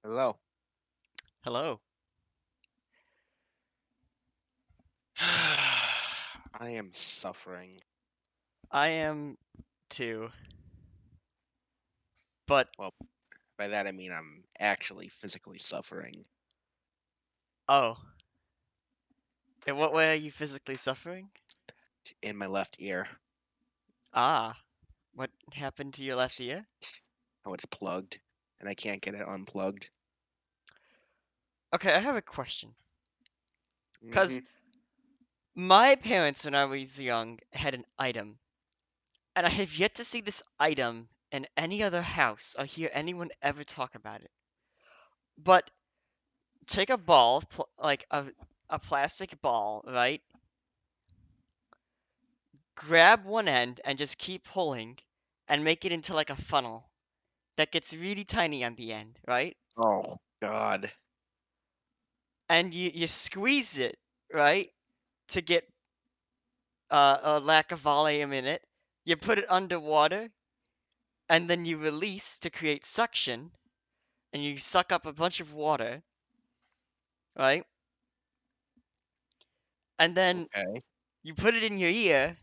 Hello. Hello. I am suffering. I am too, but Well, by that I mean I'm actually physically suffering oh, in what way are you physically suffering? in my left ear. Ah, what happened to your left ear? Oh, it's plugged, and I can't get it unplugged. Okay, I have a question. hmm 'Cause my parents, when I was young, had an item, and I have yet to see this item in any other house or hear anyone ever talk about it. But take a ball, like a plastic ball, right? Grab one end and just keep pulling, and make it into like a funnel that gets really tiny on the end, right? Oh God. And you squeeze it, right, to get a lack of volume in it. You put it underwater, and then you release to create suction, and you suck up a bunch of water, right? And then Okay. you put it in your ear,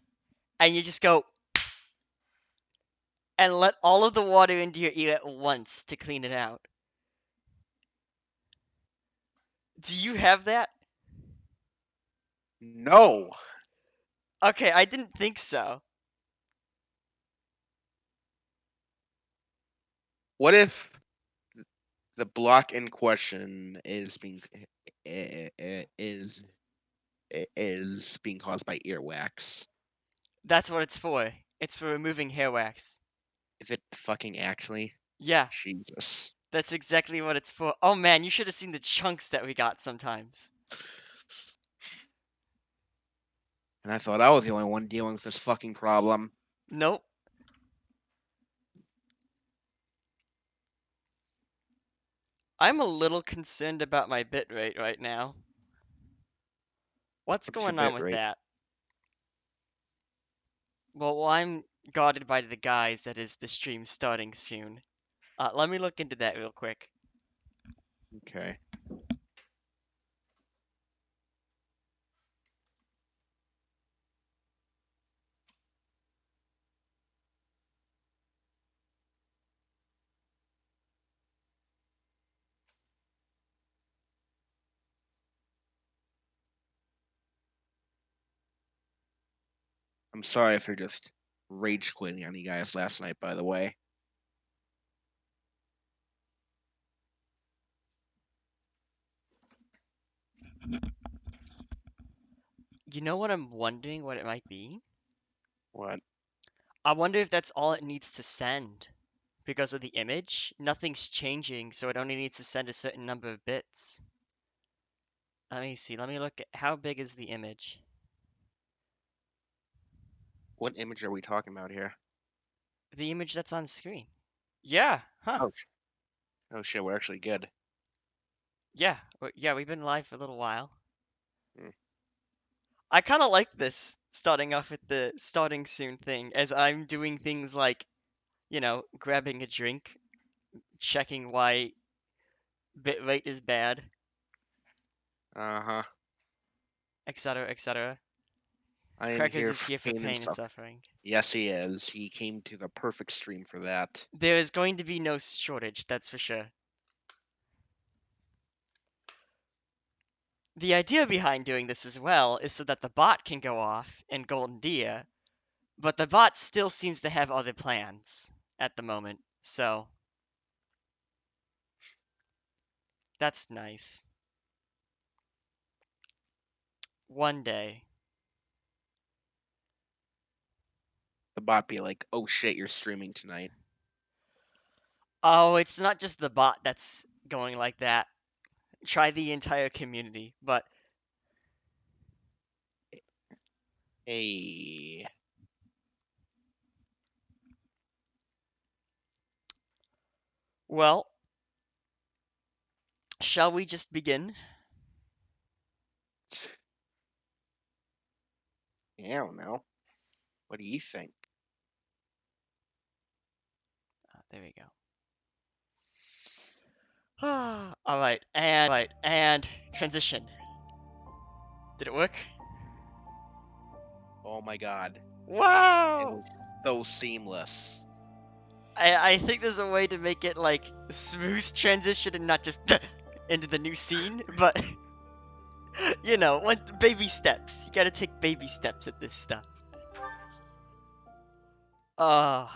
and you just go and let all of the water into your ear at once to clean it out. Do you have that? No. Okay, I didn't think so. What if the block in question is is being caused by earwax? That's what it's for. It's for removing hair wax. Is it fucking actually? Yeah, Jesus. that's exactly what it's for. Oh man, you should have seen the chunks that we got sometimes. And I thought I was the only one dealing with this fucking problem. Nope. I'm a little concerned about my bit rate right now. What's What's your going bit on with rate? that? Well, I'm guarded by the guise that is the stream starting soon. Let me look into that real quick. Okay. I'm sorry if you're just rage quitting on you guys last night, by the way. You know what I'm wondering what it might be? What? I wonder if that's all it needs to send. Because of the image, nothing's changing, so it only needs to send a certain number of bits. Let me see, let me look at how big is the image? What image are we talking about here? The image that's on screen. Yeah, huh. Oh, oh shit, we're actually good. Yeah, yeah, we've been live for a little while. Hmm. I kind of like this, starting off with the starting soon thing, as I'm doing things like, grabbing a drink, checking why bitrate is bad, Uh-huh. etc., etc. I am Crackers here is for here for pain and pain and suffering. suffering. Yes, he is. He came to the perfect stream for that. There is going to be no shortage, that's for sure. The idea behind doing this as well is so that the bot can go off in Golden Deer, but the bot still seems to have other plans at the moment, so that's nice. One day. The bot be like, oh shit, you're streaming tonight. Oh, it's not just the bot that's going like that. Try the entire community. But, Hey. well, shall we just begin? Yeah, I don't know. What do you think? There we go. Alright, and transition. Did it work? Oh my god. It Wow! was so seamless. I think there's a way to make it like smooth transition and not just into the new scene, but you know, baby steps. You gotta take baby steps at this stuff. Uh,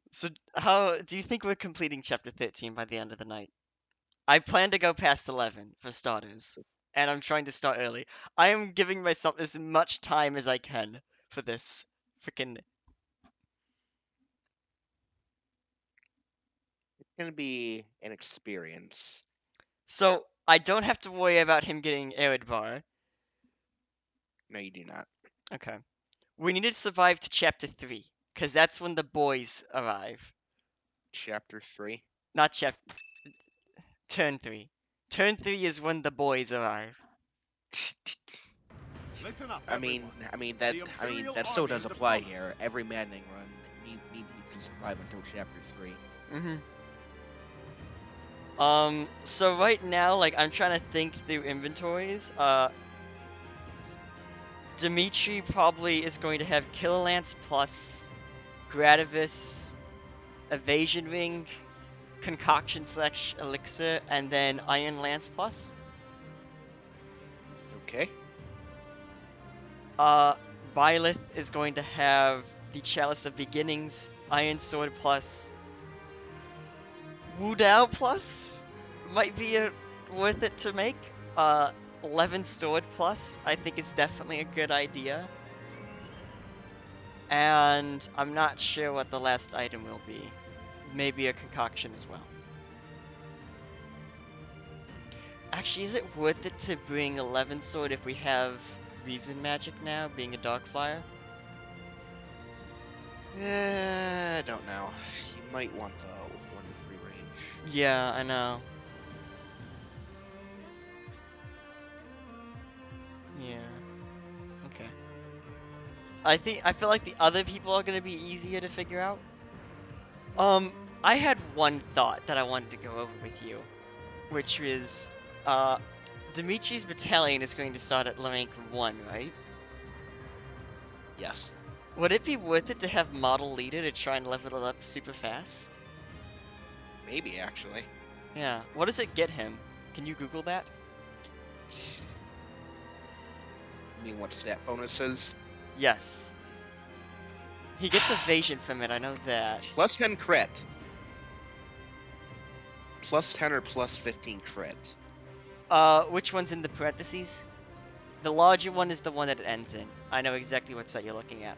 so how do you think we're completing chapter 13 by the end of the night? I plan to go past 11 for starters, and I'm trying to start early. I am giving myself as much time as I can for this freaking. It's gonna be an experience. So I don't have to worry about him getting arid bar. No, you do not. Okay. We need to survive to chapter 3, because that's when the boys arrive. Chapter 3. Not turn 3. Turn 3 is when the boys arrive. Listen up, I mean, everyone. I mean that, The I mean Imperial that still army does is apply upon here. us. Every Maddening run needs to survive until chapter 3. So right now, like, I'm trying to think through inventories. Dimitri probably is going to have Killer Lance plus, Gradivis, Evasion Ring, Concoction / Elixir, and then Iron Lance plus. Okay. Byleth is going to have the Chalice of Beginnings, Iron Sword plus, Wu Dao plus. Might be worth it to make. 11 Sword plus, I think is definitely a good idea. And I'm not sure what the last item will be. Maybe a concoction as well. Actually, is it worth it to bring 11 Sword if we have Reason Magic now, being a Dark Flyer? I don't know. You might want the 1 to 3 range. Yeah, I know. Yeah. Okay. I feel like the other people are gonna be easier to figure out. I had one thought that I wanted to go over with you, which is, Dimitri's battalion is going to start at rank 1, right? Yes. Would it be worth it to have Model Leader to try and level it up super fast? Maybe actually. Yeah. What does it get him? Can you Google that? I mean, what stat bonuses? Yes. He gets evasion from it, I know that. Plus 10 crit. Plus 10 or plus 15 crit. Which one's in the parentheses? The larger one is the one that it ends in. I know exactly what site you're looking at.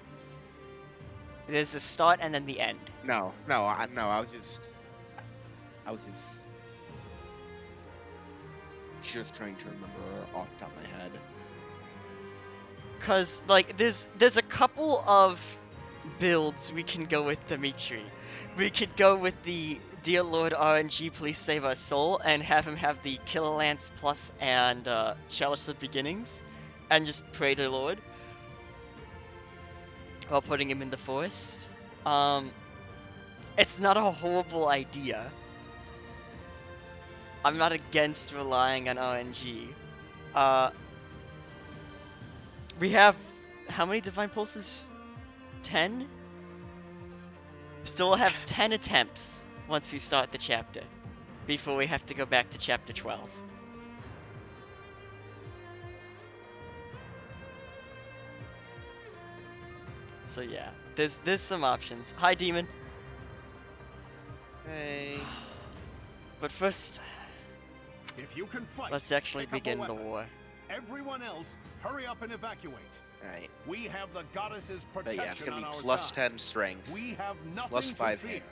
There's the start and then the end. No, I was just trying to remember off the top of my head. Cause like there's a couple of builds we can go with Dimitri. We could go with the Dear Lord RNG, please save our soul, and have him have the Killer Lance plus and Chalice of Beginnings, and just pray to Lord while putting him in the forest. It's not a horrible idea. I'm not against relying on RNG. We have how many Divine Pulses? 10? Still have 10 attempts once we start the chapter, before we have to go back to chapter 12. So yeah, there's some options. Hi, Demon. Hey. But first, If you can fight, let's actually pick up a begin the weapon. war. Everyone else, hurry up and evacuate. Alright. We have the goddess's But protection yeah, it's gonna on be our plus side. 10 strength, We have nothing plus to 5 fear. hit,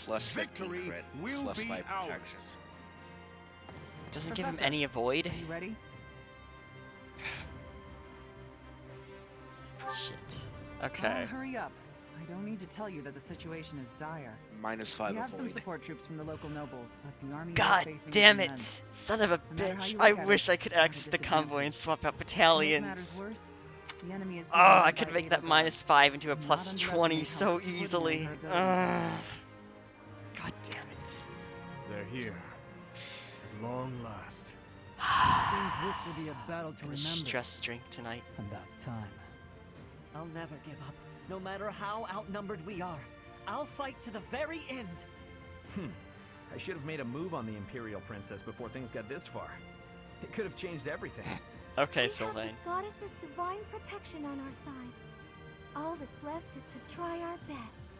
plus 15 Victory crit, will plus be 5 protection. ours. Doesn't give him Professor, any avoid. Are you ready? Shit. Oh, Okay. hurry up. I don't need to tell you that the situation is dire. Minus 5 We have some avoid. support troops from the local nobles, but the army we're God facing is damn it! immense. Son of a No matter how bitch! you I look at wish it, I could we're at a access the convoy and disadvantage. swap out To make battalions. matters worse, the enemy is Oh, being I led could by make that Ada minus 5 into a Do plus not 20 underestimate so how extraordinary easily. her abilities are. God damn it. They're here. long last. Seems this will be a battle to remember. Stress drink tonight. About time. I'll never give up, no matter how outnumbered we are. I'll fight to the very end. I should have made a move on the Imperial Princess before things got this far. It could have changed everything. Okay, We Sylvain. have the goddess's divine protection on our side. All that's left is to try our best.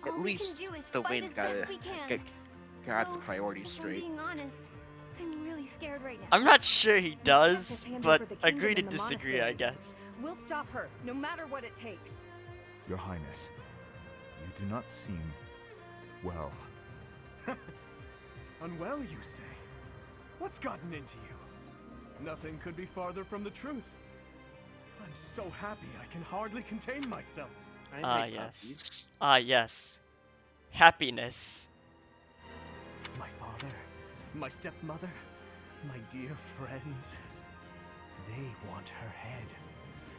At All least we can do is the fight win as got best we can. got the Though, priorities if straight. I'm being honest, I'm really scared right now. I'm not sure he just does, hand but over the agree to kingdom and the disagree, I monastery. guess. We'll stop her, no matter what it takes. Your Highness, you do not seem well. Unwell, you say? What's gotten into you? Nothing could be farther from the truth. I'm so happy I can hardly contain myself. I Ah, make yes. copies. Ah, yes. Happiness. My father, my stepmother, my dear friends. They want her head.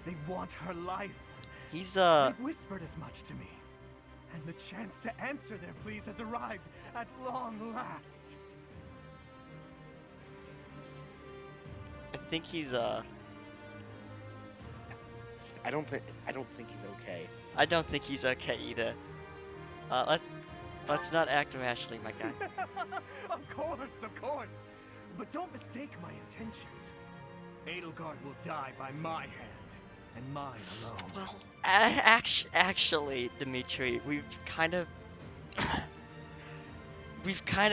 They want her life. He's, They've whispered as much to me. And the chance to answer their pleas has arrived at long last. I think he's, I don't think he's okay. I don't think he's okay either. Let's not act rashly, my guy. Of course. But don't mistake my intentions. Edelgard will die by my hand, and mine alone. Well, actually, Dimitri, we've kind of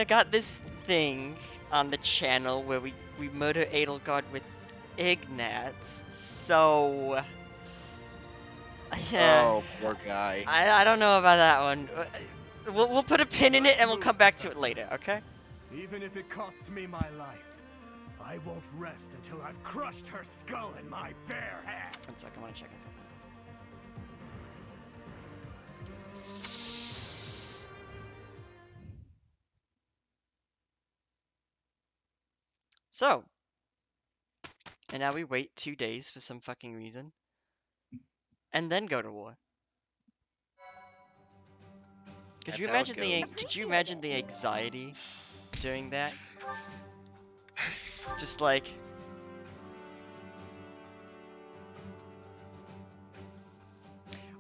got this thing on the channel where we murder Edelgard with Ignatz, so yeah. Oh, poor guy. I don't know about that one. We'll put a pin in it and we'll come back to it later, okay? Even if it costs me my life, I won't rest until I've crushed her skull in my bare hands. One second, I want to check on something. So, and now we wait 2 days for some fucking reason, and then go to war. Could you That's how it imagine the goes. could you imagine the anxiety doing that? Just like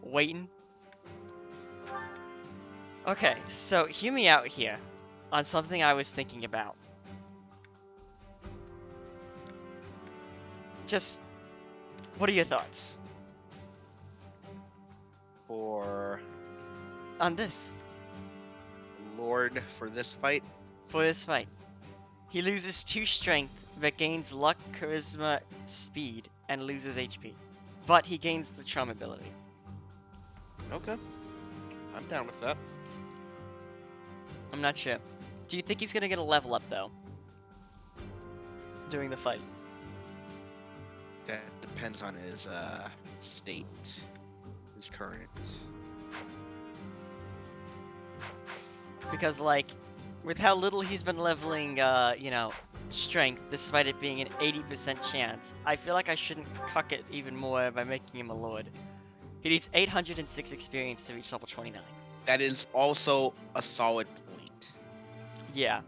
waiting. Okay, so hear me out here on something I was thinking about. Just, what are your thoughts For on this? Lord for this fight. For this fight, he loses 2 strength, but gains luck, charisma, speed, and loses HP. But he gains the charm ability. Okay. I'm down with that. I'm not sure. Do you think he's gonna get a level up though? During the fight? That depends on his state. His current. Because like, with how little he's been leveling, you know, strength, despite it being an 80% chance, I feel like I shouldn't cuck it even more by making him a lord. He needs 806 experience to reach level 29. That is also a solid point. Yeah.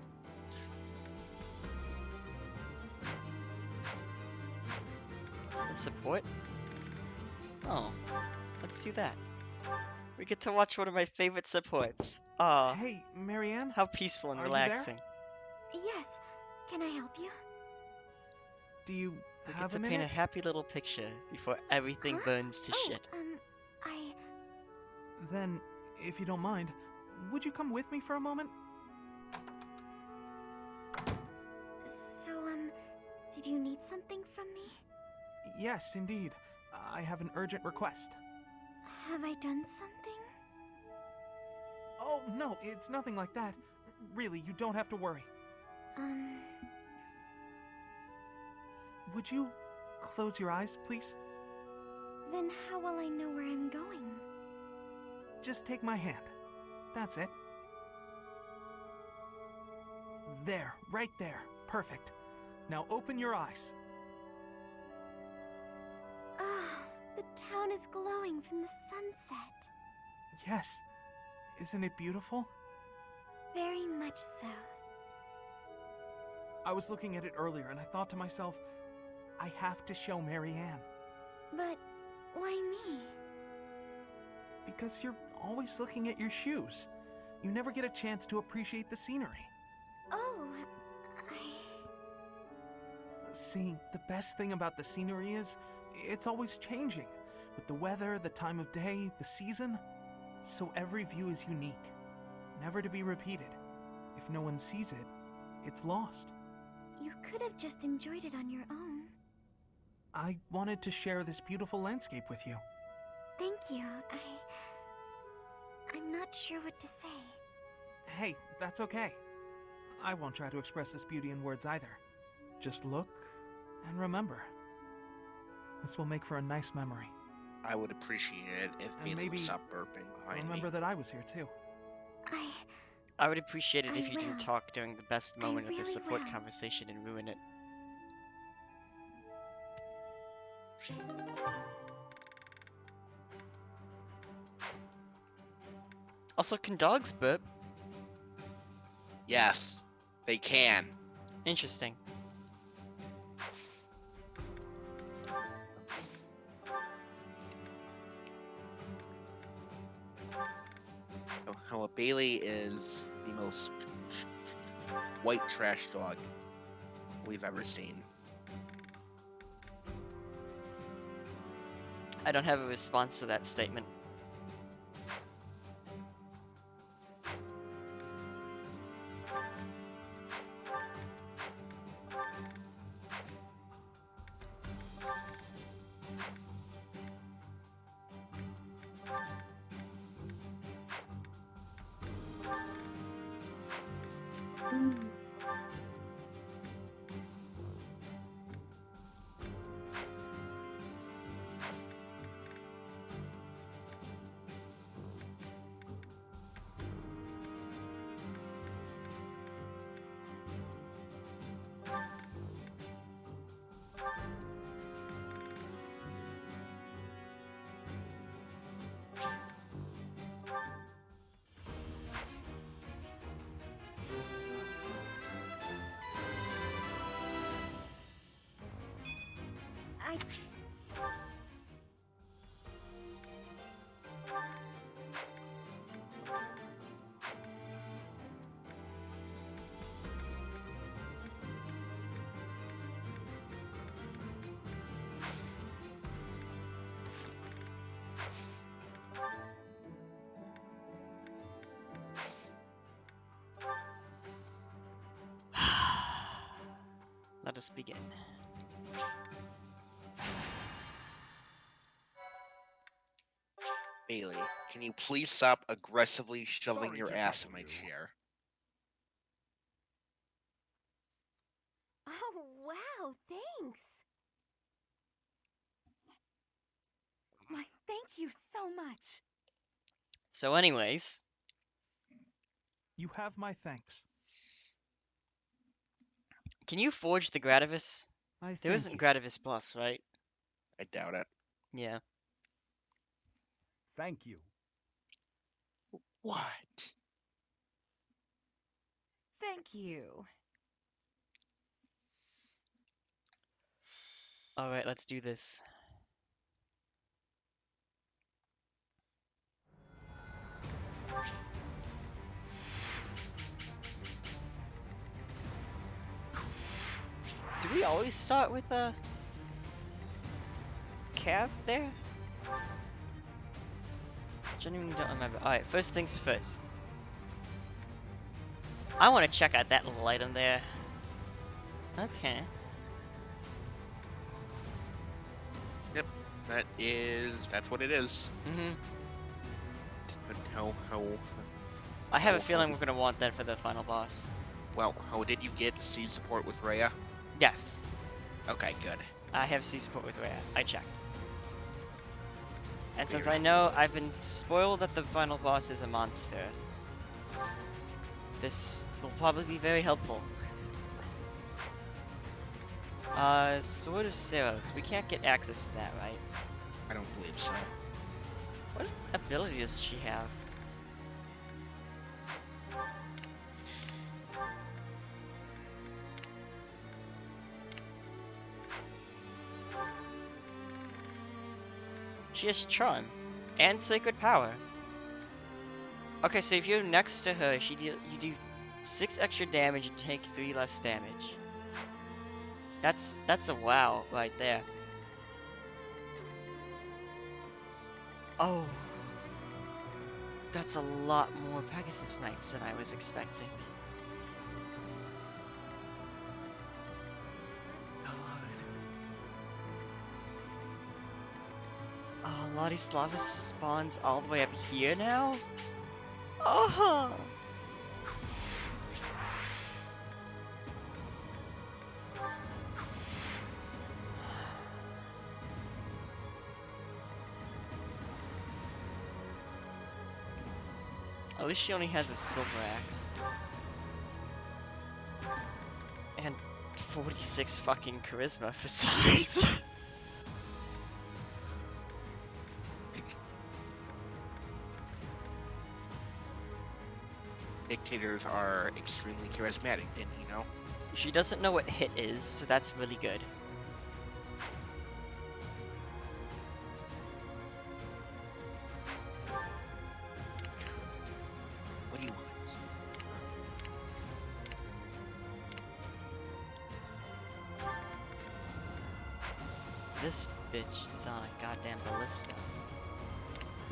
The support? Oh, let's do that. We get to watch one of my favorite supports. Aw, Hey, Marianne? how peaceful and Are you there? relaxing. Yes. Can I help you? Do you We get have to a paint a minute? happy little picture before everything Huh? burns to Oh, shit. I... Then, if you don't mind, would you come with me for a moment? So, did you need something from me? Yes, indeed. I have an urgent request. Have I done something? Oh, no, it's nothing like that. Really, you don't have to worry. Would you close your eyes, please? Then how will I know where I'm going? Just take my hand. That's it. There, right there. Perfect. Now open your eyes. Ah, the town is glowing from the sunset. Yes. Isn't it beautiful? Very much so. I was looking at it earlier and I thought to myself, I have to show Marianne. But why me? Because you're always looking at your shoes. You never get a chance to appreciate the scenery. Oh, See, the best thing about the scenery is, it's always changing. With the weather, the time of day, the season. So every view is unique. Never to be repeated. If no one sees it, it's lost. You could have just enjoyed it on your own. I wanted to share this beautiful landscape with you. Thank you. I'm not sure what to say. Hey, that's okay. I won't try to express this beauty in words either. Just look and remember. This will make for a nice memory. I would appreciate it if And Bailey maybe would stop burping behind Remember me. that I was here too. I would appreciate it if I you didn't will. talk during the best moment of the really support will. conversation and ruin it. Also, can dogs burp? Yes, they can. Interesting. How Bailey is the most white trash dog we've ever seen. I don't have a response to that statement. I... Let us begin. Bailey, can you please stop aggressively shoving Sorry your to ass in trouble my you. chair? Oh, wow, thanks. Why, thank you so much. So anyways, You have my thanks. can you forge the Gradivis? I There thank isn't you. Gradivis Plus, right? I doubt it. Yeah. Thank you. What? Thank you. Alright, let's do this. Do we always start with a Cav there? Genuinely don't remember. Alright, first things first. I want to check out that little item there. Okay. That's what it is. Mm-hmm. But how I have a Oh, feeling oh. we're gonna want that for the final boss. how did you get C support with Rhea? Yes. Okay, good. I have C support with Rhea. I checked. And since Weird. I know I've been spoiled that the final boss is a monster, this will probably be very helpful. Sword of Ceros. We can't get access to that, right? I don't believe so. What ability does she have? She has charm and sacred power. Okay, so if you're next to her, you do 6 extra damage and take 3 less damage. That's a wow right there. Oh, that's a lot more Pegasus Knights than I was expecting. Oh, Ladislava spawns all the way up here now? Oh! At least she only has a silver axe. And 46 fucking charisma for size. Dictators are extremely charismatic, didn't you know? She doesn't know what hit is, so that's really good. What do you want? This bitch is on a goddamn ballista.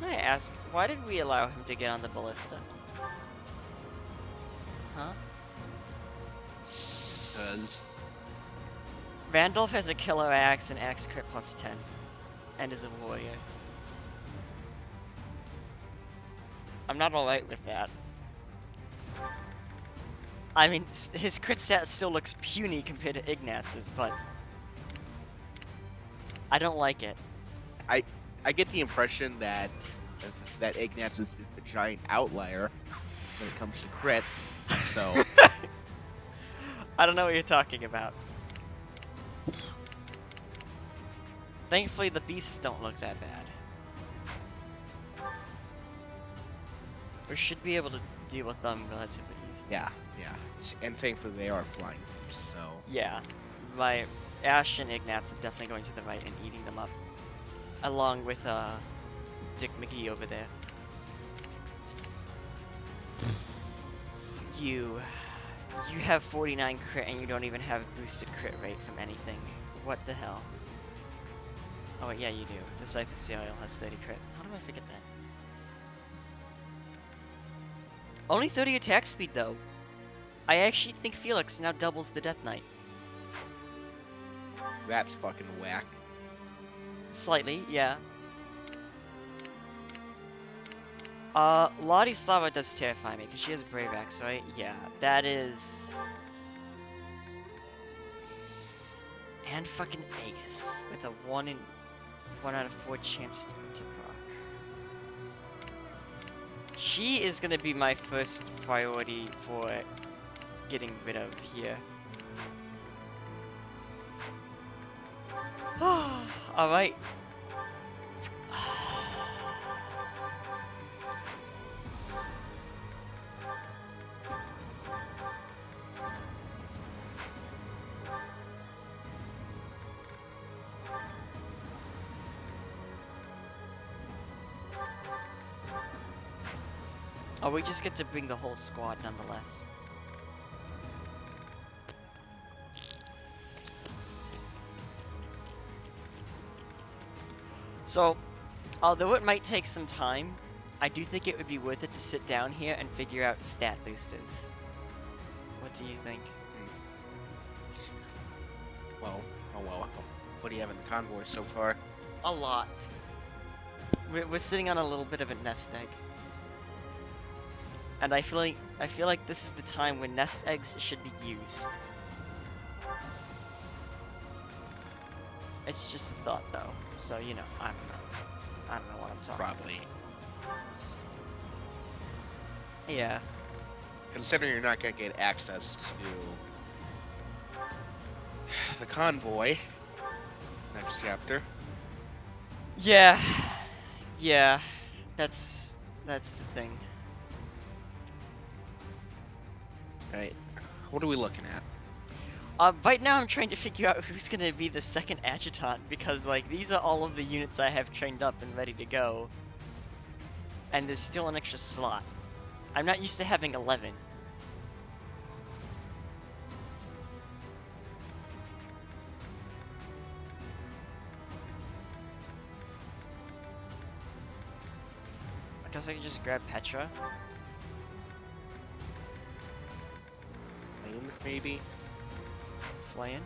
May I ask, why did we allow him to get on the ballista? Huh? Because Randolph has a killer axe and axe crit plus 10, and is a warrior. I'm not alright with that. I mean, his crit stat still looks puny compared to Ignaz's, but I don't like it. I get the impression that Ignatz is a giant outlier when it comes to crit. So I don't know what you're talking about. Thankfully, the beasts don't look that bad. We should be able to deal with them relatively easy. yeah. And thankfully they are flying beasts, so Yeah, my Ash and Ignatz are definitely going to the right and eating them up, along with Dick McGee over there. You have 49 crit and you don't even have boosted crit rate from anything. What the hell? Oh wait, yeah, you do. The Scythe of Serial has 30 crit. How do I forget that? Only 30 attack speed though. I actually think Felix now doubles the Death Knight. that's fucking whack. Slightly, yeah. Ladislava does terrify me, because she has Brave Axe, right? Yeah, that is... And fucking Aegis, with a 1 out of 4 chance to proc. She is gonna be my first priority for getting rid of here. Alright. Oh, we just get to bring the whole squad nonetheless. So, although it might take some time, I do think it would be worth it to sit down here and figure out stat boosters. What do you think? Well, what do you have in the convoy so far? A lot. We're sitting on a little bit of a nest egg. And I feel like this is the time when nest eggs should be used. It's just a thought though, so you know, I don't know what I'm talking Probably. about. Yeah. Considering you're not gonna get access to the convoy next chapter. Yeah. Yeah. That's the thing. Right. What are we looking at? Right now I'm trying to figure out who's gonna be the second adjutant, because, like, these are all of the units I have trained up and ready to go. And there's still an extra slot. I'm not used to having 11. I guess I can just grab Petra. Lane, maybe? Flame.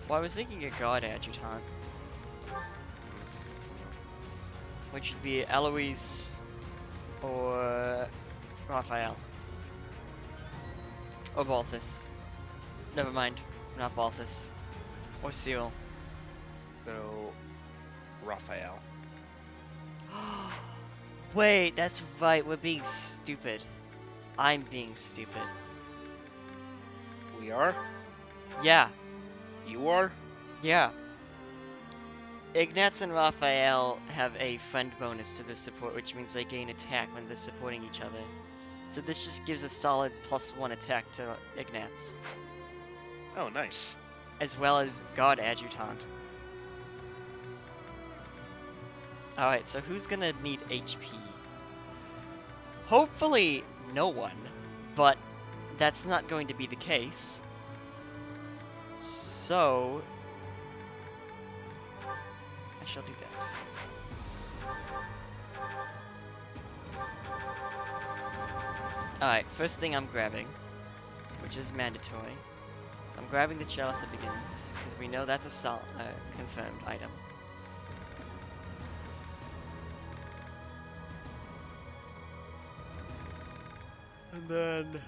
Well, I was thinking a god adjutant. Which would be Eloise or Raphael. Or Balthus. Never mind, not Balthus. Or Cyril. So, Raphael. Wait, that's right, we're being stupid. I'm being stupid. We are? Yeah, You are? yeah. Ignatz and Raphael have a friend bonus to this support, which means they gain attack when they're supporting each other. So this just gives a solid +1 attack to Ignatz, Oh, nice. as well as God Adjutant. Alright, so who's gonna need HP? Hopefully no one, but that's not going to be the case. So I shall do that. Alright, first thing I'm grabbing, which is mandatory. So I'm grabbing the Chalice of Beginnings, because we know that's a confirmed item. And then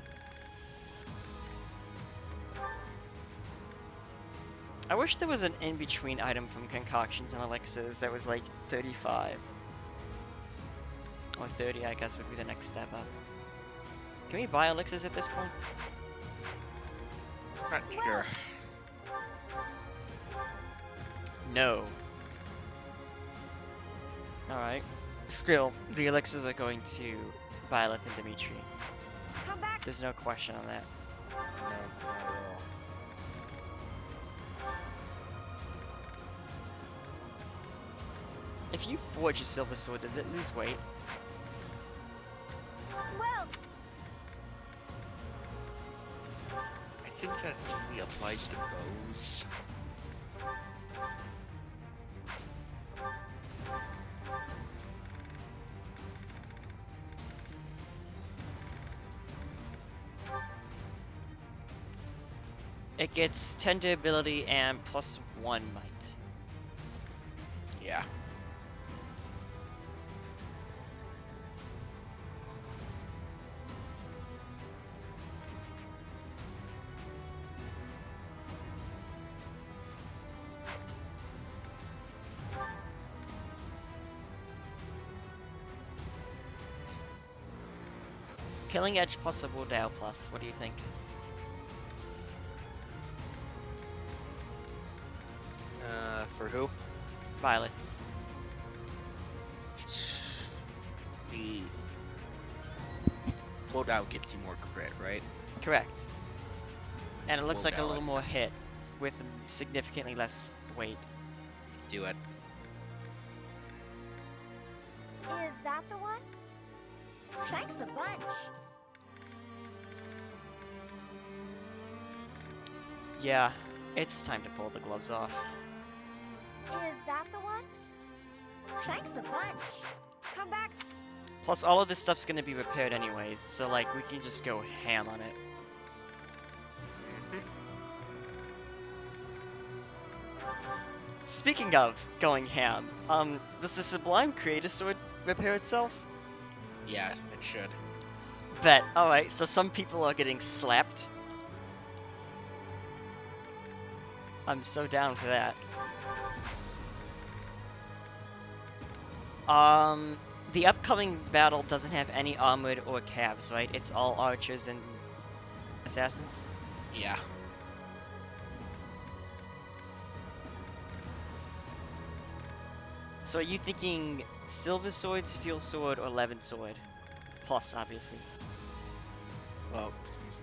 I wish there was an in-between item from concoctions and elixirs that was like 35. Or 30, I guess, would be the next step up. Can we buy elixirs at this point? Not sure. No. Alright. Still, the elixirs are going to Violet and Dimitri. Come back. There's no question on that. No, not at all. If you forge a silver sword, does it lose weight? Well, I think that only applies to bows. It gets 10 durability and +1 might. Yeah. Killing Edge plus a Wardale plus, what do you think? For who? Violet. The loadout gets you more crit, right? Correct. And it looks like a Wardale, little more hit, with significantly less weight. Do it. is that the one? Thanks a bunch. Yeah, it's time to pull the gloves off. Is that the one? Thanks a bunch. Come back. Plus, all of this stuff's gonna be repaired anyways, so like, we can just go ham on it. Speaking of going ham, does the Sublime Creator Sword repair itself? Yeah, it should. Bet. Alright, so some people are getting slapped. I'm so down for that. The upcoming battle doesn't have any armored or cabs, right? It's all archers and assassins? Yeah. So are you thinking silver sword, steel sword, or levin sword? Plus, obviously. Well,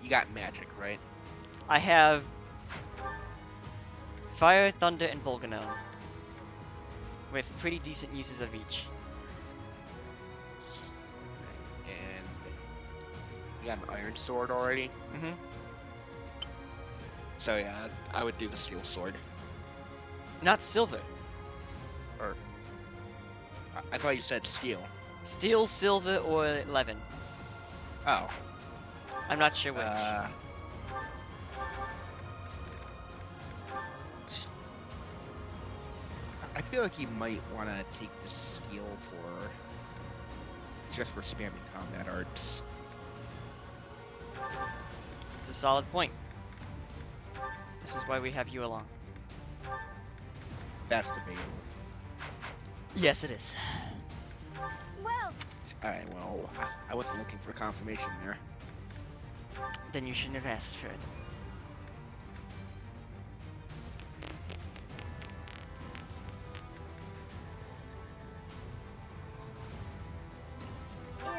you got magic, right? I have Fire, Thunder, and Volcanone, with pretty decent uses of each. And you got an iron sword already. Mm-hmm. So yeah, I would do the steel sword. Not silver. Or I thought you said steel. Steel, silver, or Levin. Oh. I'm not sure which. I feel like you might want to take the steel for just for spamming combat arts. It's a solid point. This is why we have you along. That's debatable. Yes, it is. Well, Alright, well, I wasn't looking for confirmation there. Then you shouldn't have asked for it.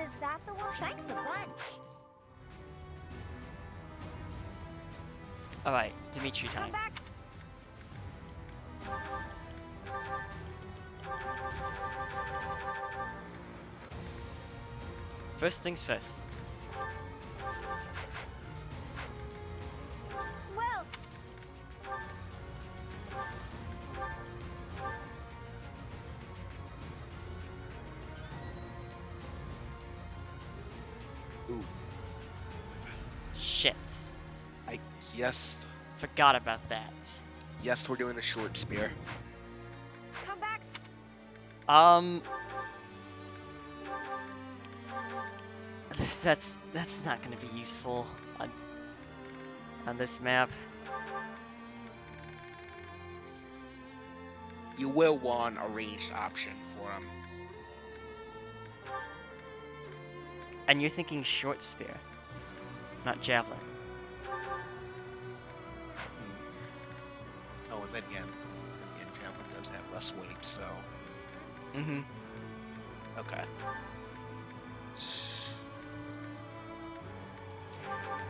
is that the one? Thanks a bunch. Alright, Dimitri Come time. back. First things first. Well, Ooh, Shit. yes, Forgot about that. yes, we're doing the short spear. come back. That's not gonna be useful on this map. You will want a ranged option for him. And you're thinking short spear, not javelin. Oh, and then again, javelin does have less weight, so Mm-hmm. okay.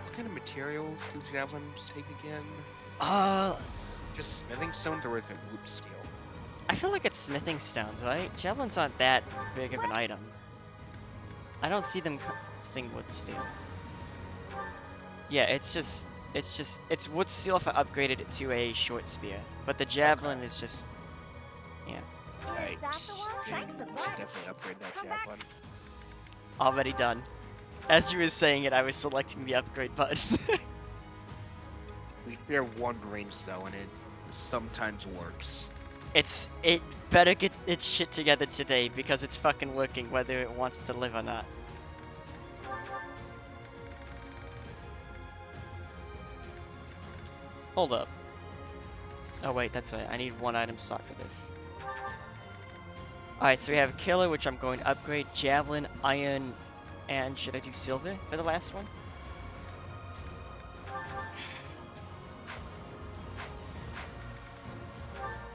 What kind of materials do javelins take again? Just smithing stones or is it wood steel? I feel like it's smithing stones, right? Javelins aren't that big of an item. I don't see them sing wood steel. Yeah, it's wood steel if I upgraded it to a short spear, but the javelin is just, yeah, Is that the one? Thanks a Should bunch. definitely upgrade that Come back. javelin. already done. As you were saying it, I was selecting the upgrade button. We share one range though, and it sometimes works. It better get its shit together today because it's fucking working whether it wants to live or not. Hold up. Oh wait, that's right. I need one item slot for this. Alright, so we have Killer, which I'm going to upgrade, Javelin, Iron, and should I do Silver for the last one?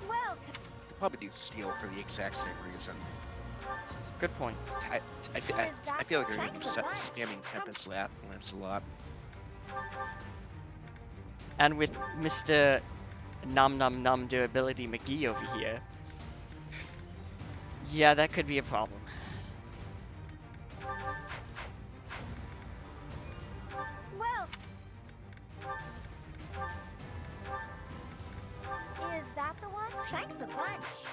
Well, Probably do steel for the exact same reason. Good point. I feel like you're going to be Thanks a bunch. spamming Tempest lamps a lot. And with Mr. Nom Nom Nom Durability McGee over here, yeah, that could be a problem. well. Is that the one? Thanks a bunch.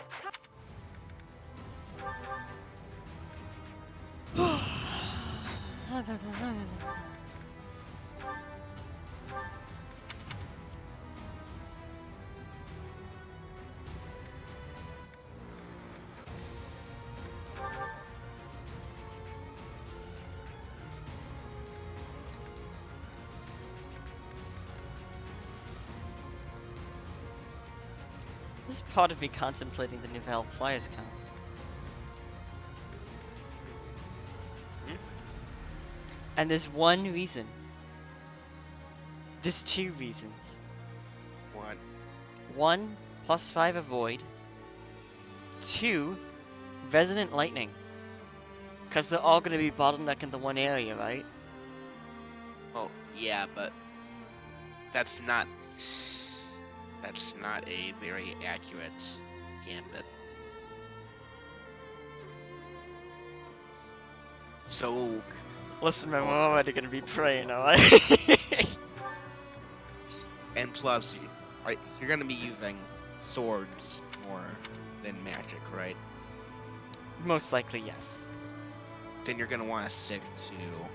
This is part of me contemplating the Nouvelle Flyers count. And there's one reason. There's two reasons. One. 1, +5 avoid. 2, Resonant Lightning. Because they're all going to be bottlenecked in the one area, right? Oh, yeah, but that's not a very accurate gambit. So, Listen, man, we're already gonna be praying, alright? and plus, you're gonna be using swords more than magic, right? Most likely, yes. Then you're gonna want to stick to people.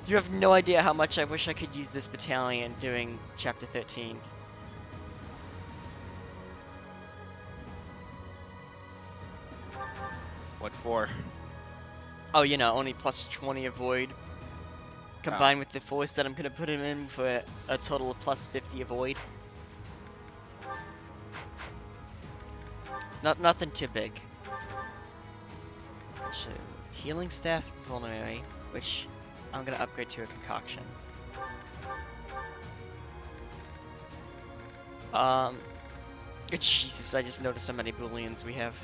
You have no idea how much I wish I could use this battalion doing Chapter 13. What for? Oh, you know, only plus 20 avoid. Combined with the force that I'm gonna put him in for a total of plus 50 avoid. Nothing too big. So, healing staff vulnerary, which I'm gonna upgrade to a concoction. Jesus, I just noticed how many booleans we have.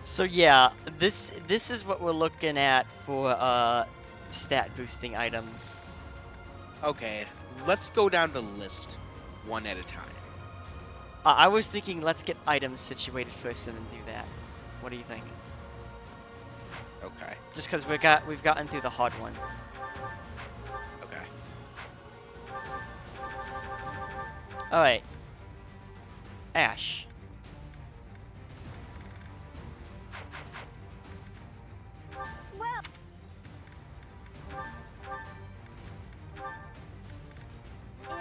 So yeah, this is what we're looking at for stat boosting items. Okay, let's go down the list one at a time. I was thinking let's get items situated first and then do that. What do you think? Okay. Just because we've gotten through the hard ones. Okay. All right. Ash. Well,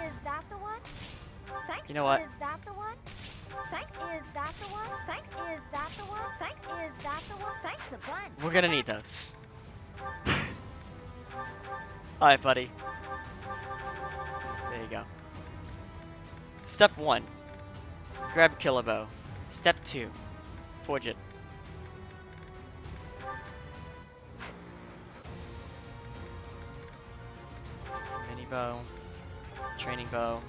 is that the one? Thanks. You know what? Is that the one? Thank. Is that the one? Thank. Is that the one? Thank. Is that the one? Thanks a bunch. We're gonna need those. All right, buddy. There you go. Step 1. Grab Killer Bow. Step 2. Forge it. Mini bow. Training bow.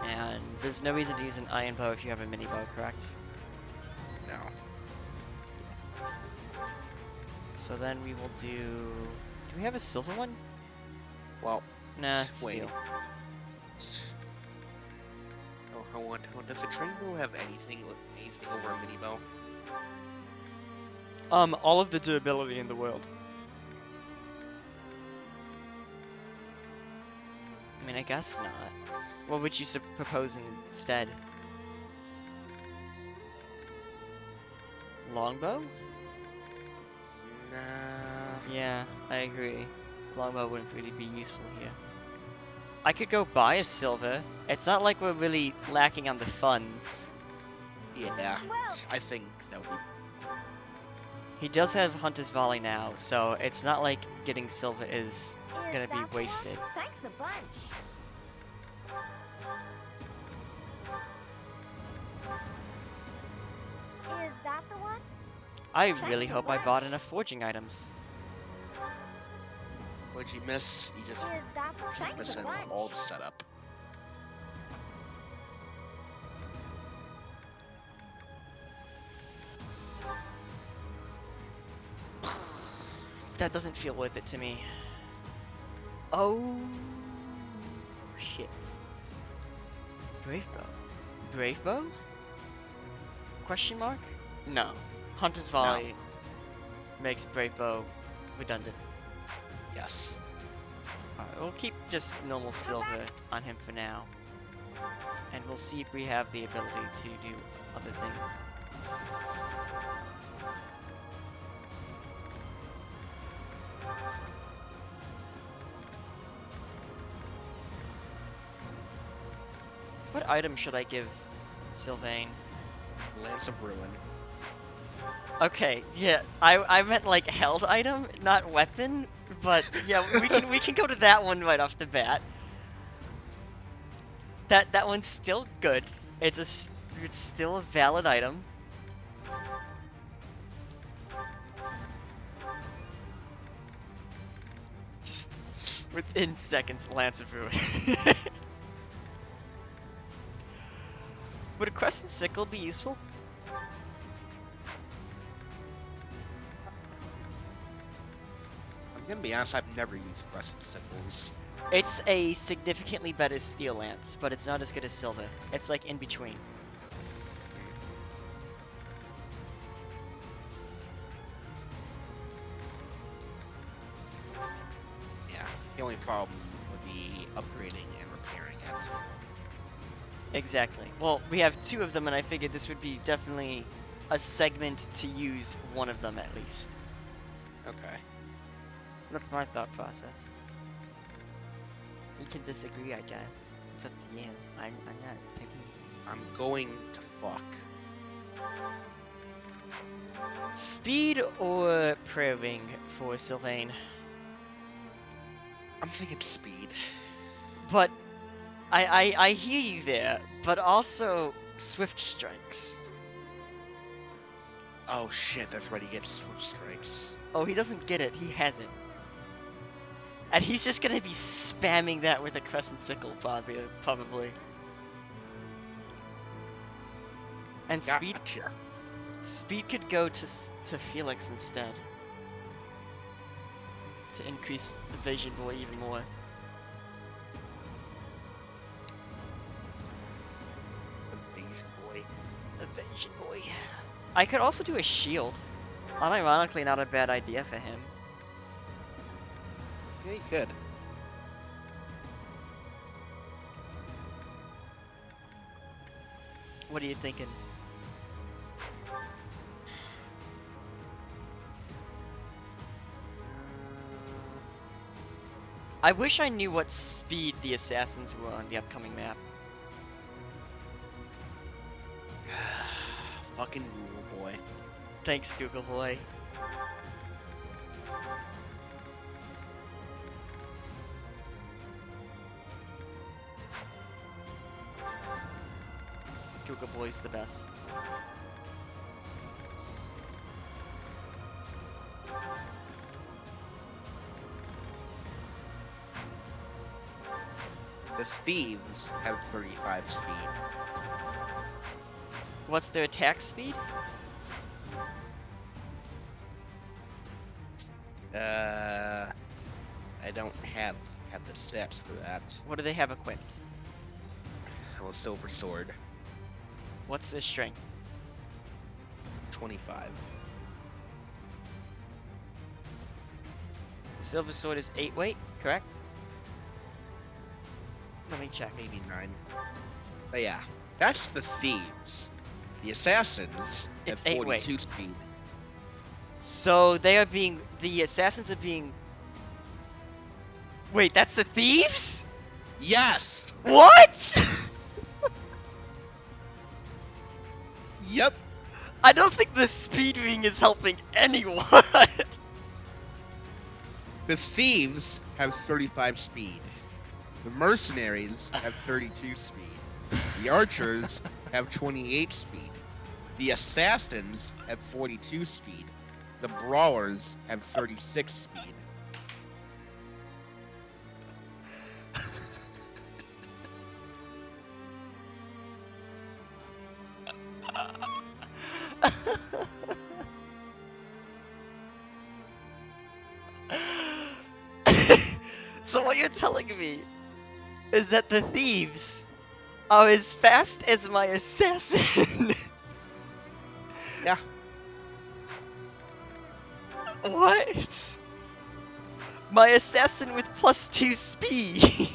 And there's no reason to use an iron bow if you have a mini bow, correct? No. So then we will do... Do we have a silver one? Well, Nah, wait. steel. Oh, hold on. Does the train bow have anything over a mini bow? All of the durability in the world. I mean, I guess not. What would you propose instead? Longbow? Nah. Yeah, I agree. Longbow wouldn't really be useful here. I could go buy a silver. It's not like we're really lacking on the funds. Yeah. Well. I think that would be. He does have Hunter's Volley now, so it's not like getting silver is Is gonna that be the one? wasted. Thanks a bunch. Is that the one? I Thanks really a hope I bought bunch. enough forging items. What'd you miss? You just Is that the thanks a missing bunch? all the setup. That doesn't feel worth it to me. Oh shit. Brave bow. Brave bow? Question mark? No. Hunter's Volley makes Brave bow redundant. Yes. Alright, we'll keep just normal silver on him for now. And we'll see if we have the ability to do other things. What item should I give Sylvain? Lance of Ruin. Okay, yeah, I meant like held item, not weapon, but yeah, we can go to that one right off the bat. That one's still good. It's still a valid item. Just within seconds, Lance of Ruin. Would a crescent sickle be useful? I'm gonna be honest, I've never used crescent sickles. It's a significantly better steel lance, but it's not as good as silver. It's like in between. Yeah, the only problem would be upgrading and repairing it. Exactly. Well, we have two of them, and I figured this would be definitely a segment to use one of them at least. Okay. That's my thought process. You can disagree, I guess. It's up to you. I'm not picking. I'm going to fuck. Speed or prayer ring for Sylvain? I'm thinking speed. But I hear you there, but also swift strikes. Oh shit, that's right, he gets switch strikes. Oh, he doesn't get it. He has it. And he's just gonna be spamming that with a crescent sickle, probably. And Gotcha. speed could go to Felix instead. To increase evasion boy even more. Evasion boy. Evasion boy. I could also do a shield. Unironically, not a bad idea for him. Yeah, you could. What are you thinking? I wish I knew what speed the assassins were on the upcoming map. Fucking Google boy. Thanks, Google Boy. Google Boy's the best. The thieves have 35 speed. What's their attack speed? I don't have the stats for that. What do they have equipped? Well, silver sword, What's their strength? 25. The silver sword is 8 weight, correct? Let me check. Maybe 9. But yeah, that's the thieves. The assassins It's have 8 weight. 42 speed. So they are being, the assassins are being, wait, that's the thieves? Yes! What? Yep. I don't think the speed ring is helping anyone. The thieves have 35 speed. The mercenaries have 32 speed. The archers have 28 speed. The assassins have 42 speed. The brawlers have 36 speed. So what you're telling me is that the thieves are as fast as my assassin. Yeah. What? My assassin with +2 speed.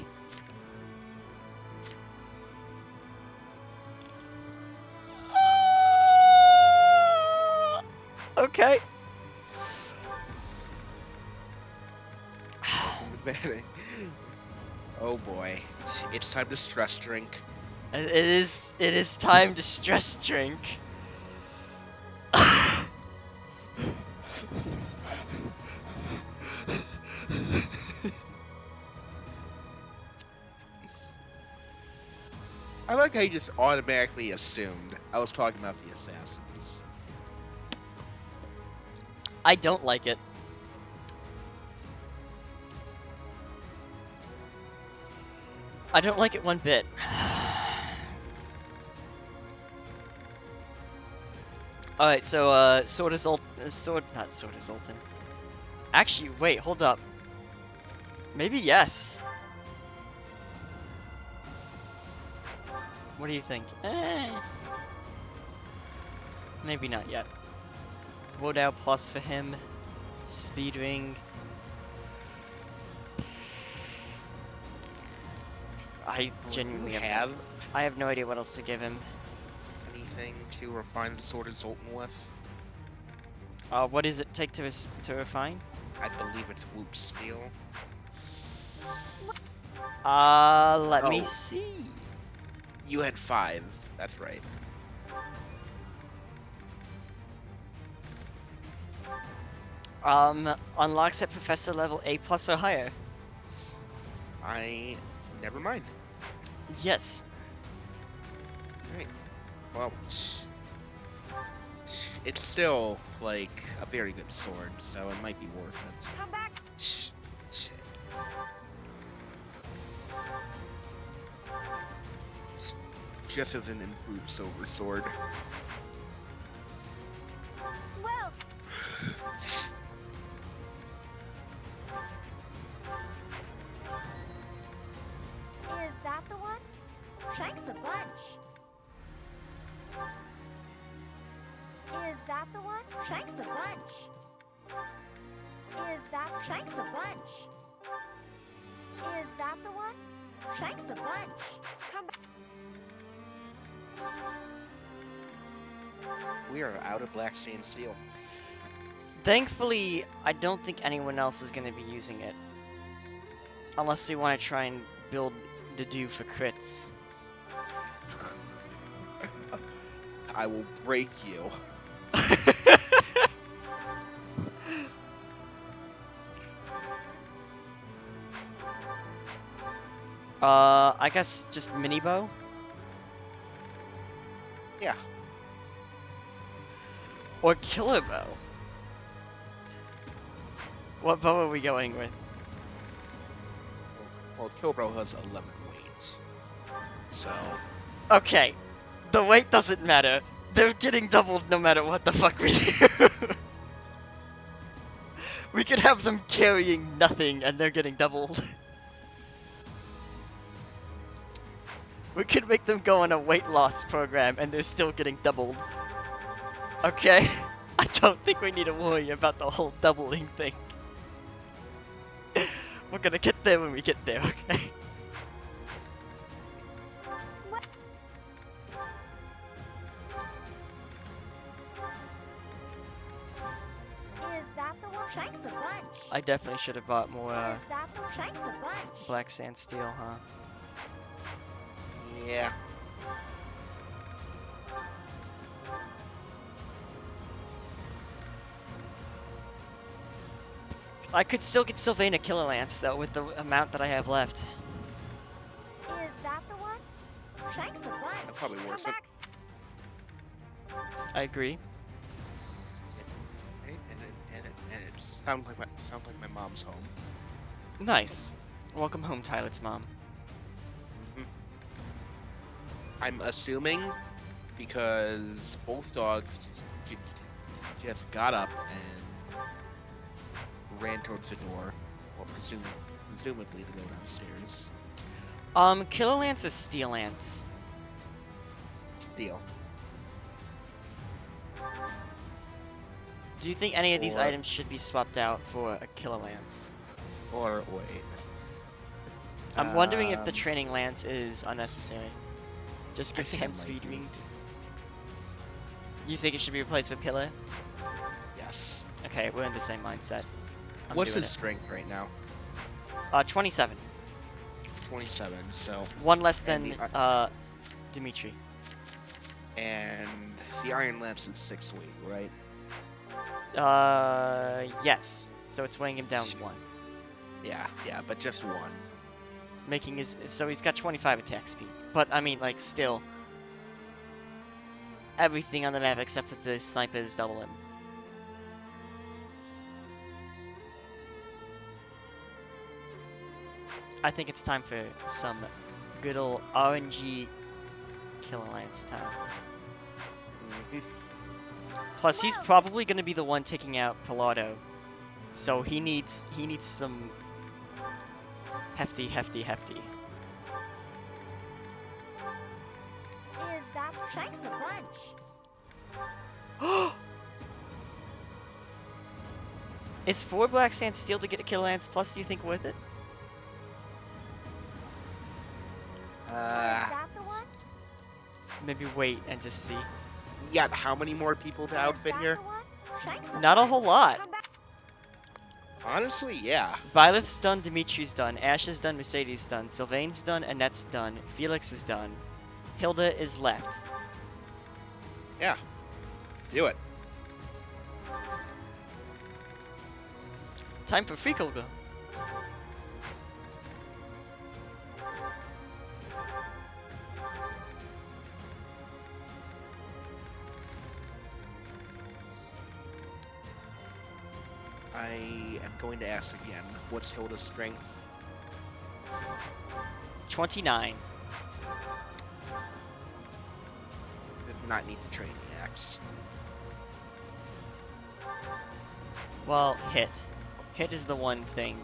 Okay. Oh boy. It's time to stress drink. It is time to stress drink. I like how you just automatically assumed I was talking about the assassins. I don't like it. I don't like it one bit. Alright, so, not Sword of Zoltan. Actually, wait, hold up. Maybe yes. What do you think? Maybe not yet. Wodow plus for him. Speed ring. I genuinely have. I have no idea what else to give him. Anything to refine the Sword of Zoltan with? What does it take to refine? I believe it's Whoop Steel. Let me Oh. see. You had 5. That's right. Unlocks at professor level A plus or higher. Never mind. Yes. Right. Well, it's still like a very good sword, so it might be worth it. Come back. Shit. Just as an improved silver sword. Well, is that the one? Thanks a bunch. Is that the one? Thanks a bunch. Is that thanks a bunch? Is that the one? Thanks a bunch. Come back. We are out of Black Sand Steel. Thankfully, I don't think anyone else is going to be using it. Unless we want to try and build the do for crits. I will break you. I guess just mini bow? Yeah. Or killer bow? What bow are we going with? Well, Kilbro has 11 weight. So. Okay, the weight doesn't matter. They're getting doubled no matter what the fuck we do. We could have them carrying nothing and they're getting doubled. We could make them go on a weight loss program and they're still getting doubled. Okay? I don't think we need to worry about the whole doubling thing. We're gonna get there when we get there, okay? Is that the one? Thanks a bunch. I definitely should have bought more Is that the thanks a bunch? black sand steel, huh? Yeah. I could still get Sylvana Killer Lance though with the amount that I have left. Is that the one? Thanks a bunch. That's probably Come worth it. back. I agree. Right? And it sounds like my mom's home. Nice. Welcome home, Tyler's mom. I'm assuming because both dogs just got up and ran towards the door, or presumably to go downstairs. Killer Lance or Steel Lance? Deal. Do you think any of these Or- items should be swapped out for a Killer Lance? Or wait. I'm wondering if the Um, Training Lance is unnecessary. Just I give think 10 it might speed be. ring. You think it should be replaced with Killer? Yes. Okay, we're in the same mindset. I'm What's doing his strength right now? it. 27. 27. So, One less And than the Dimitri. and the Iron Lance is 6 weight, right? Yes. So it's weighing him down 1. Yeah, but just 1. Making his, so he's got 25 attack speed. But I mean, like, still, everything on the map except for the snipers double him. I think it's time for some good old RNG Killer Lance time. Plus, he's probably gonna be the one taking out Pilato. So he needs some hefty. Is that... Thanks a bunch. Is 4 Black Sand Steel to get a kill Lance Plus, do you think, worth it? Is that the one? Maybe wait and just see. We got how many more people to Is outfit that here? the one? Thanks Not a whole bunch. lot. Come back. Honestly, yeah. Violet's done, Dimitri's done, Ash is done, Mercedes done, Sylvain's done, Annette's done, Felix is done. Hilda is left. Yeah. Do it. Time for free Kolga. I am going to ask again. What's Hilda's strength? 29. Did not need to train the axe. Well, hit. Hit is the one thing.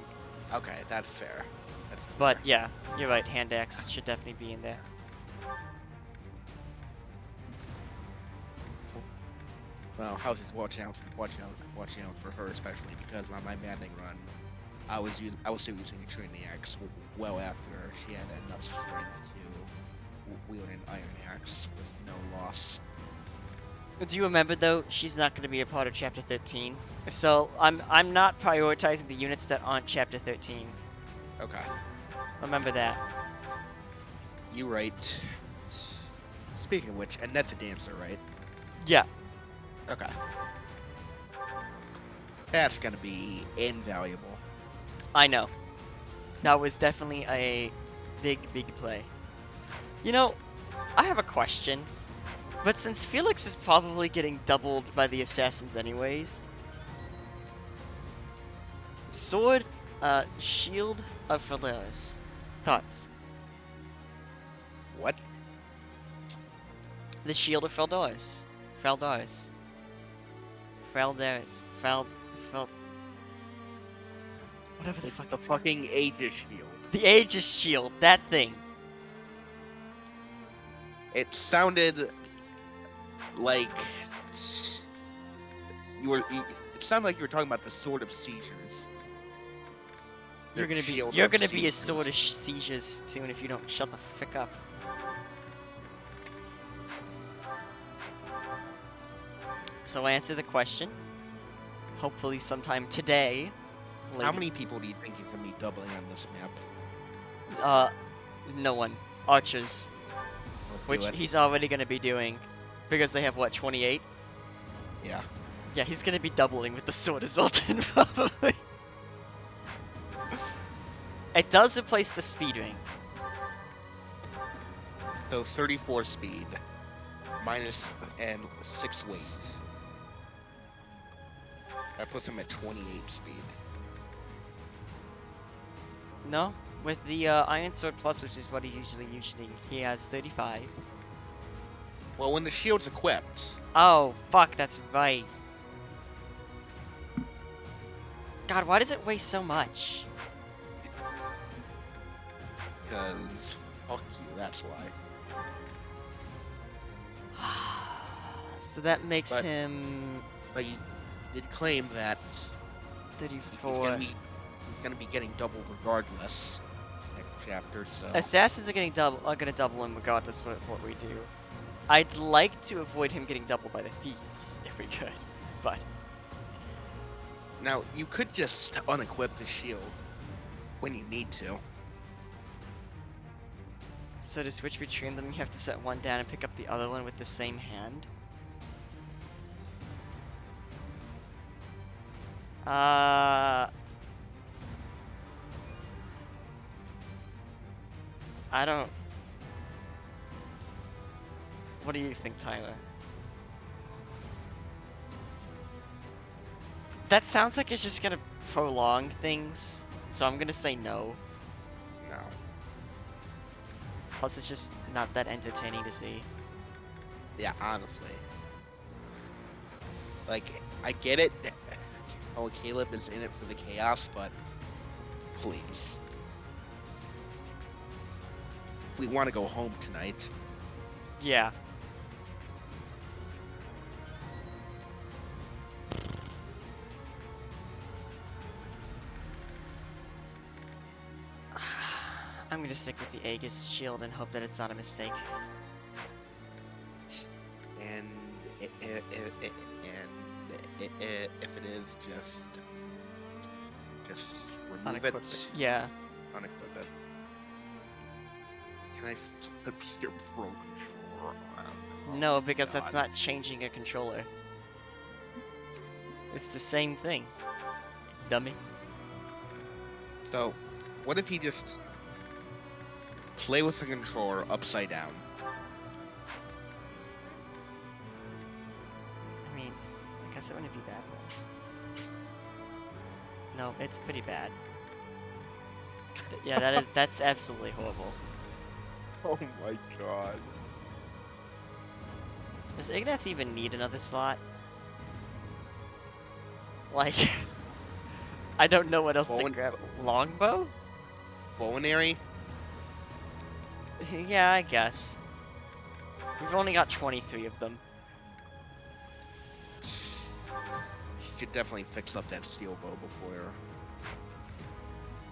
Okay, that's fair. That's But fair. yeah, you're right, hand axe should definitely be in there. Well, how's his watching out for her, especially because on my Maddening run, I was still using a training axe well after she had enough strength to wield an iron axe with no loss. Do you remember though, she's not going to be a part of chapter 13. So I'm not prioritizing the units that aren't chapter 13. Okay, Remember that. you right. Speaking of which, Annette's a dancer, right? Yeah. Okay. That's gonna be invaluable. I know. That was definitely a big play. You know, I have a question. But since Felix is probably getting doubled by the assassins anyways, Sword, Shield of Felderis. Thoughts? What? The Shield of Felderis. Felderis. Whatever the It's fuck the it's called. fucking Aegis shield. The Aegis Shield, that thing. It sounded like it sounded like you were talking about the Sword of Seizures. You're The gonna be Shield you're of gonna be a Seizures. Sword of Seizures soon if you don't shut the frick up. So answer the question. Hopefully sometime today. How Later. many people do you think he's gonna be doubling on this map? No one. Archers. Let's Which do it. he's already gonna be doing. Because they have what, 28? Yeah. Yeah, he's gonna be doubling with the sword as Zoltan probably. It does replace the speed ring. So 34 speed, minus and 6 weight. That puts him at 28 speed. No, with the Iron Sword Plus, which is what he usually he has 35. Well, when the shield's equipped, Oh, fuck, that's right. God, why does it weigh so much? because fuck you, that's why. So that makes But- him But you did claim that he's 34. gonna be getting doubled regardless next chapter, so Assassins are gonna double him regardless of what we do. I'd like to avoid him getting doubled by the thieves if we could, but now you could just unequip the shield when you need to. so to switch between them, you have to set one down and pick up the other one with the same hand. I don't. What do you think, Tyler? That sounds like it's just gonna prolong things, so I'm gonna say no. No. Plus, it's just not that entertaining to see. Yeah, honestly. Like, I get it. Oh, Caleb is in it for the chaos, but please. We want to go home tonight. Yeah. I'm gonna stick with the Aegis shield and hope that it's not a mistake. And if it is, just remove Unequip it. Yeah. Unequip it. Can I flip your pro controller on? No, Oh, because that's God. not changing a controller. It's the same thing. Dummy. So, what if he just play with the controller upside down? I mean, I guess it wouldn't be bad. Though. No, it's pretty bad. Yeah, that's absolutely horrible. Oh my God. Does Ignatz even need another slot? Like, I don't know what else to grab. Longbow? Culinary? Yeah, I guess. We've only got 23 of them. You could definitely fix up that steel bow before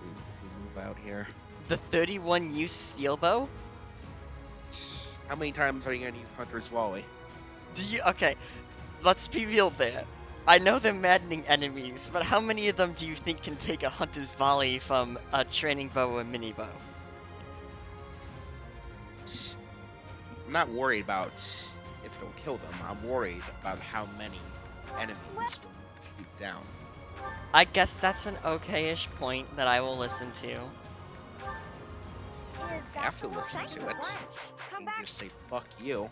we move out here. The 31 use steel bow? How many times are you gonna use Hunter's Volley? Okay, let's be real there. I know they're maddening enemies, but how many of them do you think can take a hunter's volley from a training bow or mini bow? I'm not worried about if it'll kill them. I'm worried about how many enemies will shoot down. I guess that's an okay-ish point that I will listen to. Is that Have to the one? listen Thanks to a it. bunch. Come You back. just say fuck you.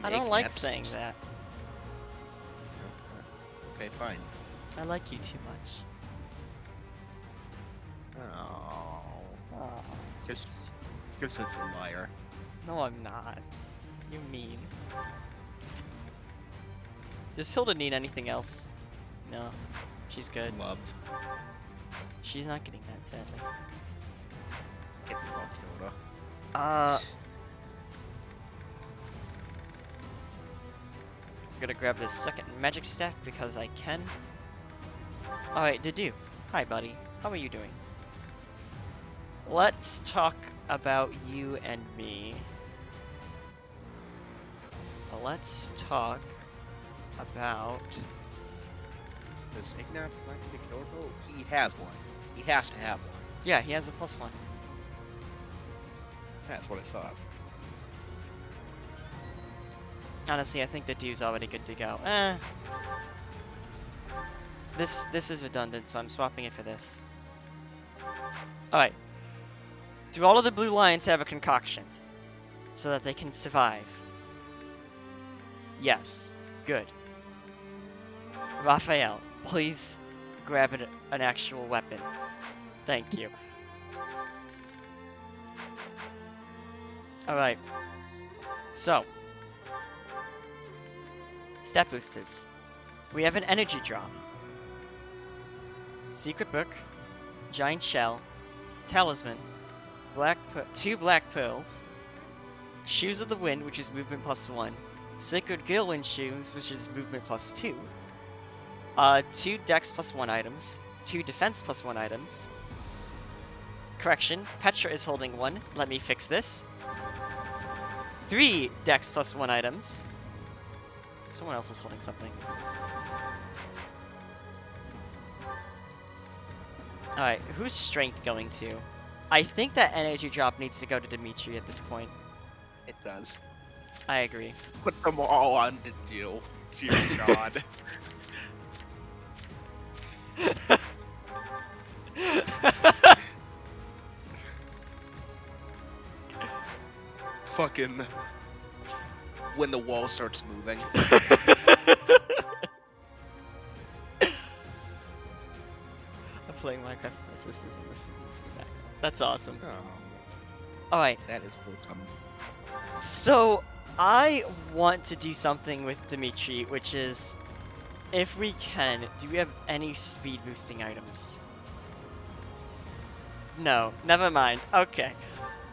I don't like saying that. Okay, fine. I like you too much. Oh. Just such a liar. No, I'm not. You mean. Does Hilda need anything else? No. She's good. Love. She's not getting that, sadly. Get the fuck, Hilda. I'm gonna grab this second magic staff because I can. Alright, Dedu. Hi, buddy. How are you doing? Let's talk about you and me. Let's talk about... Does Ignatz not get a killer bow? He has one. He has to have one. Yeah, he has a +1. That's what I thought. Honestly, I think the dude's already good to go. This is redundant, so I'm swapping it for this. Alright. Do all of the blue lions have a concoction? So that they can survive? Yes. Good. Raphael, please grab an actual weapon. Thank you. Alright. So. Step boosters. We have an energy drop. Secret book. Giant shell. Talisman. 2 black pearls. Shoes of the wind, which is movement +1. Sacred Gilwind shoes, which is movement +2. 2 dex +1 items. 2 defense +1 items. Correction, Petra is holding 1. Let me fix this. 3 dex +1 items. Someone else was holding something. Alright, who's strength going to? I think that energy drop needs to go to Dimitri at this point. It does. I agree. Put them all on to do. Dear God. Fucking when the wall starts moving. I'm playing Minecraft with my sisters and listening to the background. That's awesome. Oh, Alright, that is wholesome. so I want to do something with Dimitri, which is if we can, do we have any speed boosting items? No, never mind. Okay.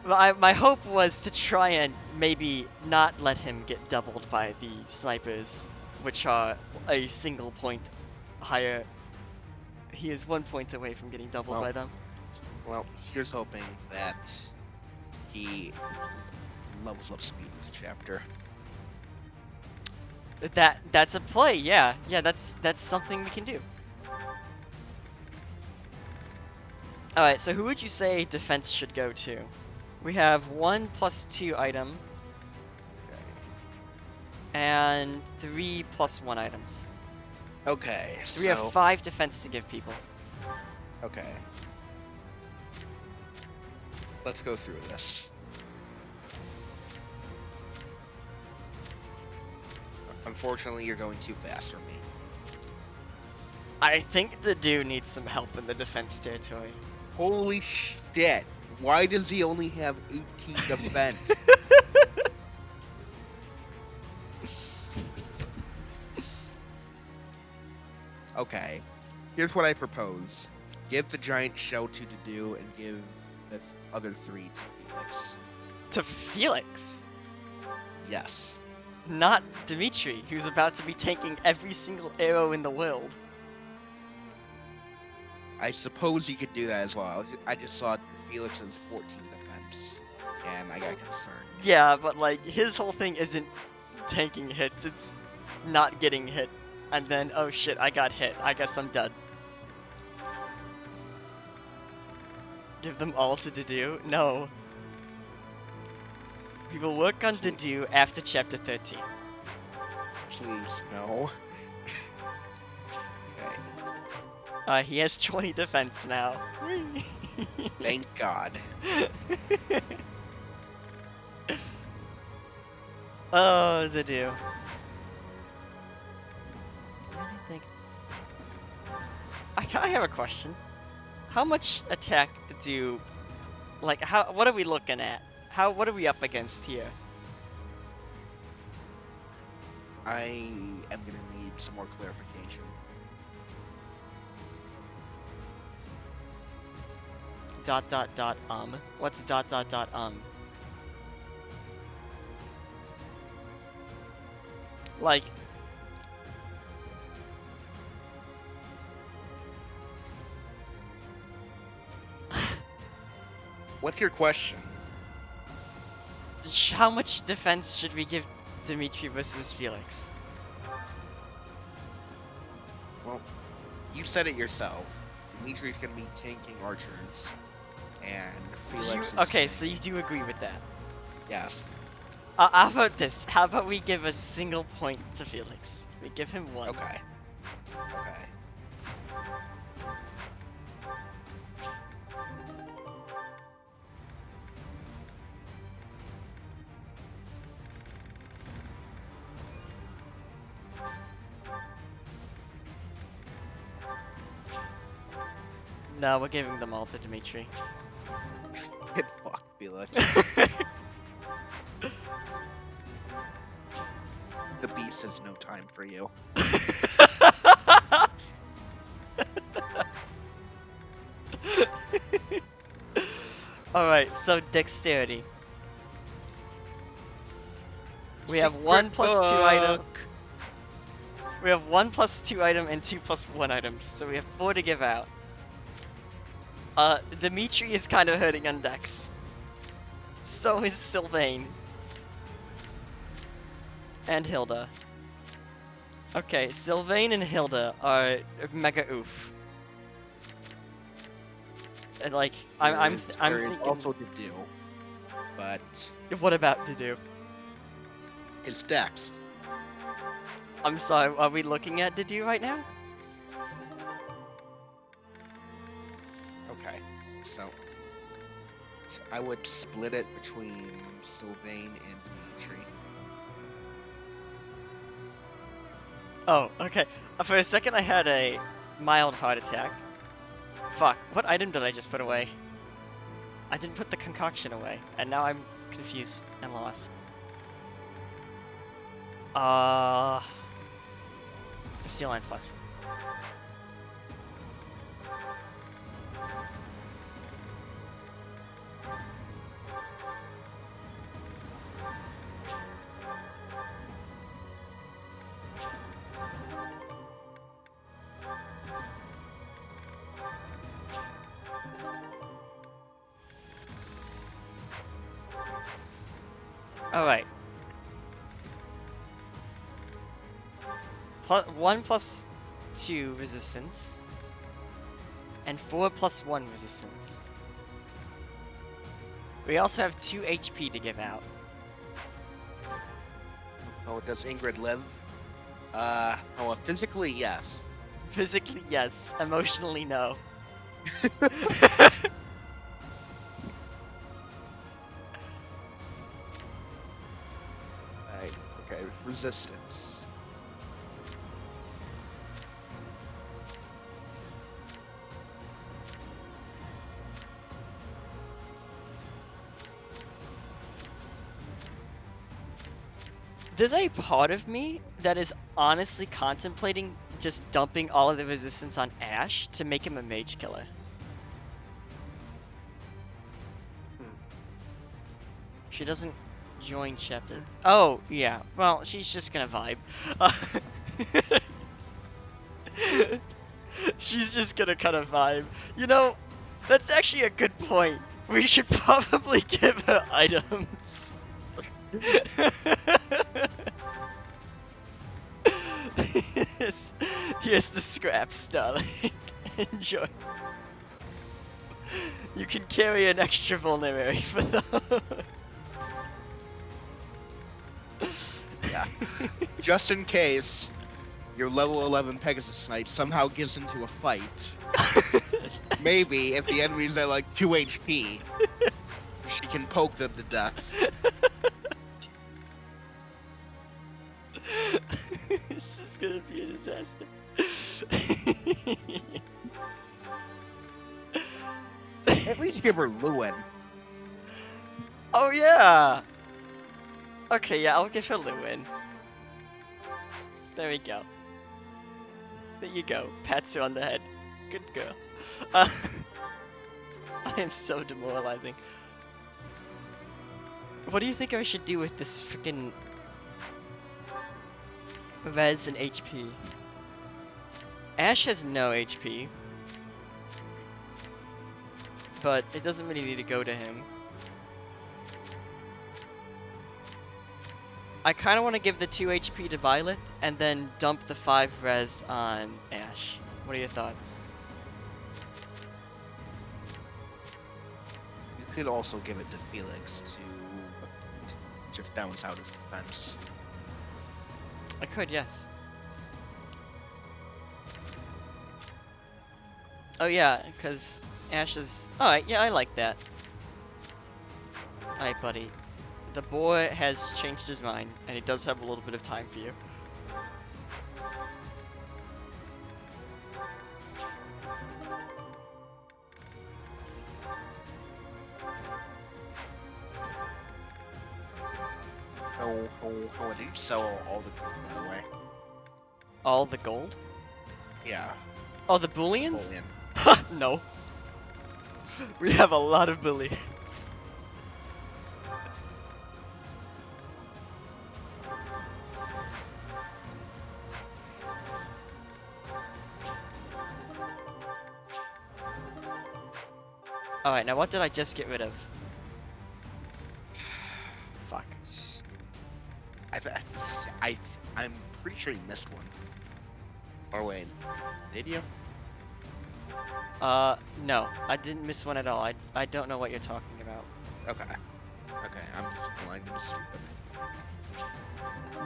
My hope was to try and maybe not let him get doubled by the snipers, which are a single point higher. He is 1 point away from getting doubled by them. Well, here's hoping that he levels up speed this chapter. That's a play, yeah. Yeah, that's something we can do. Alright, so who would you say defense should go to? We have 1 + 2 item. And 3 + 1 items. Okay, So we have 5 defense to give people. Okay. Let's go through this. Unfortunately, you're going too fast for me. I think the dude needs some help in the defense territory. Holy shit! Why does he only have 18 defense? Okay, here's what I propose. Give the giant shell to Dedu and give the other 3 to Felix. To Felix? Yes. Not Dimitri, who's about to be tanking every single arrow in the world. I suppose you could do that as well. I just saw Felix's 14 defense, and I got concerned. Yeah, but like, his whole thing isn't tanking hits, it's not getting hit. And then, oh shit, I got hit. I guess I'm done. Give them all to Dedu? No. We will work on Dedu after chapter 13. Please, no. Okay. He has 20 defense now. Thank God. Oh, Dedu. I have a question. How much attack do, like, what are we looking at? What are we up against here? I am gonna need some more clarification. ... What's ... Like... What's your question? How much defense should we give Dimitri versus Felix? Well, you said it yourself. Dimitri's gonna be tanking archers, and Felix is Okay, so you do agree with that? Yes. How about this? How about we give a single point to Felix? We give him 1. Okay. Okay. No, we're giving them all to Dimitri. Get fucked, Felix. The beast has no time for you. Alright, so dexterity. We have 1 + 2 item. We have 1 + 2 item and 2 + 1 items, so we have 4 to give out. Dimitri is kind of hurting on dex. So is Sylvain. And Hilda. Okay, Sylvain and Hilda are mega oof. And like, I'm thinking... also Dedu, but... What about Dedu? His dex. I'm sorry, are we looking at Dedu right now? Okay, so I would split it between Sylvain and Dimitri. Oh, okay. For a second I had a mild heart attack. Fuck, what item did I just put away? I didn't put the concoction away, and now I'm confused and lost. Steel Lines Plus. Alright. 1+2 resistance. And 4+1 resistance. We also have 2 HP to give out. Oh, does Ingrid live? Physically, yes. Physically, yes. Emotionally, no. Right, okay, resistance. There's a part of me that is honestly contemplating just dumping all of the resistance on Ash to make him a mage killer. She doesn't join Shepard. Oh, yeah. Well, she's just gonna vibe. She's just gonna kind of vibe. You know, that's actually a good point. We should probably give her items. Here's the scraps, darling. Enjoy. You can carry an extra vulnerary for them. Yeah. Just in case your level 11 Pegasus Snipe somehow gives into a fight. Maybe if the enemy's at like 2 HP, she can poke them to death. This is gonna be a disaster. At least give her Lewin. Oh yeah! Okay, yeah, I'll give her Lewin. There we go. There you go. Pats her on the head. Good girl. I am so demoralizing. What do you think I should do with this freaking res and HP? Ash has no HP. But it doesn't really need to go to him. I kind of want to give the 2 HP to Violet and then dump the 5 res on Ash. What are your thoughts? You could also give it to Felix to just balance out his defense. I could, yes. Oh yeah, because Ash is... Alright, yeah, I like that. Alright, buddy. The boy has changed his mind, and he does have a little bit of time for you. Oh, did you sell all the gold, by the way? All the gold? Yeah. Oh, the Booleans? Bullion. Ha! No. We have a lot of Booleans. Alright, now what did I just get rid of? Fuck. I'm pretty sure you missed one. Or wait, did you? No. I didn't miss one at all. I don't know what you're talking about. Okay. Okay, I'm just blind and stupid.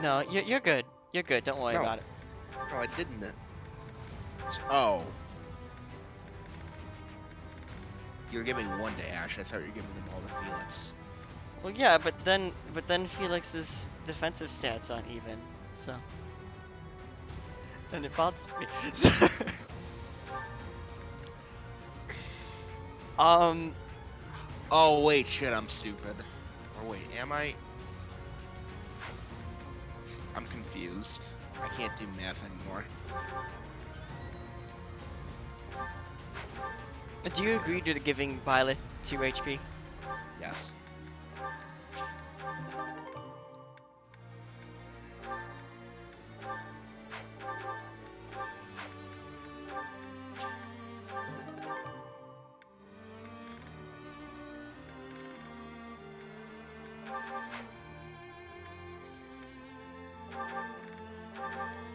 No, you're good. You're good. Don't worry No. about it. No, I didn't. Oh. You're giving one to Ash. I thought you were giving them all to Felix. Well, yeah, but then Felix's defensive stats aren't even, so. And it bothers me. So, Oh, wait, shit, I'm stupid. Or wait, am I? I'm confused. I can't do math anymore. Do you agree to giving Violet 2 HP? Yes.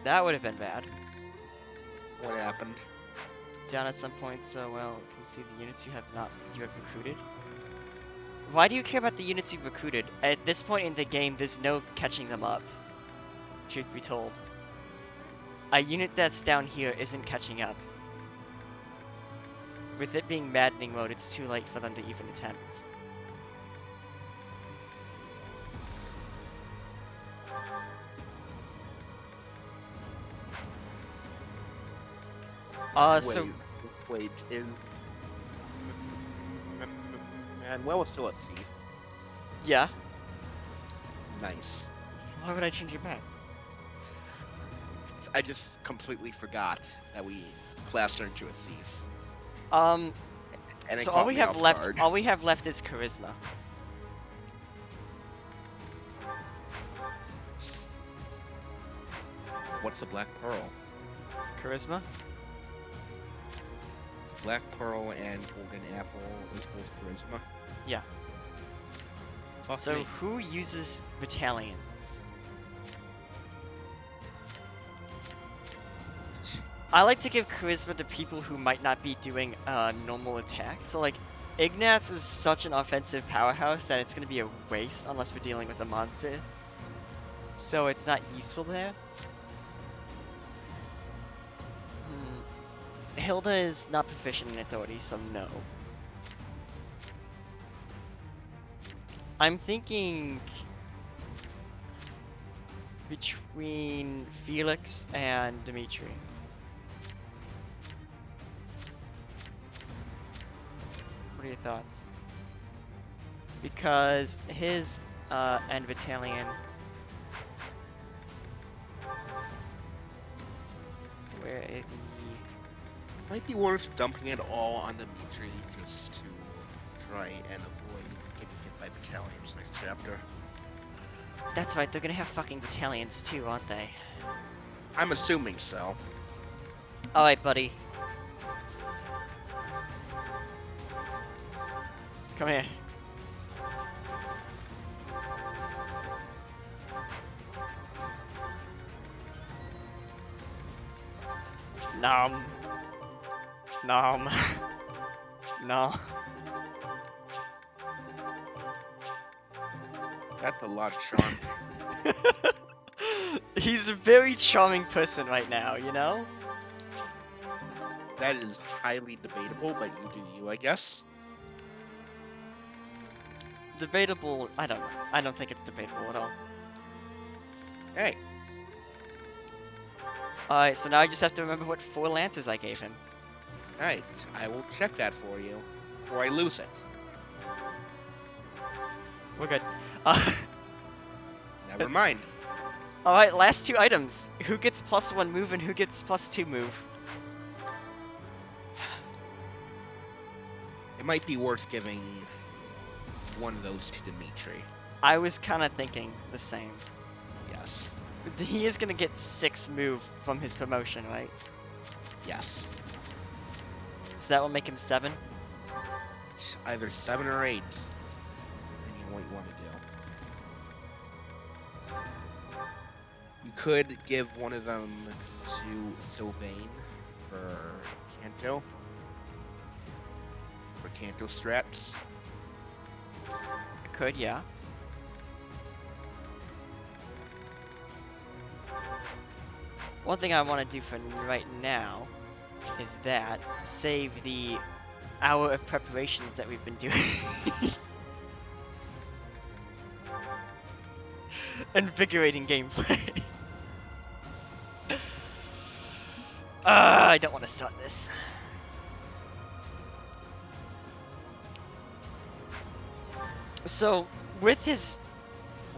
That would have been bad. What happened? Down at some point, so well, you can see the units you have recruited. Why do you care about the units you've recruited? At this point in the game, there's no catching them up. Truth be told. A unit that's down here isn't catching up. With it being Maddening mode, it's too late for them to even attempt. So Wait, is Manuel still a thief? yeah. Nice. Why would I change it back? I just completely forgot that we classed her into a thief. And it so caught all we me have off left, guard. all we have left is charisma. What's the Black Pearl? Charisma? Black Pearl and Golden Apple is both charisma? Yeah. Fuck So me. who uses battalions? I like to give charisma to people who might not be doing normal attack. So like, Ignatz is such an offensive powerhouse that it's going to be a waste unless we're dealing with a monster. So it's not useful there. Hilda is not proficient in authority, so no. I'm thinking between Felix and Dimitri. What are your thoughts? Because his and battalion, where is Might be worth dumping it all on Dimitri just to try and avoid getting hit by battalions next chapter. That's right, they're gonna have fucking battalions too, aren't they? I'm assuming so. Alright, buddy. Come here. Nom. Nom. No. That's a lot of charm. He's a very charming person right now, you know? That is highly debatable, but you do you, I guess. Debatable, I don't know. I don't think it's debatable at all. Hey, Alright, so now I just have to remember what 4 lances I gave him. right. I will check that for you, or I lose it. We're good. Never mind. Alright, last 2 items. Who gets +1 move and who gets +2 move? It might be worth giving one of those to Dimitri. I was kind of thinking the same. Yes. He is gonna get 6 move from his promotion, right? Yes. So that will make him 7? It's either 7 or 8. Depending on what you want to do. You could give one of them to Sylvain for Canto. For Canto strats. I could, yeah. One thing I want to do for right now is that save the hour of preparations that we've been doing. Invigorating gameplay. I don't want to start this. So, with his...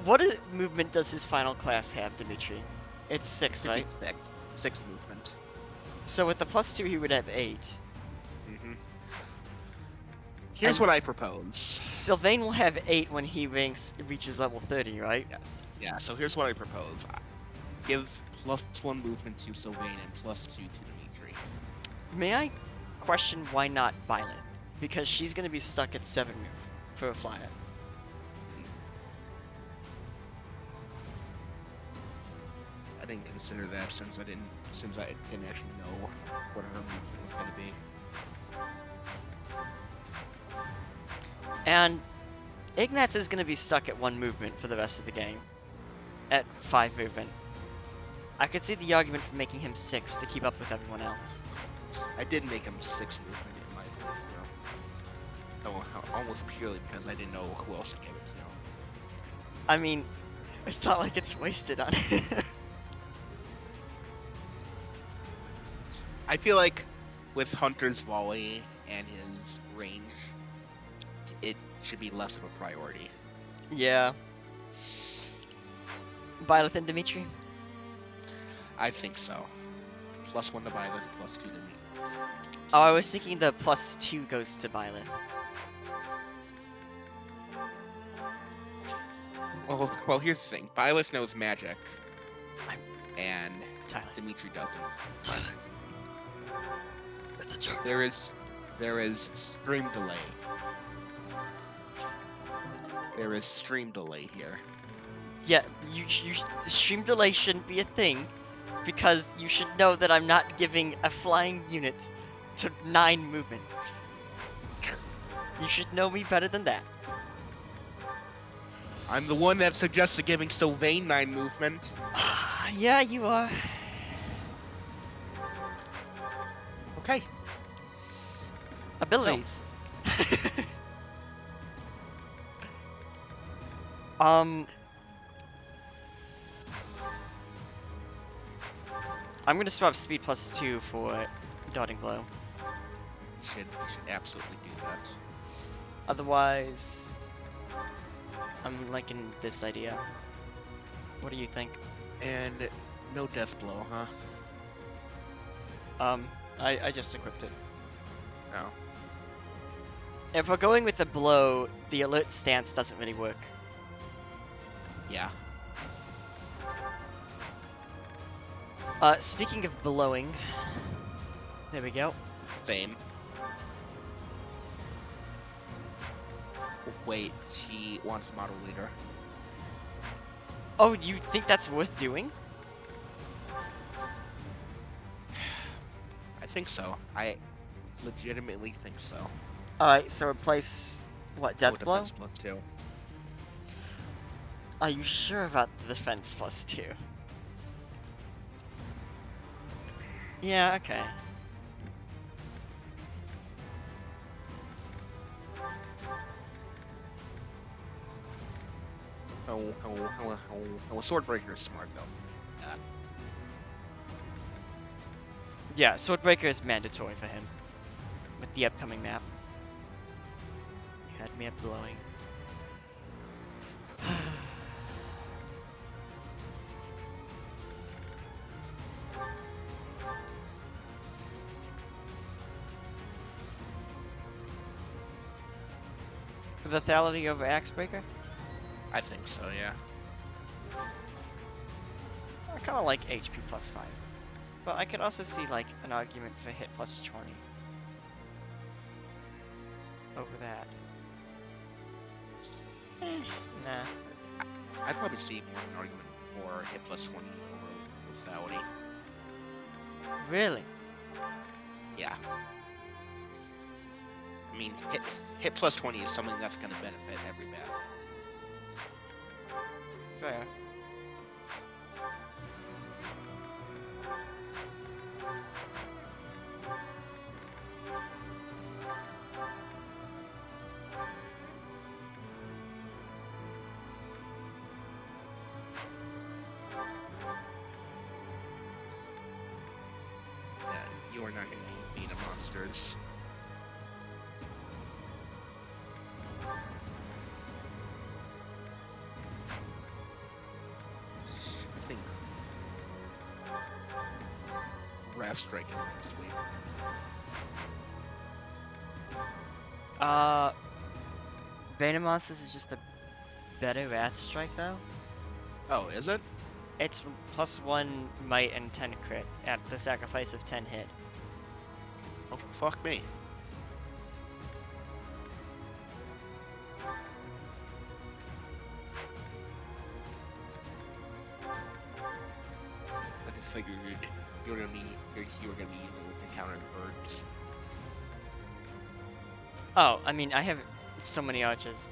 What movement does his final class have, Dimitri? It's 6, Should be right? six movement. So with the +2, he would have 8. Mm-hmm. Here's And- what I propose. Sylvain will have 8 when he reaches level 30, right? Yeah, so here's what I propose. Give +1 movement to Sylvain and +2 to Dimitri. May I question why not Byleth? Because she's gonna be stuck at 7 move for a flyer. I didn't consider that since I didn't actually know what her movement was gonna be. And Ignatz is gonna be stuck at 1 movement for the rest of the game. At 5 movement. I could see the argument for making him 6 to keep up with everyone else. I did make him 6 movement in my playthrough. Oh, almost purely because I didn't know who else to give it to. I mean, it's not like it's wasted on it. I feel like with Hunter's volley and his range, it should be less of a priority. Yeah. Byleth and Dimitri? I think so. +1 to Byleth, +2 to me. Oh, I was thinking the +2 goes to Byleth. Well, here's the thing. Byleth knows magic, and Tyler. Dimitri doesn't. Tyler. That's a joke. There is stream delay. There is stream delay here. Yeah, the stream delay shouldn't be a thing, because you should know that I'm not giving a flying unit to 9 movement. You should know me better than that. I'm the one that suggested giving Sylvain 9 movement. Yeah, you are. Okay. Abilities. I'm gonna swap speed +2 for dotting blow. You should absolutely do that. Otherwise, I'm liking this idea. What do you think? And no death blow, huh? I just equipped it. Oh. If we're going with the blow, the alert stance doesn't really work. Yeah. Speaking of blowing, there we go. Same. Wait, he wants model leader. Oh, you think that's worth doing? I think so. I legitimately think so. Alright, so replace, what, death blow? Defense +2. Are you sure about the defense +2? Yeah, okay. Swordbreaker is smart though. Yeah, Swordbreaker is mandatory for him. With the upcoming map. You had me at blowing. Lethality over Axebreaker? I think so, yeah. I kinda like HP +5. But I could also see like an argument for hit +20. Over that. Nah. I'd probably see more of an argument for hit +20 over lethality. Really? Yeah. I mean, hit +20 is something that's going to benefit every battle. Fair. Yeah, you are not going to beat the monsters. I think Wrath Strike this week. Beta Monsters is just a better Wrath Strike though. Oh, is it? It's +1 might and 10 crit at the sacrifice of 10 hit. Oh, fuck me. I just figured you were gonna be using it with countering birds. Oh, I mean, I have so many archers.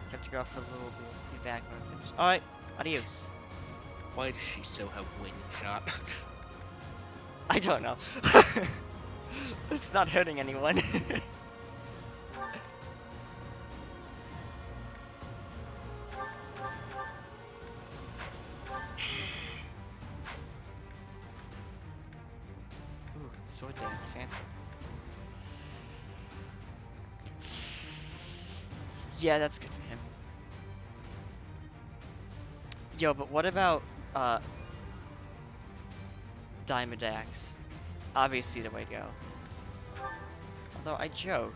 I have to go off for a little bit. Be back when I finish. Alright, adios. Why does she so have wing shot? I don't know. It's not hurting anyone. Ooh, sword dance, fancy. Yeah, that's good for him. Yo, but what about Diamond Axe? Obviously the way to go. Although I joke,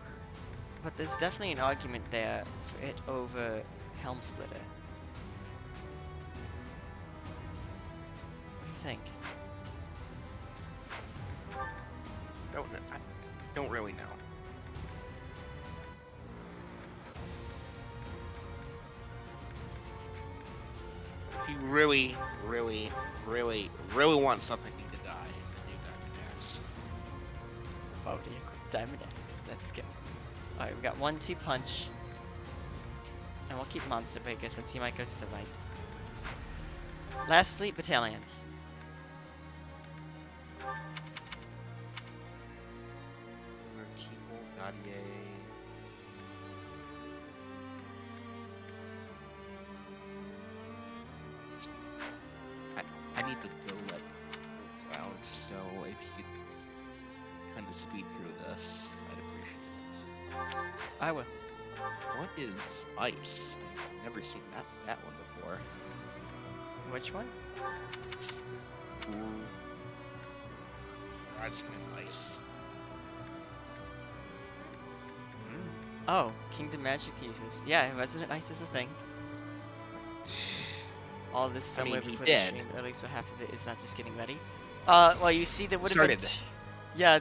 but there's definitely an argument there for it over Helm Splitter. What do you think? I don't really know. If you really want something to die, then you Diamond Axe. Oh, do you equip Diamond Axe? Let's go. Alright, we got 1-2 punch. And we'll keep Monster Breaker since he might go to the right. Lastly, Battalions. I need to go let down, so if you kind of speed through this, I'd appreciate it. I will. What is ice? I've never seen that one before. Which one? Ooh. Godskin ice. Oh, Kingdom Magic uses. Yeah, Resident Ice is a thing. All this I mean, somewhere he before the did. stream early, so half of it is not just getting ready. Well, you see, there would have been. Started. Yeah.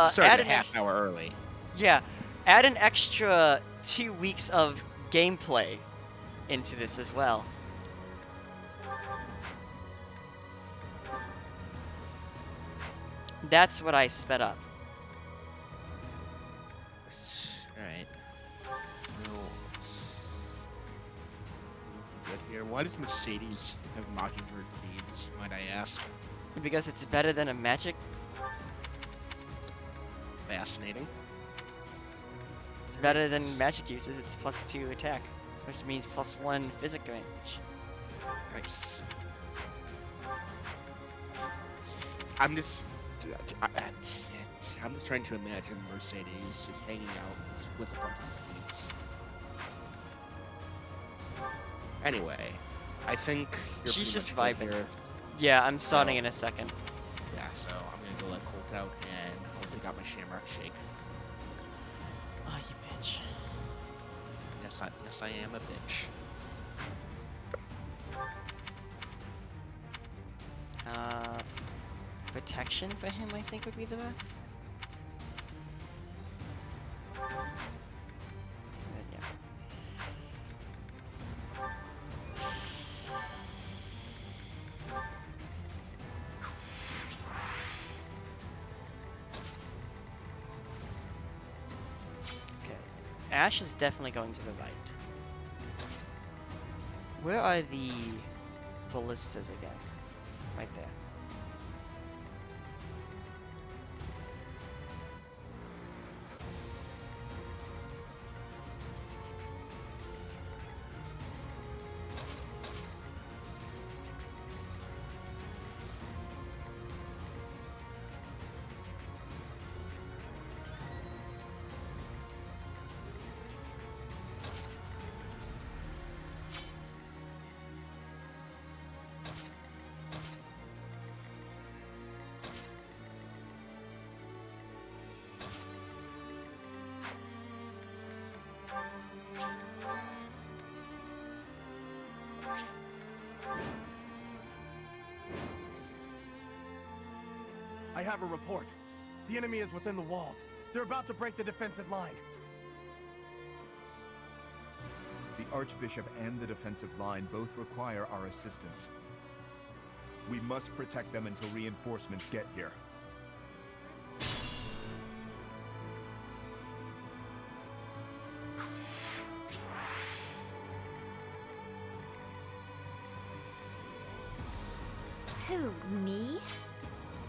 Started Add a an half hour early. Yeah, add an extra 2 weeks of gameplay into this as well. That's what I sped up. Alright. Good here. Why does Mercedes have Mockingbird thieves, might I ask? Because it's better than a magic. Fascinating. It's better than magic uses. It's +2 attack, which means +1 physical range. Nice. I'm just trying to imagine Mercedes just hanging out with a bunch of thieves. Anyway, I think you're She's pretty just much vibing. good here. Yeah, I'm starting So- in a second. Yeah, so I'm gonna go let Colt out and I'll take out my Shamrock Shake. Oh, you bitch. Yes, I am a bitch. Protection for him, I think, would be the best. And then, yeah. Okay. Ash is definitely going to the right. Where are the ballistas again? Right there. I have a report. The enemy is within the walls. They're about to break the defensive line. The Archbishop and the defensive line both require our assistance. We must protect them until reinforcements get here. Who, me?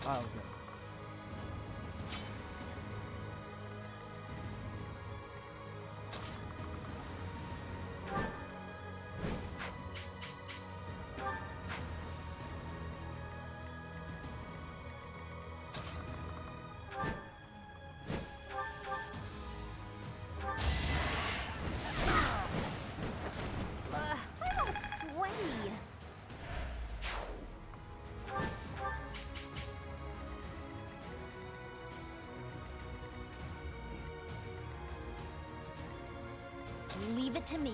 I'll go. I'm all sweaty. Leave it to me.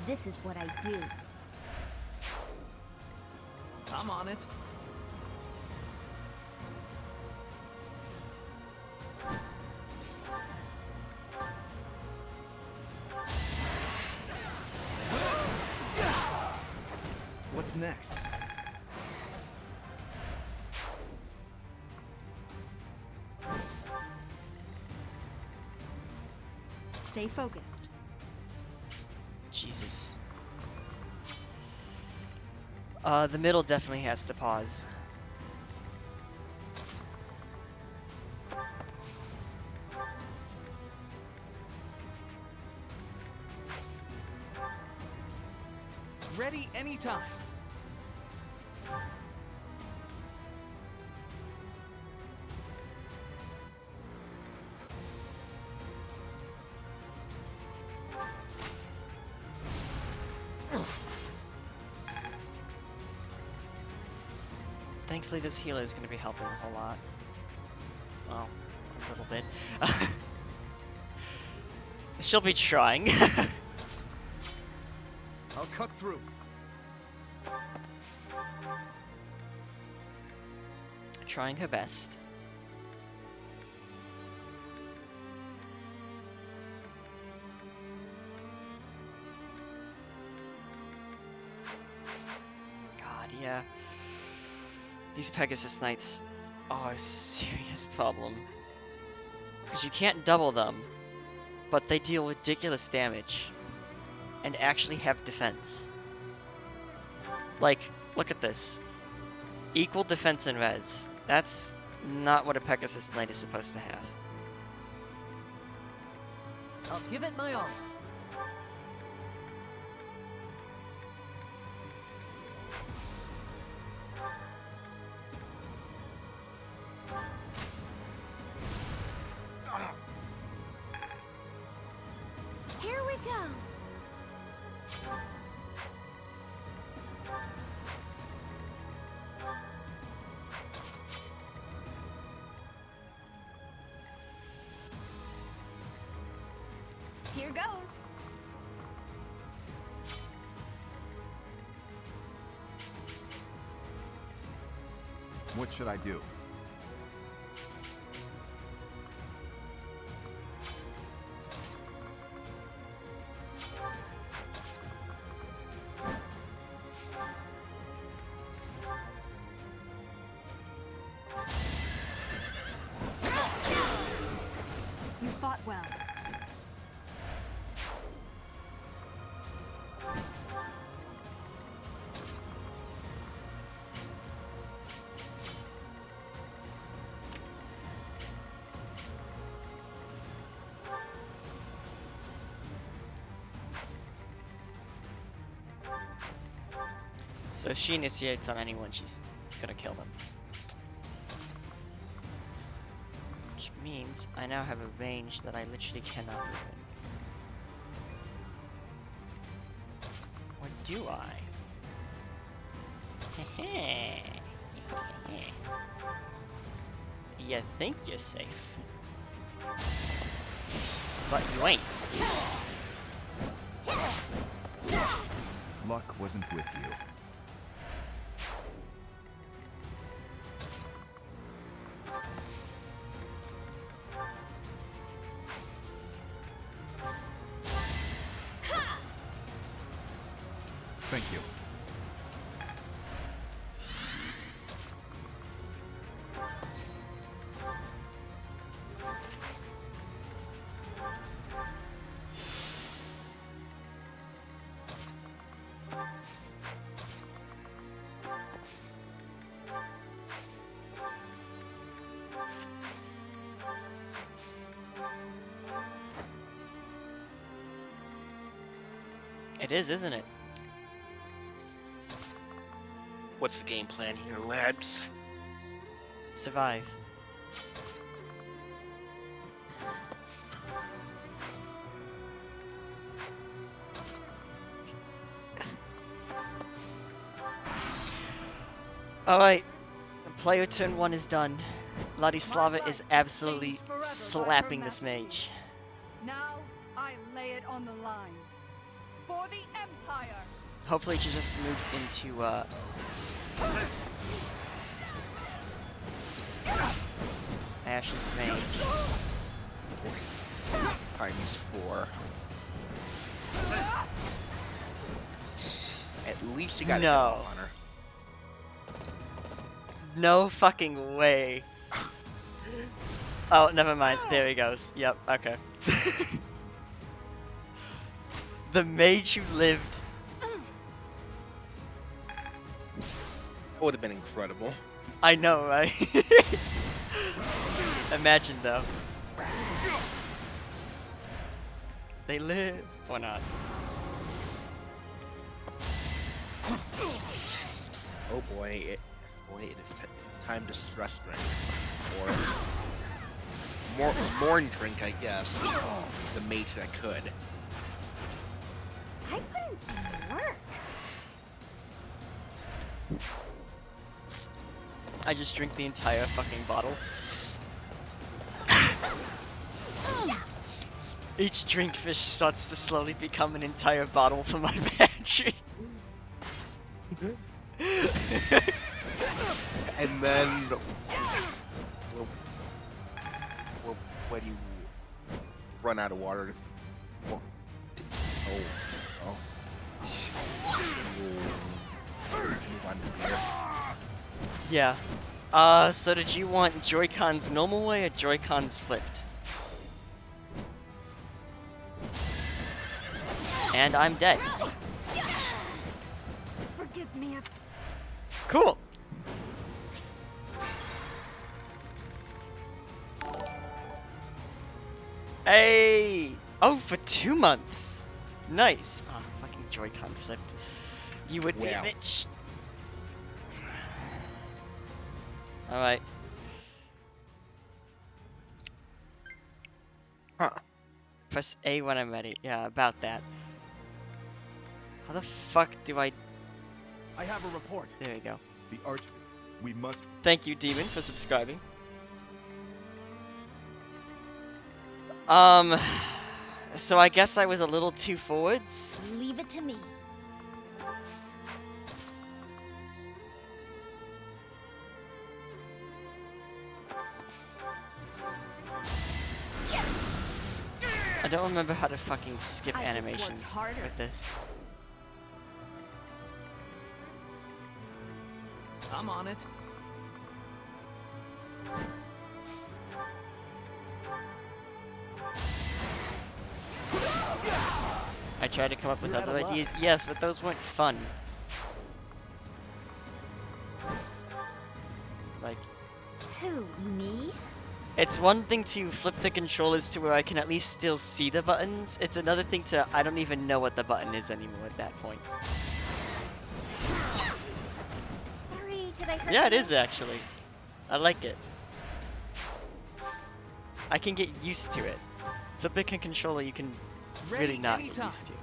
This is what I do. I'm on it. What's next? Stay focused. Jesus. The middle definitely has to pause. Ready anytime. Thankfully, this healer is going to be helping a whole lot. Well, a little bit. She'll be trying. I'll cut through. Trying her best. God, yeah. These Pegasus Knights are a serious problem. Because you can't double them, but they deal ridiculous damage. And actually have defense. Like, look at this. Equal defense and res. That's not what a Pegasus Knight is supposed to have. I'll give it my all. Here we go. Here goes. What should I do? You fought well. So if she initiates on anyone, she's gonna kill them. Which means I now have a range that I literally cannot move in. Or do I? You think you're safe. But you ain't. Luck wasn't with you. Thank you. It is, isn't it? What's the game plan here, lads? Survive. Alright, player turn 1 is done. Ladislava is absolutely slapping this mage. Now I lay it on the line. For the Empire! Hopefully she just moved into, Ash's mage. Times 4. At least you got No. a double on her. No fucking way. Oh, never mind. There he goes. Yep, okay. The mage who lived. That would have been incredible. I know, right? Imagine though. They live or not. Oh boy, it is time to stress drink. Or mourn drink, I guess. The mage that could. I put in some work. I just drink the entire fucking bottle. Each drinkfish starts to slowly become an entire bottle for my pantry. And then when you run out of water, oh. Move on to beer. Yeah. So did you want Joy-Cons normal way or Joy-Cons flipped? And I'm dead. Forgive me. Cool. Hey! Oh, for 2 months. Nice. Ah, fucking Joy-Con flipped. You would be a Wow. bitch. Alright. Huh. Press A when I'm ready. Yeah, about that. How the fuck do I... I have a report. There we go. The Arch... We must... Thank you, Demon, for subscribing. So I guess I was a little too forwards. Leave it to me. I don't remember how to fucking skip I just worked animations harder. with this. I'm on it. I tried to come up with You're out other of luck. ideas, yes, but those weren't fun. Like, Who, me? it's one thing to flip the controllers to where I can at least still see the buttons. It's another thing to, I don't even know what the button is anymore at that point. Sorry, did I hurt Yeah, it you? is actually. I like it. I can get used to it. Flipping a controller you can really Ready not get anytime. used to.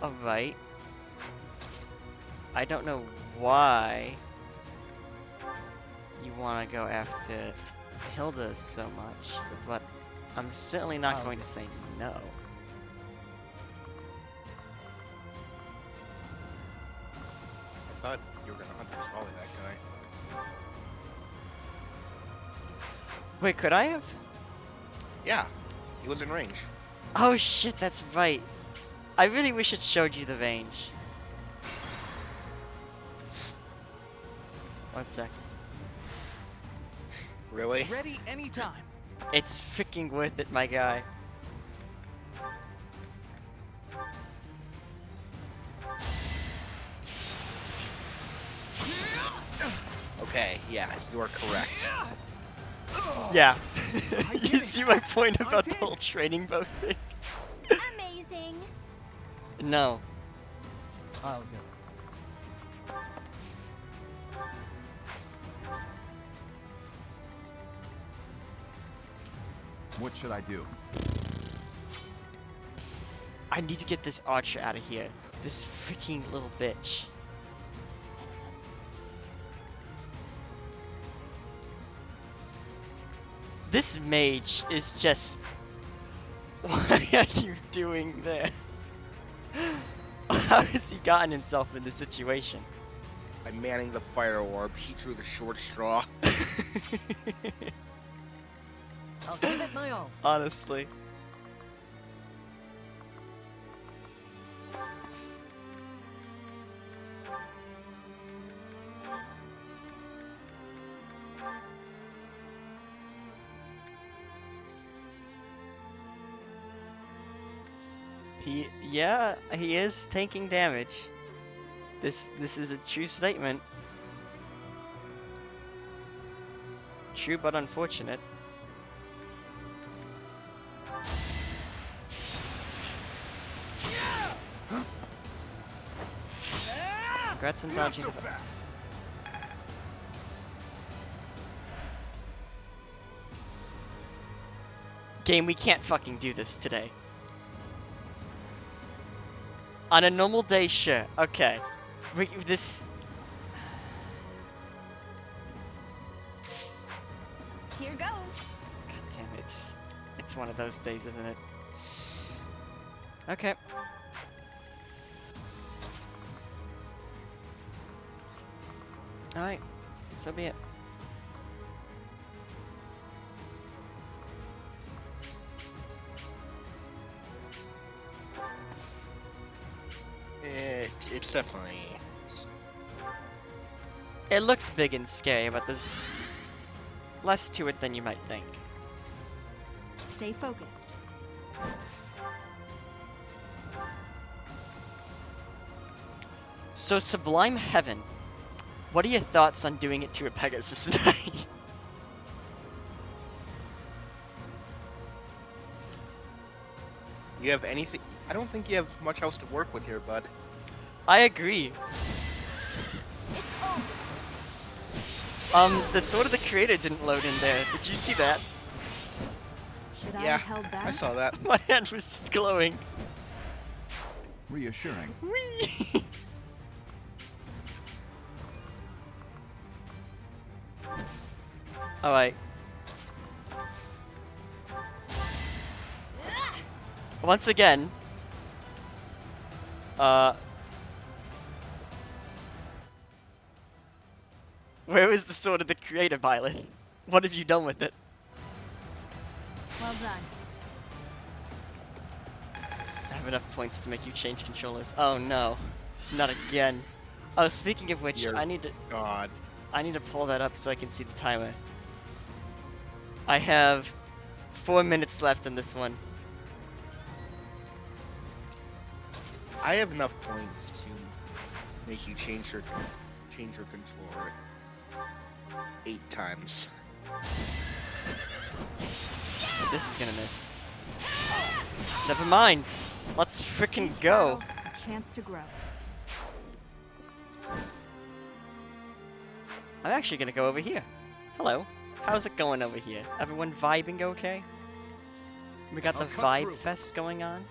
Alright. I don't know why you want to go after Hilda so much, but I'm certainly not going to say no. I thought you were gonna hunt for Solly, that guy. Wait, could I have? Yeah, he was in range. Oh shit, that's right. I really wish it showed you the range. One sec. Really? Ready anytime. It's freaking worth it, my guy. Okay, yeah, you are correct. Yeah. I You did it. see my point I about the did. whole training bow thing? Amazing. No. I'll go. What should I do? I need to get this archer out of here. This freaking little bitch. This mage is just... What are you doing there? How has he gotten himself in this situation? By manning the fire orb, he drew the short straw. I'll give it my all. Honestly. Yeah, he is taking damage. This is a true statement. True but unfortunate. Congrats on Not dodging so the... fast. Game, we can't fucking do this today. On a normal day, sure. Okay. This... Here goes. God damn it. It's one of those days, isn't it? Okay. Alright. So be it. It's definitely... It looks big and scary, but there's less to it than you might think. Stay focused. So, Sublime Heaven. What are your thoughts on doing it to a Pegasus Knight? You have anything... I don't think you have much else to work with here, bud. I agree. It's over. The Sword of the Creator didn't load in there. Did you see that? Should I Yeah, have held back? I saw that. My hand was just glowing. Reassuring. Whee! Alright. Once again, where is the Sword of the Creator, Violet? What have you done with it? Well done. I have enough points to make you change controllers. Oh no, not again. Oh, speaking of which, Dear I need God. to pull that up so I can see the timer. I have 4 minutes left in this one. I have enough points to make you change your controller 8 times. This is gonna miss. Never mind. Let's frickin' Each go. battle, a chance to grow. I'm actually gonna go over here. Hello. How's it going over here? Everyone vibing okay? We got the I'll cut vibe through. fest going on.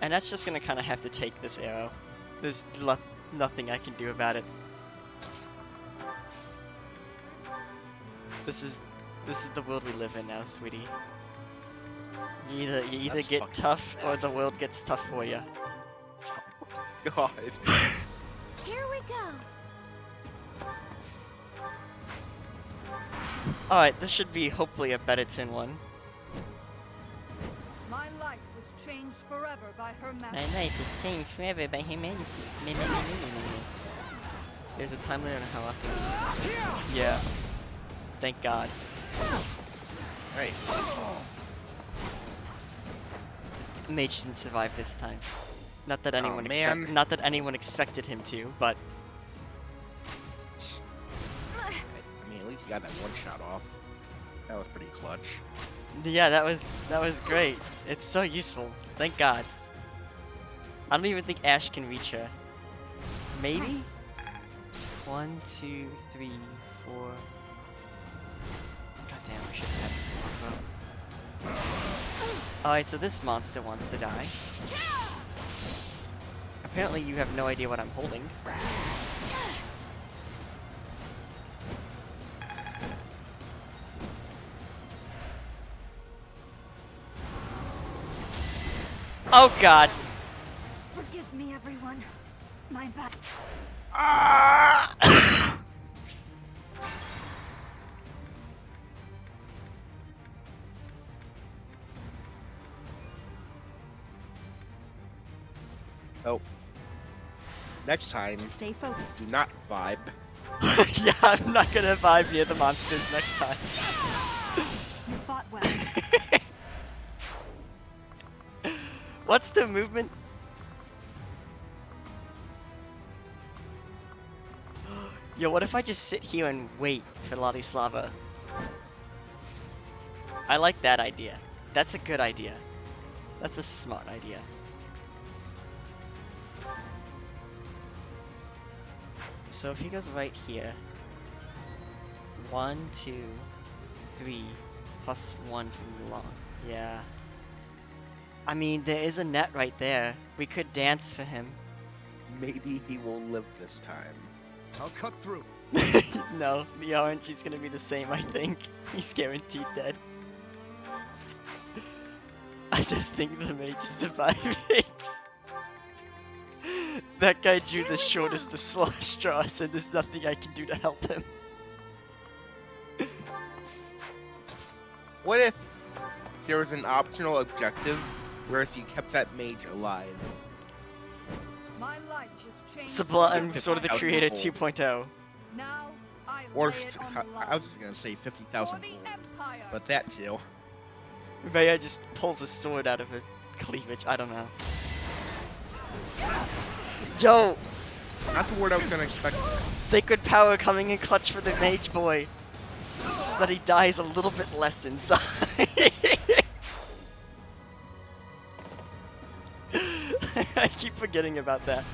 And that's just gonna kind of have to take this arrow. There's nothing I can do about it. This is the world we live in now, sweetie. You either That's get fucking tough or the world gets tough for you. God. Here we go. Alright, this should be hopefully a better turn 1. My life was changed forever by Her My Majesty. life is changed forever by Her Majesty. There's a time limit on how often. Yeah. Thank God. Right. Mage didn't survive this time. Not that anyone man. not that anyone expected him to, but I mean, at least you got that one shot off. That was pretty clutch. yeah, that was great. It's so useful. Thank God. I don't even think Ash can reach her. Maybe? 1, 2, 3, 4. God damn, we should have had. Alright, so this monster wants to die. Apparently you have no idea what I'm holding. Oh God! Forgive me, everyone. My bad. Ah! Oh. Next time, Stay focused. do not vibe. Yeah, I'm not gonna vibe near the monsters next time. You fought well. What's the movement? Yo, what if I just sit here and wait for Ladislava? I like that idea. That's a good idea. That's a smart idea. So if he goes right here, 1, 2, 3, plus 1 from Yulong. Yeah. I mean, there is a net right there. We could dance for him. Maybe he will live this time. I'll cut through. No, the orange is gonna be the same, I think. He's guaranteed dead. I don't think the mage is surviving. That guy drew the shortest of straws, and there's nothing I can do to help him. What if there was an optional objective where if you kept that mage alive? My life was changed. Sublime, forever sort of the by creator her 2.0. Now I Or, lay it on the line. I was gonna say 50,000 For the gold, Empire. but that too. Rhea just pulls a sword out of her cleavage, I don't know. Yo! Not the word I was gonna expect. Sacred power coming in clutch for the mage boy. So that he dies a little bit less inside. I keep forgetting about that.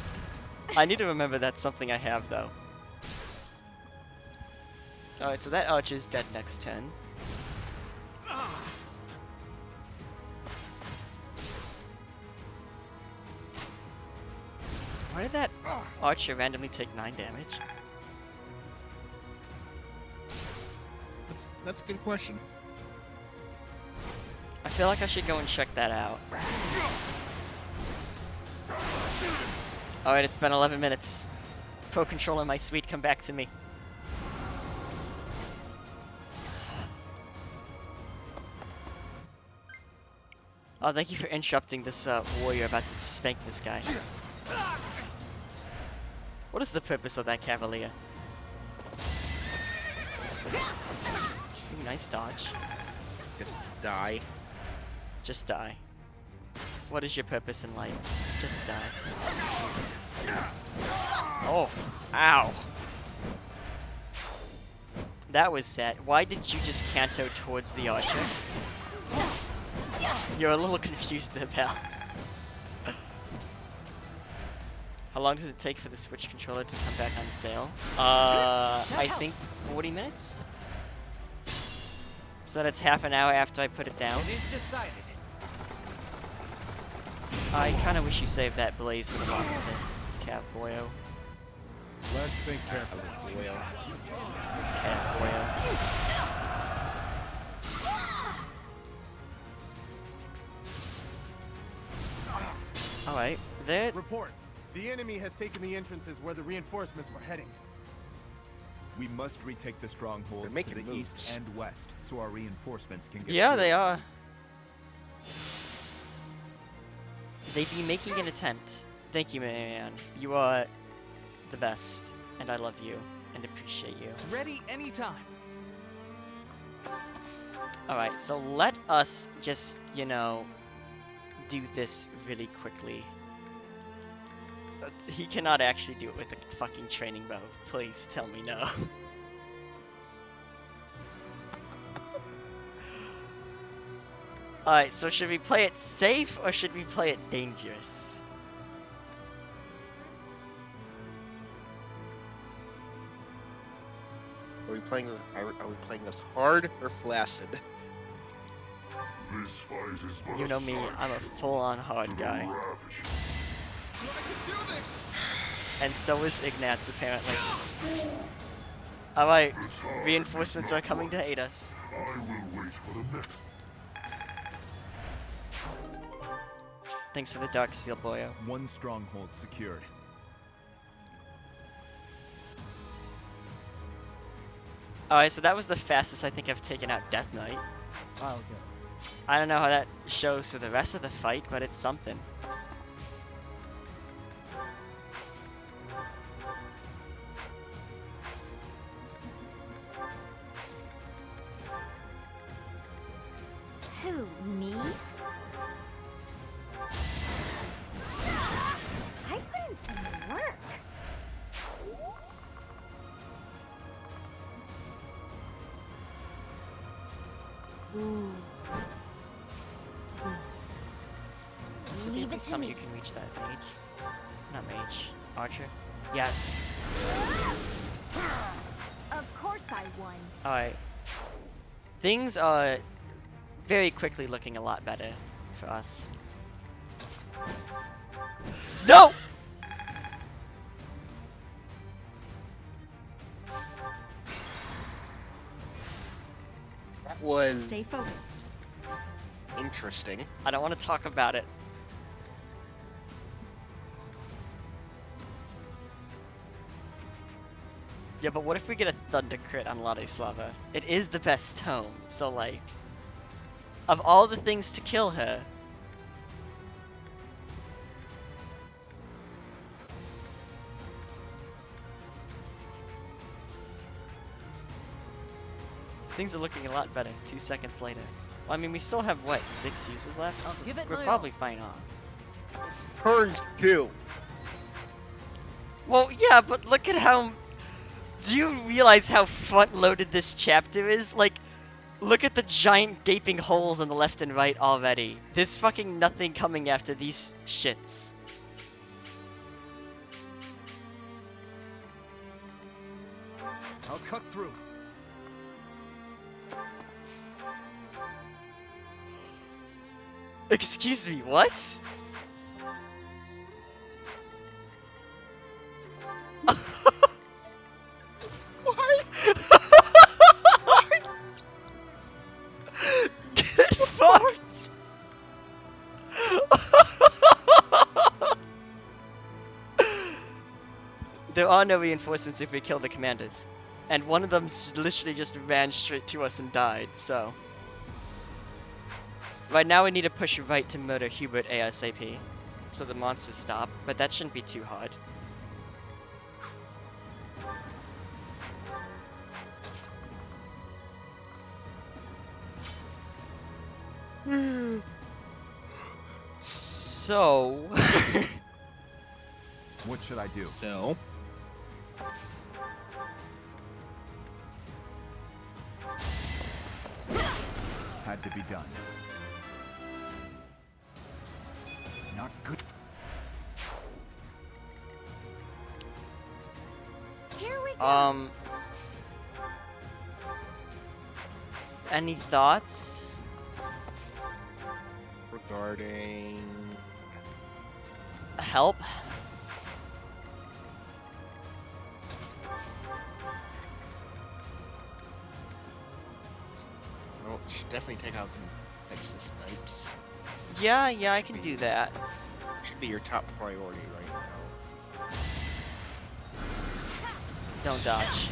I need to remember that's something I have though. Alright, so that archer's dead next turn. Why did that archer randomly take 9 damage? That's a good question. I feel like I should go and check that out. Alright, it's been 11 minutes. Pro controller, my sweet, come back to me. Oh, thank you for interrupting this warrior about to spank this guy. What is the purpose of that cavalier? Ooh, nice dodge. Just die. Just die. What is your purpose in life? Just die. Oh, ow. That was sad. Why did you just canto towards the archer? You're a little confused there, pal. How long does it take for the Switch controller to come back on sale? I think 40 minutes? So that's half an hour after I put it down. It is decided. I kinda wish you saved that blaze for the monster, Cat Boyo. Let's think carefully. Well, Cat Boyo. There. Report. The enemy has taken the entrances where the reinforcements were heading. We must retake the strongholds They're to the making moves. east and west, so our reinforcements can get Yeah, through. they are. They be making an attempt. Thank you, man. You are the best, and I love you and appreciate you. Ready anytime. Alright, so let us just, you know, do this really quickly. He cannot actually do it with a fucking training bow. Please tell me no. Alright, so should we play it safe or should we play it dangerous? Are we playing this hard or flaccid? This fight is but You know me, I'm a full-on hard guy. And so is Ignatz, apparently. Alright, reinforcements are coming to aid us. I will wait for the next. Thanks for the Dark Seal, boyo. One stronghold secured. Alright, so that was the fastest I think I've taken out Death Knight. I'll go. I don't know how that shows for the rest of the fight, but it's something. Who, me? I put in some work. Ooh. So Leave maybe it to some of me. you can reach that mage. Not mage. Archer. Yes. Of course I won. Alright. Things are very quickly looking a lot better for us. No! That was Stay focused. interesting. I don't want to talk about it. Yeah, but what if we get a Thunder crit on Ladislava? It is the best tome, so like... Of all the things to kill her... Things are looking a lot better, 2 seconds later. Well, I mean, we still have, what, 6 uses left? I'll give it We're my probably all. fine off. Turn 2. Well, yeah, but look at how... Do you realize how front-loaded this chapter is? Like, look at the giant gaping holes on the left and right already. There's fucking nothing coming after these shits. I'll cut through. Excuse me, what? Why? Get fucked! There are no reinforcements if we kill the commanders. And one of them literally just ran straight to us and died, so... Right now we need to push right to murder Hubert ASAP. So the monsters stop, but that shouldn't be too hard. So... What should I do? So, Had to be done. Not good. Here we go. Any thoughts? regarding... Help? Well, should definitely take out the Nexus Knights. Yeah, I can do that. Should be your top priority right now. Don't dodge.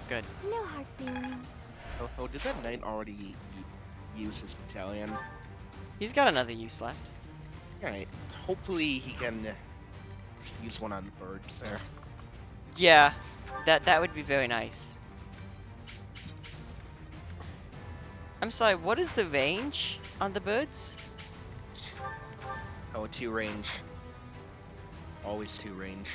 Good. No hard feelings. Oh, did that knight already use his battalion? He's got another use left. Alright, hopefully he can use one on the birds there. Yeah, that would be very nice. I'm sorry, what is the range on the birds? Oh, 2 range. Always 2 range.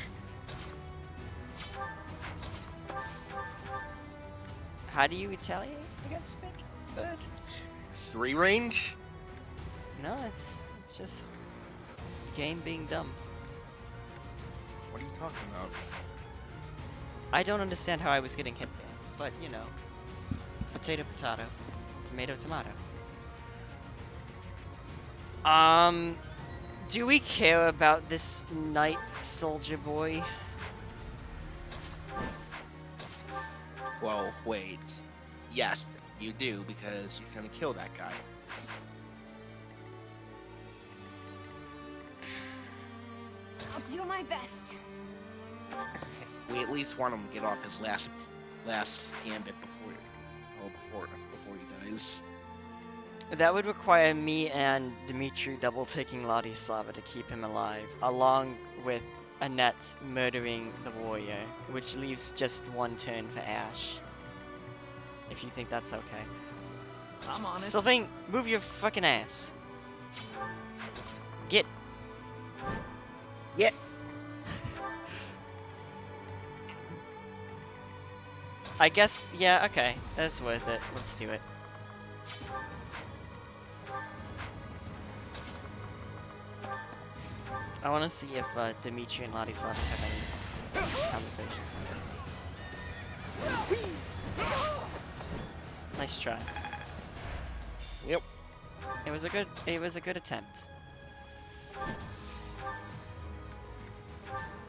How do you retaliate against the bird? 3 range? No, it's just game being dumb. What are you talking about? I don't understand how I was getting hit there, but you know, potato, potato, tomato, tomato. Do we care about this knight soldier boy? Well, wait. Yes, you do, because he's gonna kill that guy. I'll do my best. We at least want him to get off his last gambit before he dies. That would require me and Dimitri double taking Ladislava to keep him alive, along with Annette murdering the warrior, which leaves just 1 turn for Ash. If you think that's okay. I'm on it. Sylvain, move your fucking ass. Get. Get. I guess, yeah, okay. That's worth it. Let's do it. I want to see if Dimitri and Ladislav have any conversation. Nice try. Yep. It was a good attempt.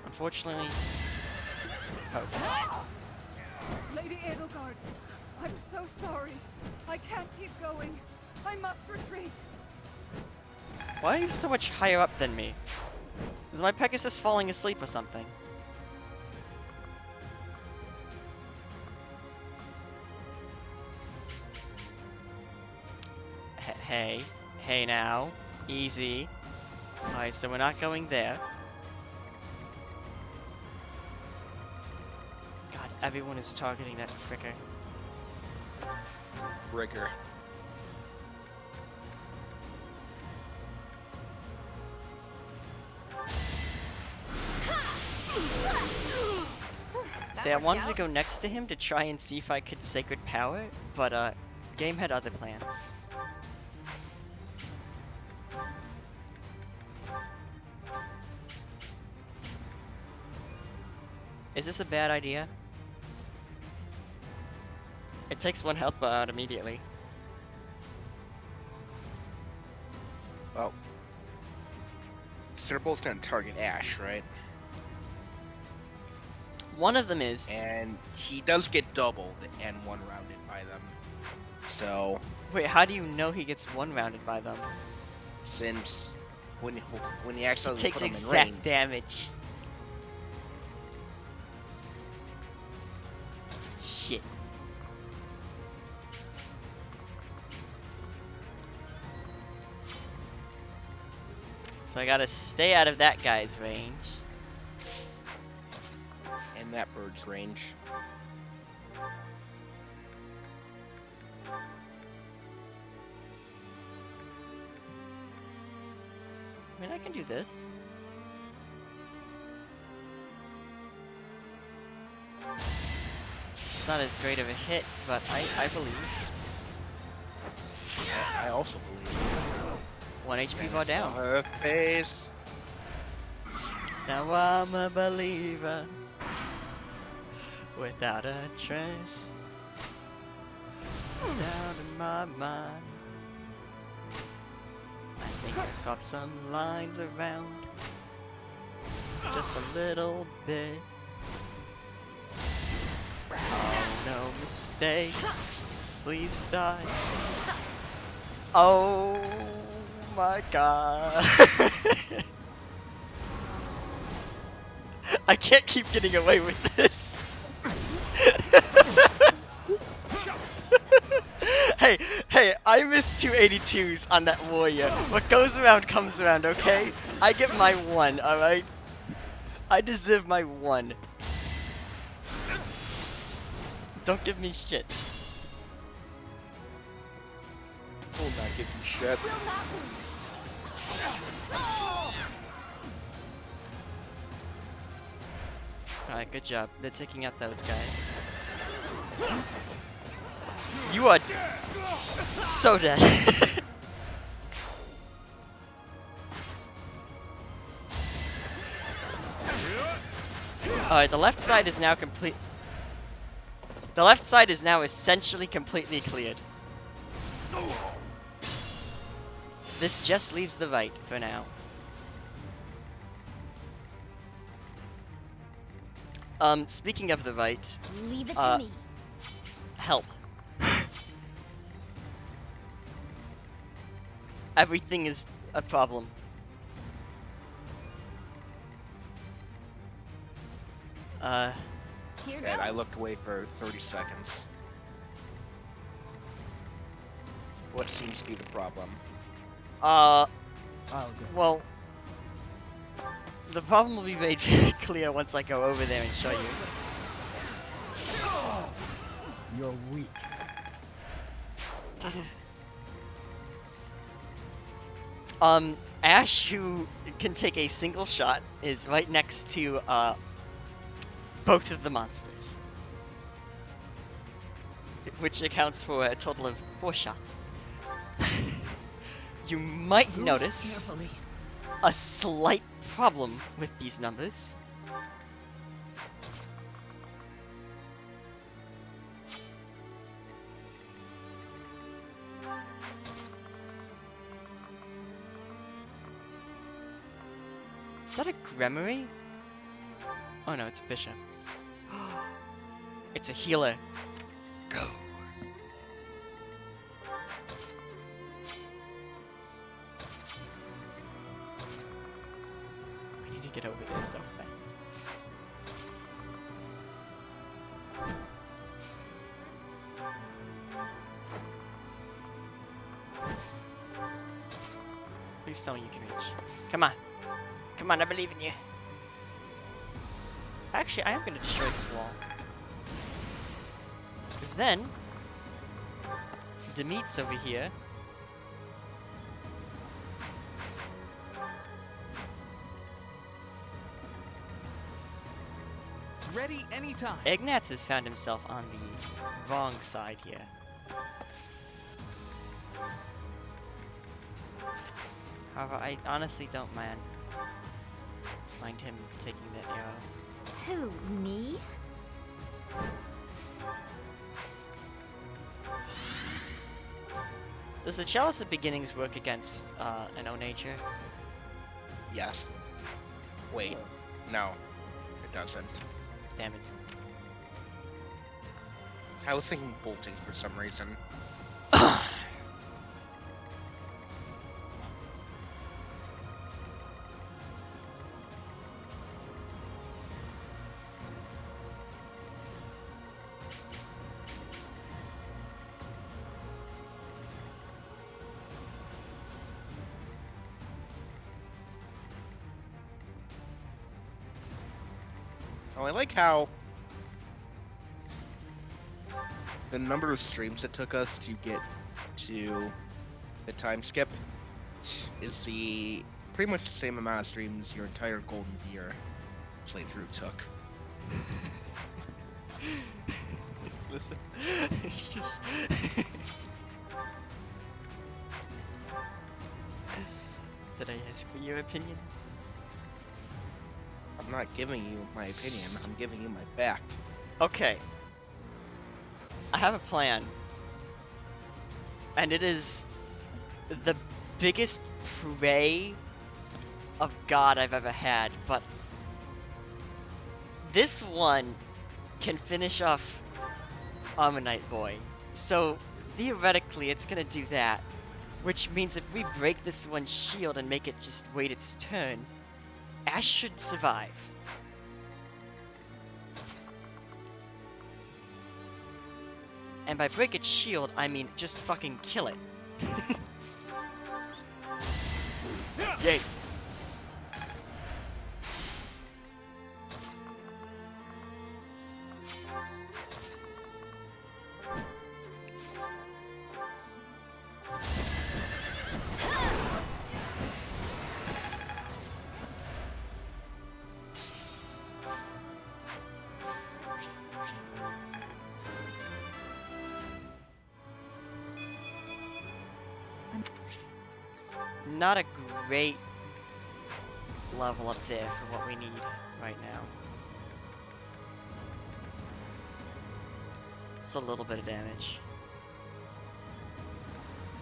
Unfortunately, oh. Lady Edelgard, I'm so sorry. I can't keep going. I must retreat. Why are you so much higher up than me? Is my Pegasus falling asleep or something? Hey now, easy. Alright, so we're not going there. God, everyone is targeting that fricker. Rigger. See, I wanted to go next to him to try and see if I could Sacred Power, but game had other plans. Is this a bad idea? It takes 1 health bar out immediately. Well, so they're both gonna target Ash, right? One of them is. And he does get doubled and 1 rounded by them. So. Wait, how do you know he gets 1 rounded by them? Since when he accidentally Takes put him in exact range. damage. Shit. So I gotta stay out of that guy's range. And that bird's range. I mean, I can do this. It's not as great of a hit, but I believe. I also believe. 1 HP bar down. Saw her face. Now I'm a believer without a trace. Down in my mind, I think I swapped some lines around just a little bit. Oh, no mistakes, please die. Oh my god. I can't keep getting away with this. Hey, hey, I missed 282s on that warrior. What goes around comes around, okay? I get my one, alright? I deserve my one. Don't give me shit. Will not give you shit. Will not lose. Alright, good job. They're taking out those guys. You are so dead. Alright, the left side is now complete. The left side is now essentially completely cleared. This just leaves the right for now. Speaking of the right, Leave it to me. help. Everything is a problem. Here And I goes. looked away for 30 seconds. What seems to be the problem? I'll go. Well, the problem will be made very clear once I go over there and show you. You're weak. Ash, who can take a single shot, is right next to, both of the monsters. Which accounts for a total of 4 shots. You might notice Carefully. a slight problem with these numbers. Is that a Gremory? Oh no, it's a Bishop. It's a healer. Go. I need to get over this so fast. Please tell me you can reach. Come on. Come on, I believe in you. Actually, I am going to destroy this wall. Because then, Demeet's over here. Ready anytime. Ignatz has found himself on the wrong side here. However, I honestly don't mind him taking that arrow. Who, me? Does the Chalice of Beginnings work against an O-Nature? Yes. Wait. No. It doesn't. Damn it. I was thinking bolting for some reason. Oh, I like how the number of streams it took us to get to the time skip is pretty much the same amount of streams your entire Golden Gear playthrough took. Listen. Did I ask for your opinion? I'm not giving you my opinion, I'm giving you my fact. Okay. I have a plan. And it is the biggest prey of God I've ever had, but this one can finish off Ammonite Boy. So theoretically it's gonna do that. Which means if we break this one's shield and make it just wait its turn, Ash should survive. And by break its shield, I mean just fucking kill it. Yay. Not a great level up there for what we need right now. It's a little bit of damage.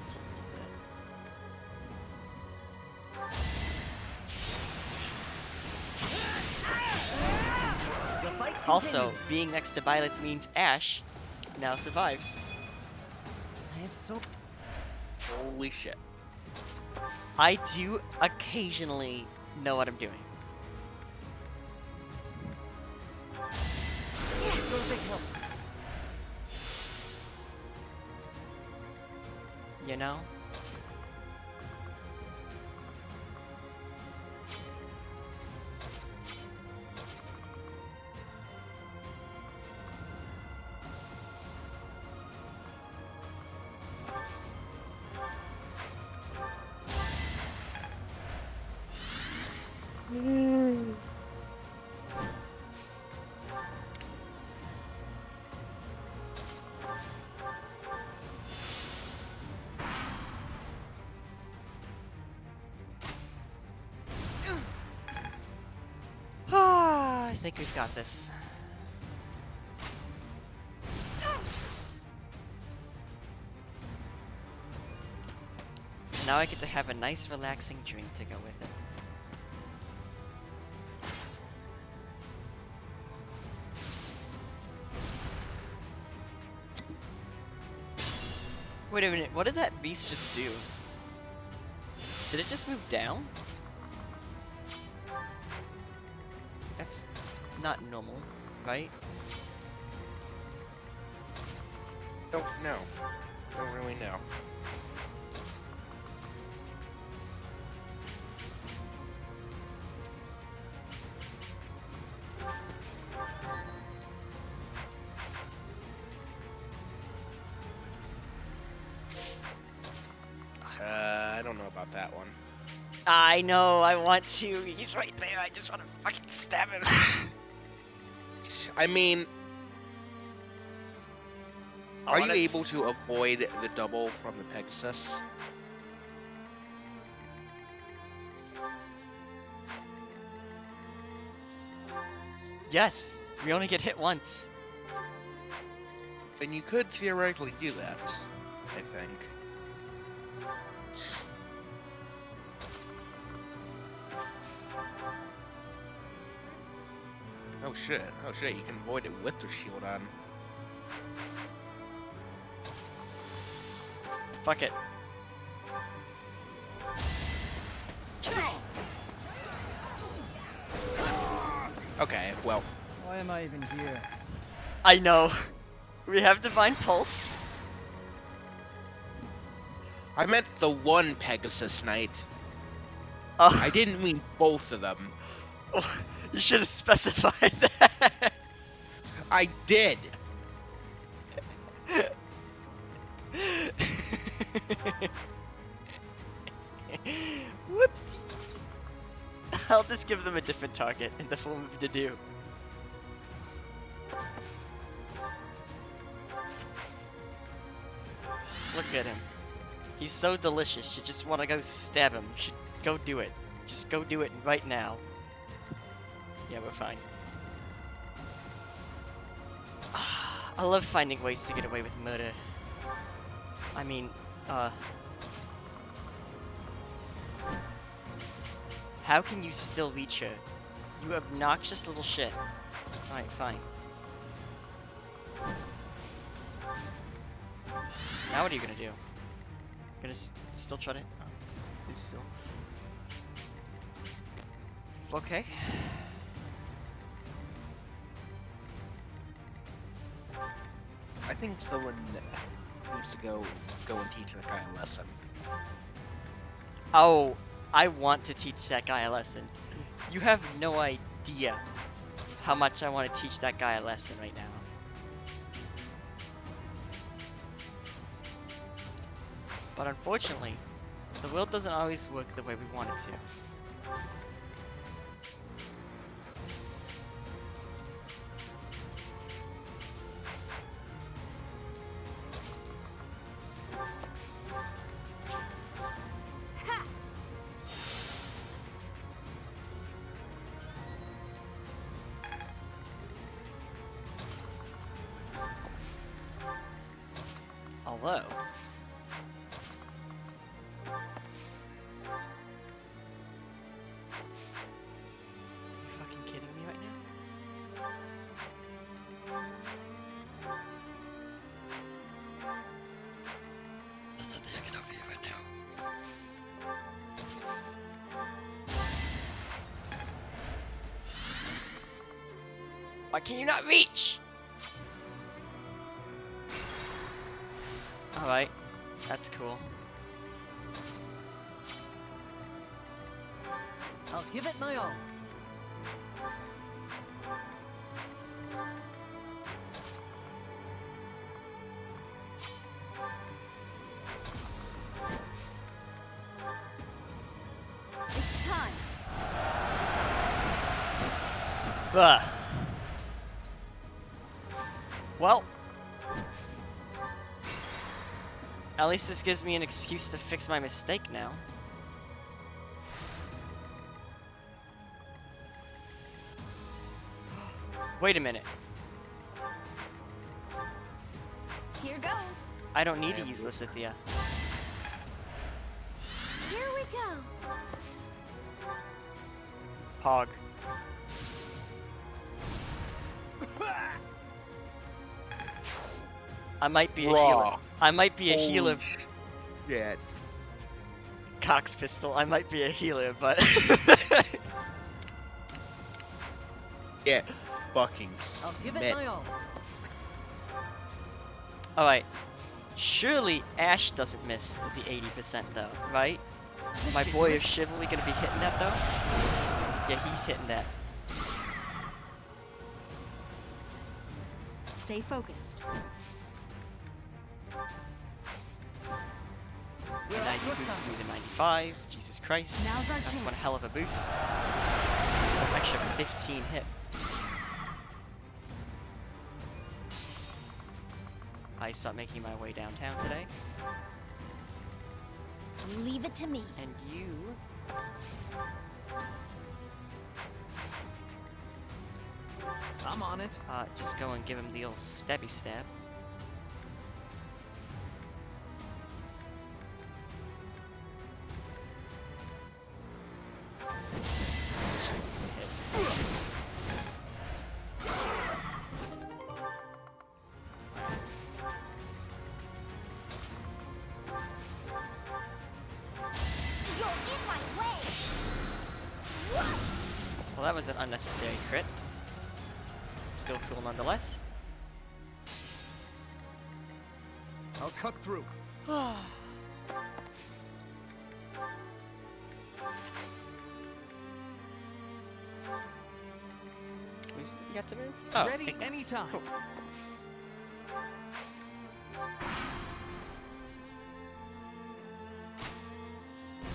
It's a little The fight bit. Also, continues. being next to Violet means Ash now survives. I have so. Holy shit. I do occasionally know what I'm doing. You're a big help. You know? I think we've got this. Now I get to have a nice relaxing drink to go with it. Wait a minute, what did that beast just do? Did it just move down? That's not normal, right? Don't know. Don't really know. I don't know about that one. I know, I want to. He's right there. I just want to fucking stab him. I mean, Oh, are you that's- able to avoid the double from the Pegasus? Yes, we only get hit once. Then you could theoretically do that, I think. Oh shit, you can avoid it with the shield on. Fuck it. Okay, well, Why am I even here? I know. We have Divine Pulse. I meant the one Pegasus Knight. Oh, I didn't mean both of them. you should have specified that. I did! Whoops. I'll just give them a different target in the form of Dedue. Look at him. He's so delicious. You just want to go stab him. You should go do it. Just go do it right now. Yeah, we're fine. I love finding ways to get away with murder. I mean, how can you still reach her? You obnoxious little shit. Alright, fine. Now what are you gonna do? Gonna still try to... Oh, it's still... Okay. think someone needs to go and teach that guy a lesson. Oh, I want to teach that guy a lesson. You have no idea how much I want to teach that guy a lesson right now. But unfortunately, the world doesn't always work the way we want it to. Although, you fucking kidding me right now? There's something I can offer you right now. Why can you not reach? Alright, that's cool. I'll give it my all. It's time. Ugh. Well, at least this gives me an excuse to fix my mistake now. Wait a minute. Here goes. I don't need to use Lysithea. Here we go. Hog. I might be a healer. I might be a healer. Yeah. Cox pistol. I might be a healer, but Yeah. Fucking I'll give it Smith. my all. alright. Surely Ash doesn't miss with the 80% though, right? My boy of chivalry gonna be hitting that though? Yeah, he's hitting that. Stay focused. And now you boost me to 95. Jesus Christ. Now's our That's chance. one hell of a boost. Some extra 15 hit. I start making my way downtown today. Leave it to me. And you... I'm on it. just go and give him the old stabby stab. It's just needs to hit. You're in my way. Well, that was an unnecessary crit. Still cool nonetheless. I'll cut through. Who's you got to move? Oh, Ready anytime. Cool.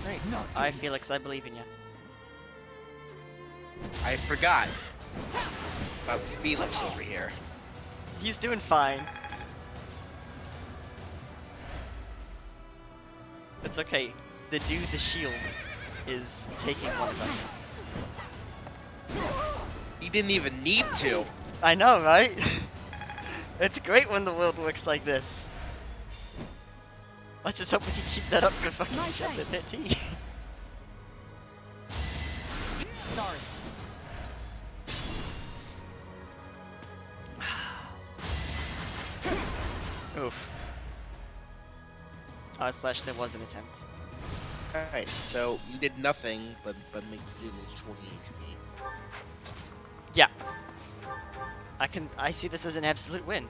Great. Alright, Felix, I believe in you. I forgot about Felix over here. He's doing fine. It's okay. The dude, the shield, is taking one of them. He didn't even need to. I know, right? It's great when the world works like this. Let's just hope we can keep that up for fucking My chapter thanks. 13. Sorry. Oof. Slash, there was an attempt. Alright, so you did nothing but make you lose 20 HP. Yeah. I see this as an absolute win.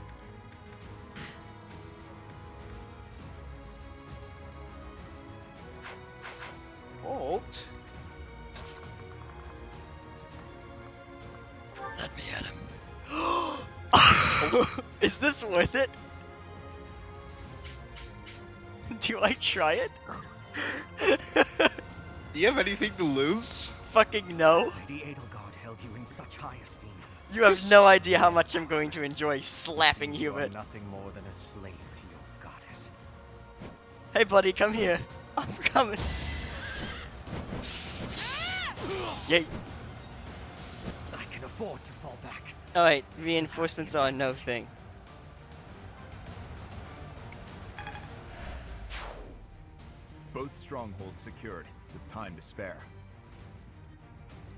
Is this worth it? Do I try it? Do you have anything to lose? Fucking no. Lady Edelgard held you in such high esteem. You have no idea how much I'm going to enjoy slapping Seems you are Hubert. nothing more than a slave to your goddess. Hey buddy, come here. I'm coming. Yay. I can afford to fall back. Alright, reinforcements are a no thing. Both strongholds secured, with time to spare.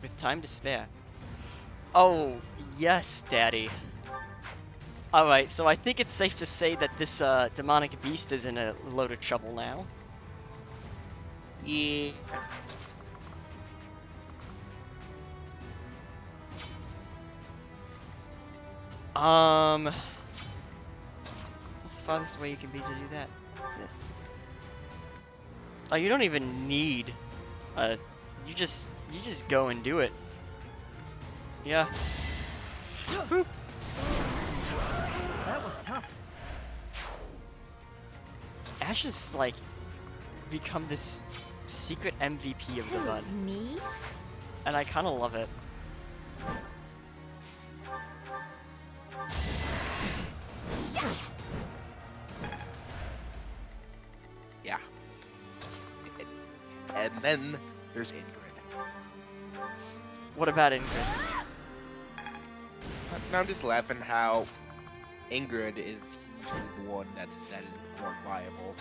With time to spare. Oh, yes, daddy. Alright, so I think it's safe to say that this demonic beast is in a load of trouble now. Yeah. What's the farthest way you can be to do that? This. Oh, you don't even need, you just go and do it. Yeah. Boop. That was tough. Ash has, like, become this secret MVP of the bud. Me? And I kinda love it. Yeah. And then there's Ingrid. What about Ingrid? I'm just laughing how Ingrid is usually the one that is more viable.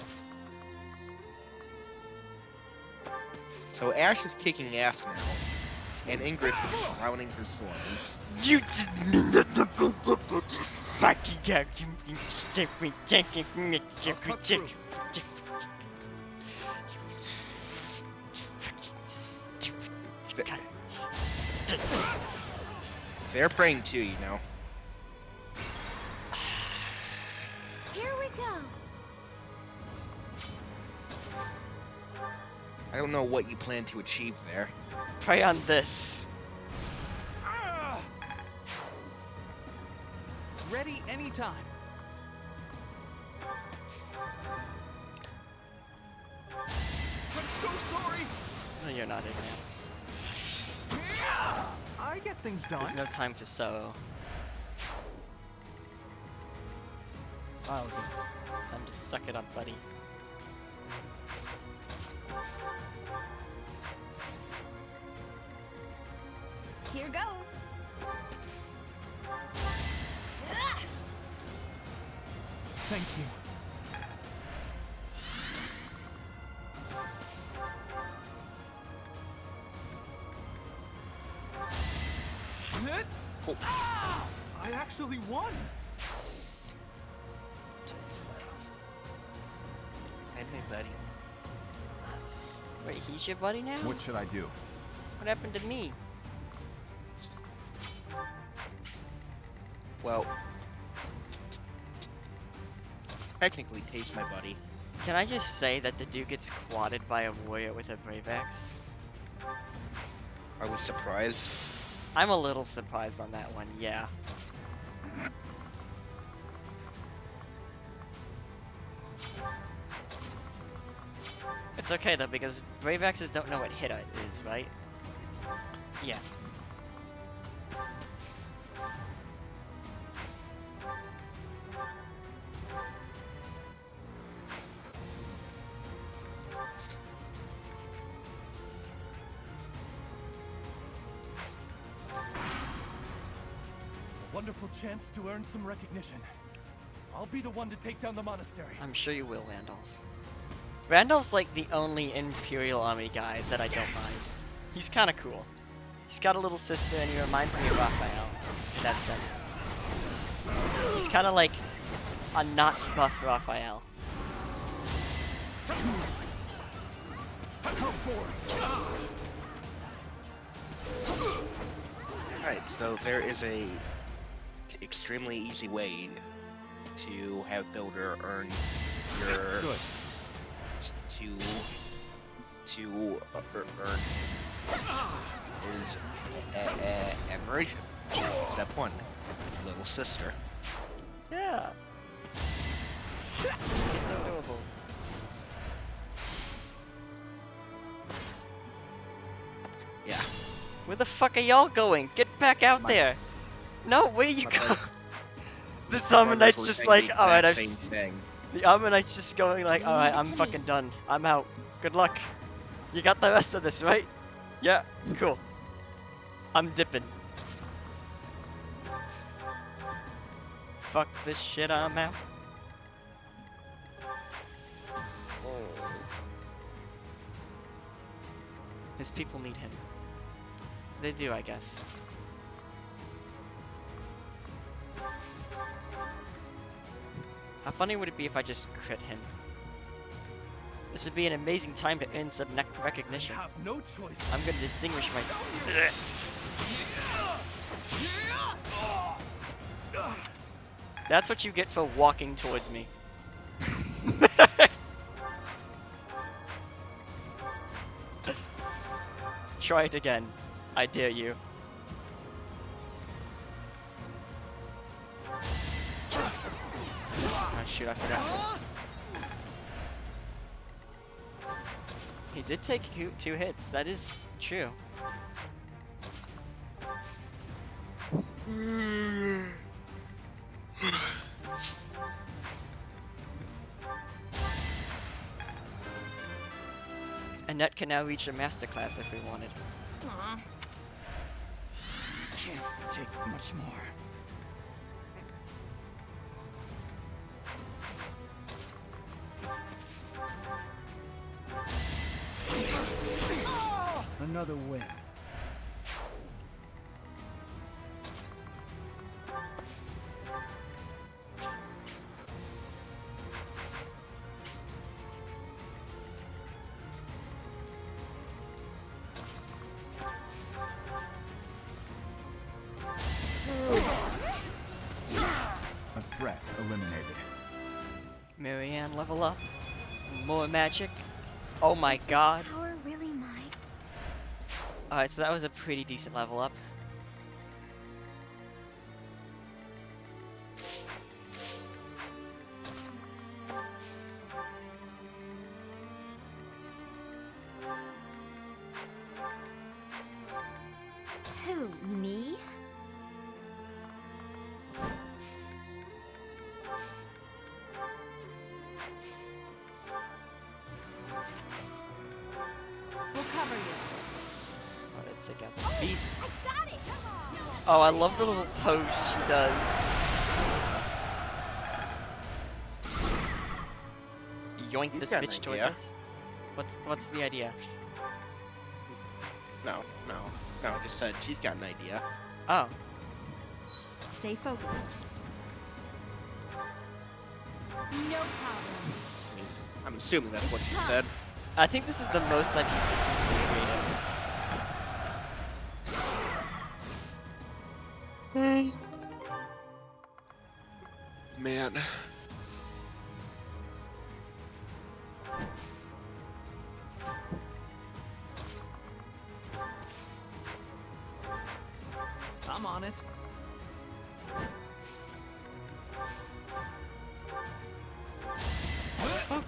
So Ash is kicking ass now, and Ingrid is drowning her swords. You They're praying too, you know. Here we go. I don't know what you plan to achieve there. Pray on this. Ready anytime. I'm so sorry! No, you're not advanced. I get things done. There's no time for sorrow. Oh, Time to suck it up, buddy. Here goes. thank you. Oh. I actually won. And hey, buddy. Wait, he's your buddy now? What should I do? What happened to me? Well, technically, Tate's my buddy. Can I just say that the dude gets quadded by a warrior with a brave axe? I was surprised. I'm a little surprised on that one, yeah. It's okay though, because brave axes don't know what hit it is, right? Yeah. Wonderful chance to earn some recognition. I'll be the one to take down the monastery. I'm sure you will, Randolph. Randolph's like the only Imperial Army guy that I don't mind. He's kinda cool. He's got a little sister and he reminds me of Raphael, in that sense. He's kinda like a not buff Raphael. Alright, so there is a extremely easy way to have Builder earn your Good. to earn his admiration. Step 1, little sister. Yeah. It's so adorable. Yeah. Where the fuck are y'all going? Get back out there! No, where you My go? brother- The my Summer brothers Knight's were just saying like, the alright, exact I've same thing. The Armor Knight's just going like, alright, Leave it I'm to me. fucking done. I'm out. Good luck. You got the rest of this, right? Yeah, cool. I'm dipping. Fuck this shit, I'm out. His people need him. They do, I guess. How funny would it be if I just crit him? This would be an amazing time to earn some recognition. Have no choice. I'm gonna distinguish myself. That's what you get for walking towards me. Try it again. I dare you. Oh shoot, I forgot. He did take two hits, that is true. Annette can now reach a masterclass if we wanted. Can't take much more. Another win. A threat eliminated. Marianne, level up. More magic. Oh my Is this god. power really mine? Alright, so that was a pretty decent level up. Who, me? We'll cover you. Oh, let's take out this beast. Oh, I love the little pose she does. Yoink You've this got an bitch towards idea. us. What's the idea? No, I just said she's got an idea. Oh, Stay focused. No problem. I'm assuming that's what she said. I think this is the most I've used this one for creative. Man. I'm on it. Fuck.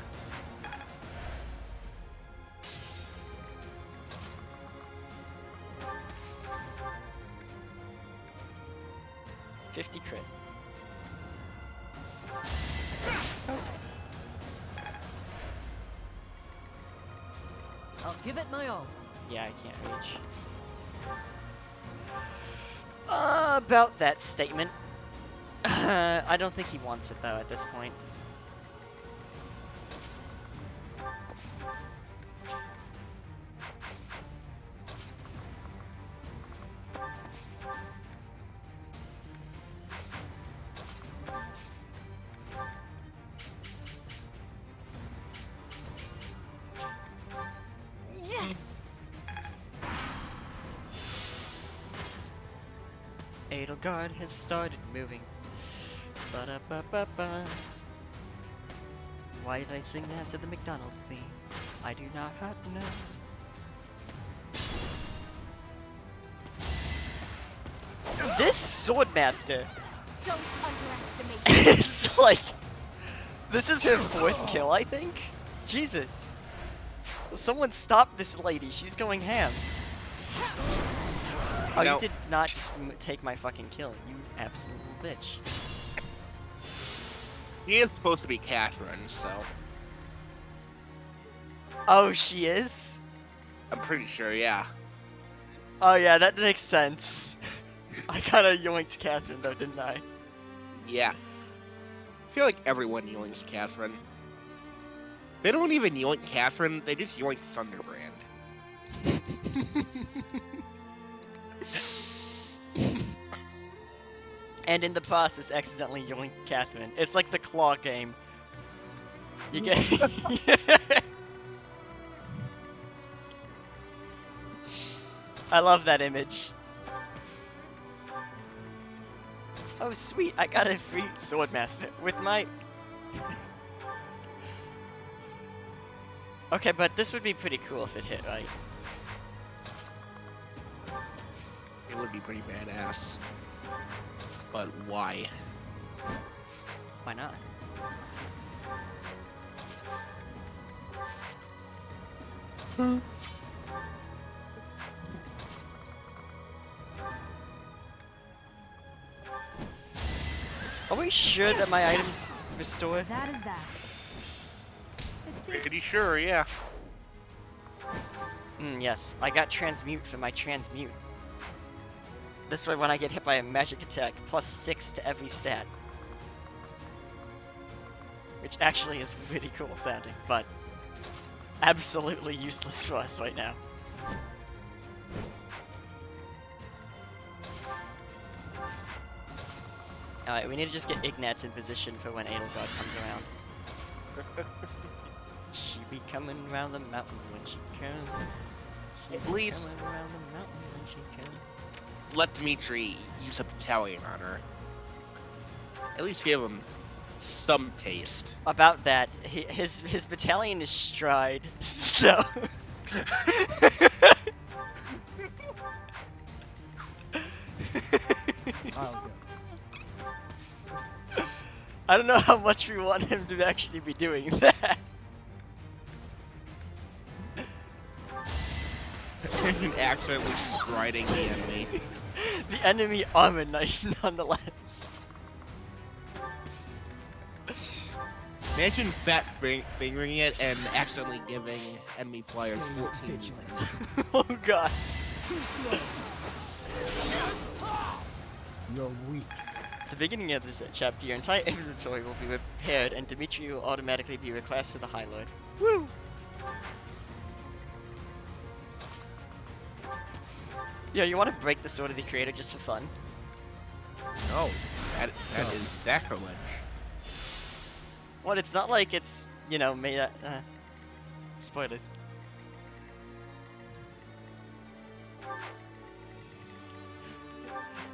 $50 crit. I'll give it my all. Yeah, I can't reach. About that statement. I don't think he wants it though at this point. Edelgard has started moving. Ba-da-ba-ba-ba. Why did I sing that to the McDonald's theme? I do not know. This Swordmaster! Don't underestimate It's like, this is her 4th kill, I think? Jesus. Someone stop this lady, she's going ham. Oh, No. you did not just take my fucking kill, you absolute little bitch. He is supposed to be Catherine, so Oh, she is? I'm pretty sure, yeah. Oh yeah, that makes sense. I kinda yoinked Catherine though, didn't I? Yeah. I feel like everyone yoinks Catherine. They don't even yoink Catherine, they just yoink Thunderbrand. And in the process, accidentally yoink Catherine. It's like the claw game. You get. I love that image. Oh sweet, I got a free Swordmaster with my... Okay, but this would be pretty cool if it hit, right? It would be pretty badass. But why? Why not? Are we sure that my items restore? That is that. It seems Pretty sure, yeah. Yes, I got transmute for my transmute. This way when I get hit by a magic attack, +6 to every stat. Which actually is really cool sounding, but absolutely useless for us right now. Alright, we need to just get Ignatz in position for when Edelgard comes around. She be coming around the mountain when she comes. She be Bleeds. coming around the mountain when she comes. Let Dimitri use a battalion on her. At least give him some taste. About that, his battalion is Stride, so... I'll go. I don't know how much we want him to actually be doing that. Imagine accidentally striding the enemy. The enemy armor knight, nonetheless. Imagine fat fingering it and accidentally giving enemy flyers 14. Vigilant. Oh god. Too slow. You're weak. At the beginning of this chapter, your entire inventory will be repaired, and Dimitri will automatically be reclassed to the High Lord. Woo! Yeah, you want to break the Sword of the Creator just for fun? No, that is sacrilege. What? It's not like it's, you know, made out. Spoilers.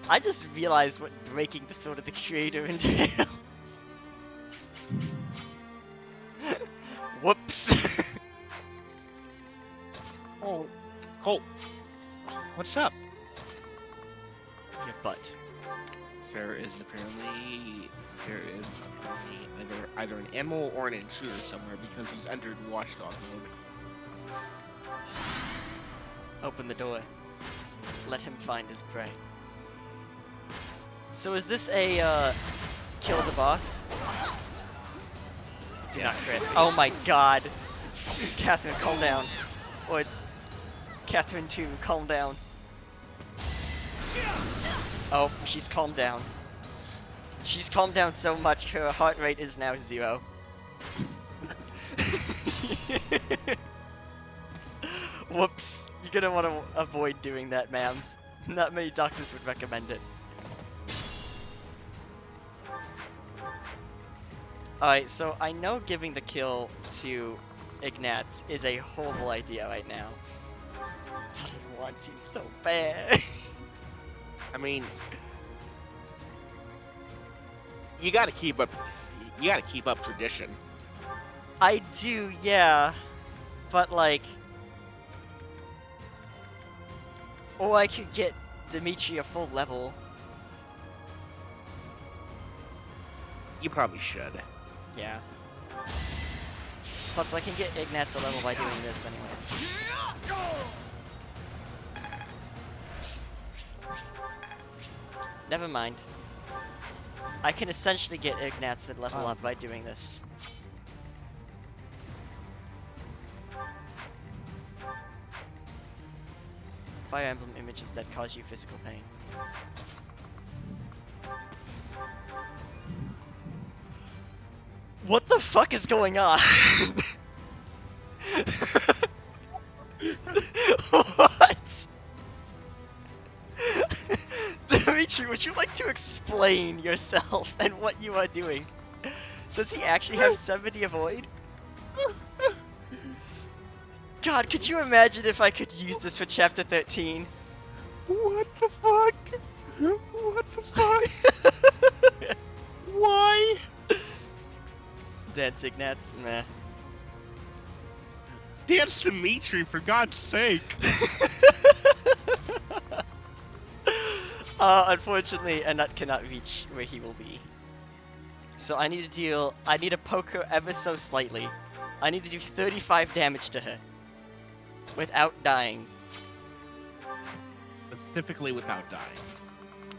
I just realized what breaking the Sword of the Creator entails. Whoops. Oh, Colt, what's up? Your butt. There is apparently either an animal or an intruder somewhere because he's entered watchdog mode. Open the door. Let him find his prey. So is this a, kill the boss? Do not crit. Oh my god. Catherine, calm down. Or, Catherine 2, calm down. Oh, she's calmed down. She's calmed down so much, her heart rate is now 0. Whoops. You're gonna want to avoid doing that, ma'am. Not many doctors would recommend it. Alright, so I know giving the kill to Ignatz is a horrible idea right now. But I want to so bad. I mean, you gotta keep up tradition. I do, yeah. But like... Or I could get Dimitri a full level. You probably should. Yeah. Plus, I can get Ignat's a level by doing this anyways. Never mind. I can essentially get Ignat's and level up by doing this. Fire Emblem images that cause you physical pain. What the fuck is going on? What? Dimitri, would you like to explain yourself and what you are doing? Does he actually have 70 avoid? God, could you imagine if I could use this for chapter 13? What the fuck? What the fuck? Why? Dance Ignat's, meh. Dance Dimitri, for God's sake. Unfortunately, a nut cannot reach where he will be. So I need to poke her ever so slightly. I need to do 35 damage to her. Without dying. Specifically without dying.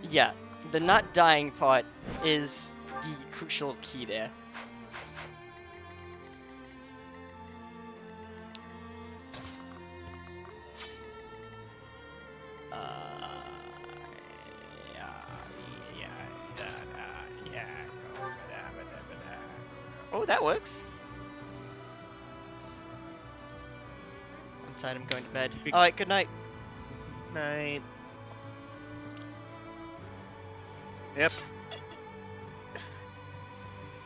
Yeah, the not dying part is the crucial key there. Oh, that works. I'm tired, I'm going to bed. Alright, good night. Night. Yep.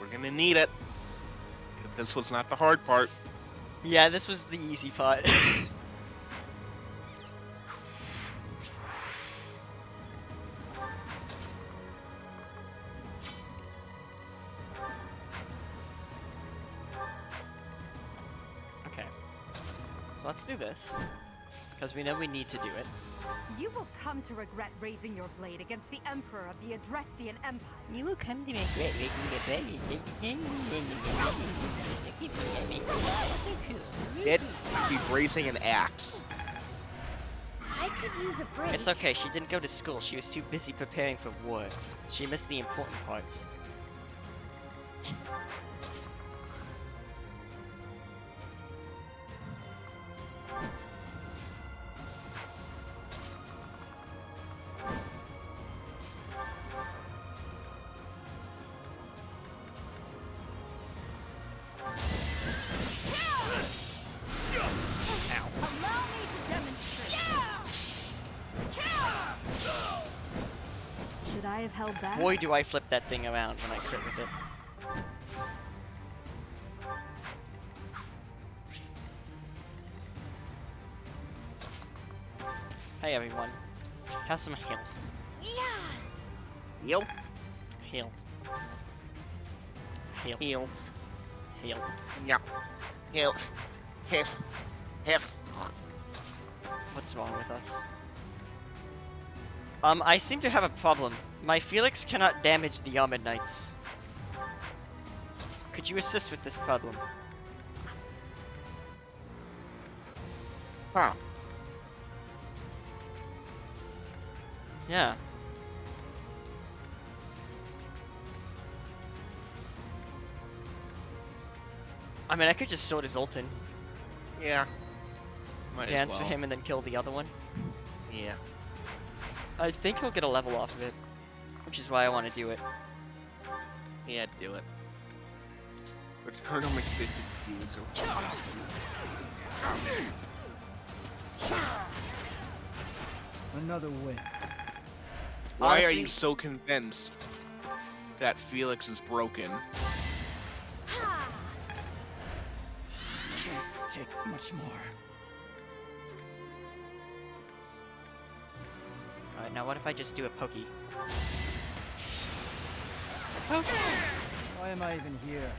We're gonna need it. This was not the hard part. Yeah, this was the easy part. Okay. So let's do this. Because we know we need to do it. You will come to regret raising your blade against the Emperor of the Adrestian Empire. You will come to regret raising your Dead. He's raising an axe. I could use a break. It's okay, she didn't go to school. She was too busy preparing for war. She missed the important parts. Allow me to demonstrate. Should I have held back? Boy, do I flip that thing around when I crit with it. Hey everyone. Have some health. Yeah. Yep. Health. Health. Heals. Health. Yep. Heal. Heal. Heal. What's wrong with us? I seem to have a problem. My Felix cannot damage the Armored Knights. Could you assist with this problem? Huh. Yeah. I mean, I could just sword his ult in, Yeah. Might as dance for well. him, and then kill the other one. Yeah. I think he'll get a level off of it, which is why I want to do it. Yeah, do it. But Colonel McFit dudes Another win. Why are Honestly- you so convinced that Felix is broken? Can't take much more. Alright, now what if I just do a pokey? Why am I even here?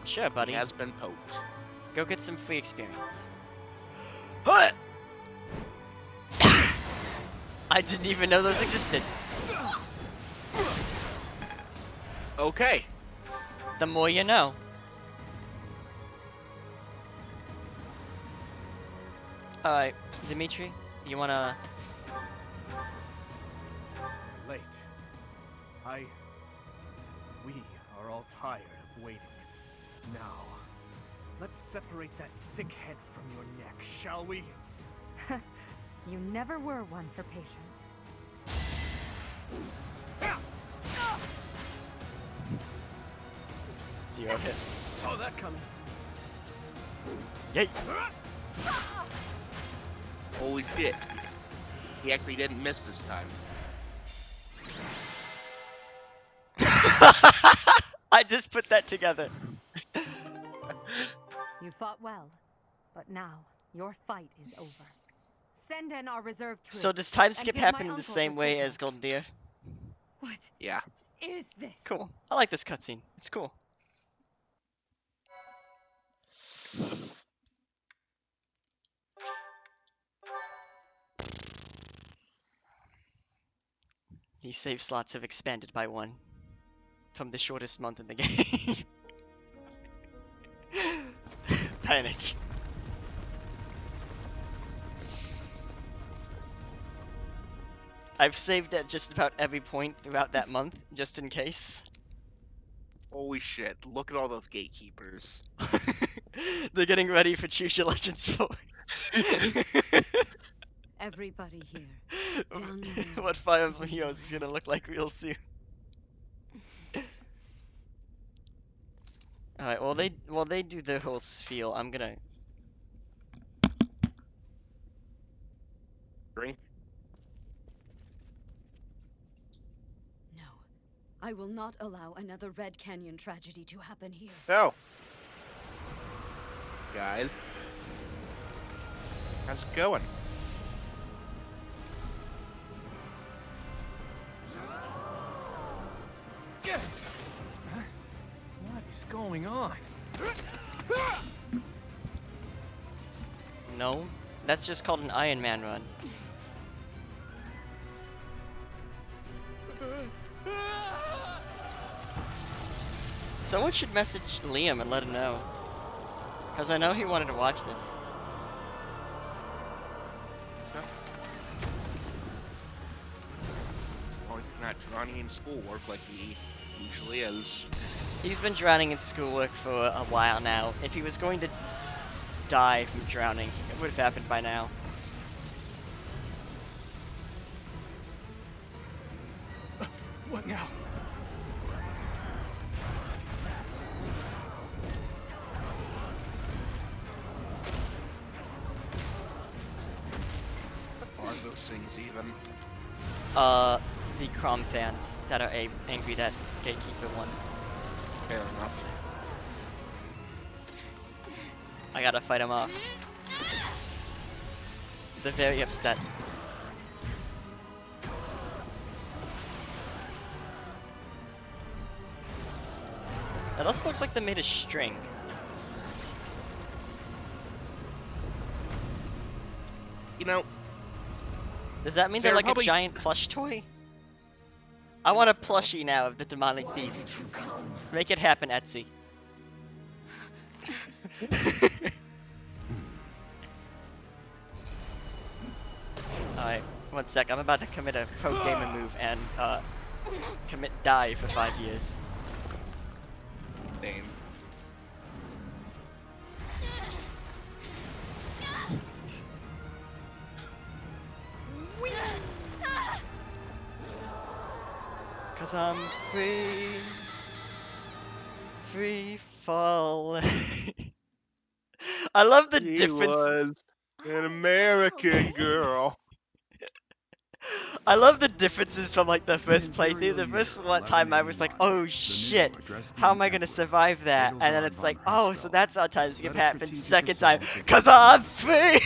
Sure, buddy. He has been poked. Go get some free experience. What? I didn't even know those existed. Okay. The more you know. Alright, Dimitri, you wanna... Late. We are all tired of waiting. Now, let's separate that sick head from your neck, shall we? You never were one for patience. Zero hit. Saw that coming. Yay! Holy shit. He actually didn't miss this time. I just put that together. You fought well, but now your fight is over. Send in our reserve troops. So does time and skip give my happen in uncle the same way signal. as Golden Deer? What Yeah. is this? Cool. I like this cutscene. It's cool. These save slots have expanded by 1 from the shortest month in the game. Panic. I've saved at just about every point throughout that month, just in case. Holy shit. Look at all those gatekeepers. They're getting ready for Choose Your Legends 4. Everybody here. Young and old, What Fire is Emblem in your Heroes is gonna look hands. like real soon. Alright, while they do their whole spiel, I'm gonna... Drink. No, I will not allow another Red Canyon tragedy to happen here. No. Guys. How's it going? What is going on? No, that's just called an Iron Man run. Someone should message Liam and let him know. Because I know he wanted to watch this. Or not drowning in schoolwork like he usually is. He's been drowning in schoolwork for a while now. If he was going to die from drowning, it would have happened by now. What now? What are those things even? The Crom fans that are angry that Gatekeeper won. Fair enough. I gotta fight them off. They're very upset. It also looks like they made a string. You know, Does that mean they're they're like probably- a giant plush toy? I want a plushie now of the demonic beasts. Make it happen, Etsy. Alright, 1 sec. I'm about to commit a pro gamer move and commit die for 5 years. Damn. Cause I'm free. Free fall. I love the She difference. was an American girl. I love the differences from like the first playthrough. The first time I was like, oh shit, how am I gonna survive that? And then it's like, oh, so that's how time skip happens. Second time, cause I'm free!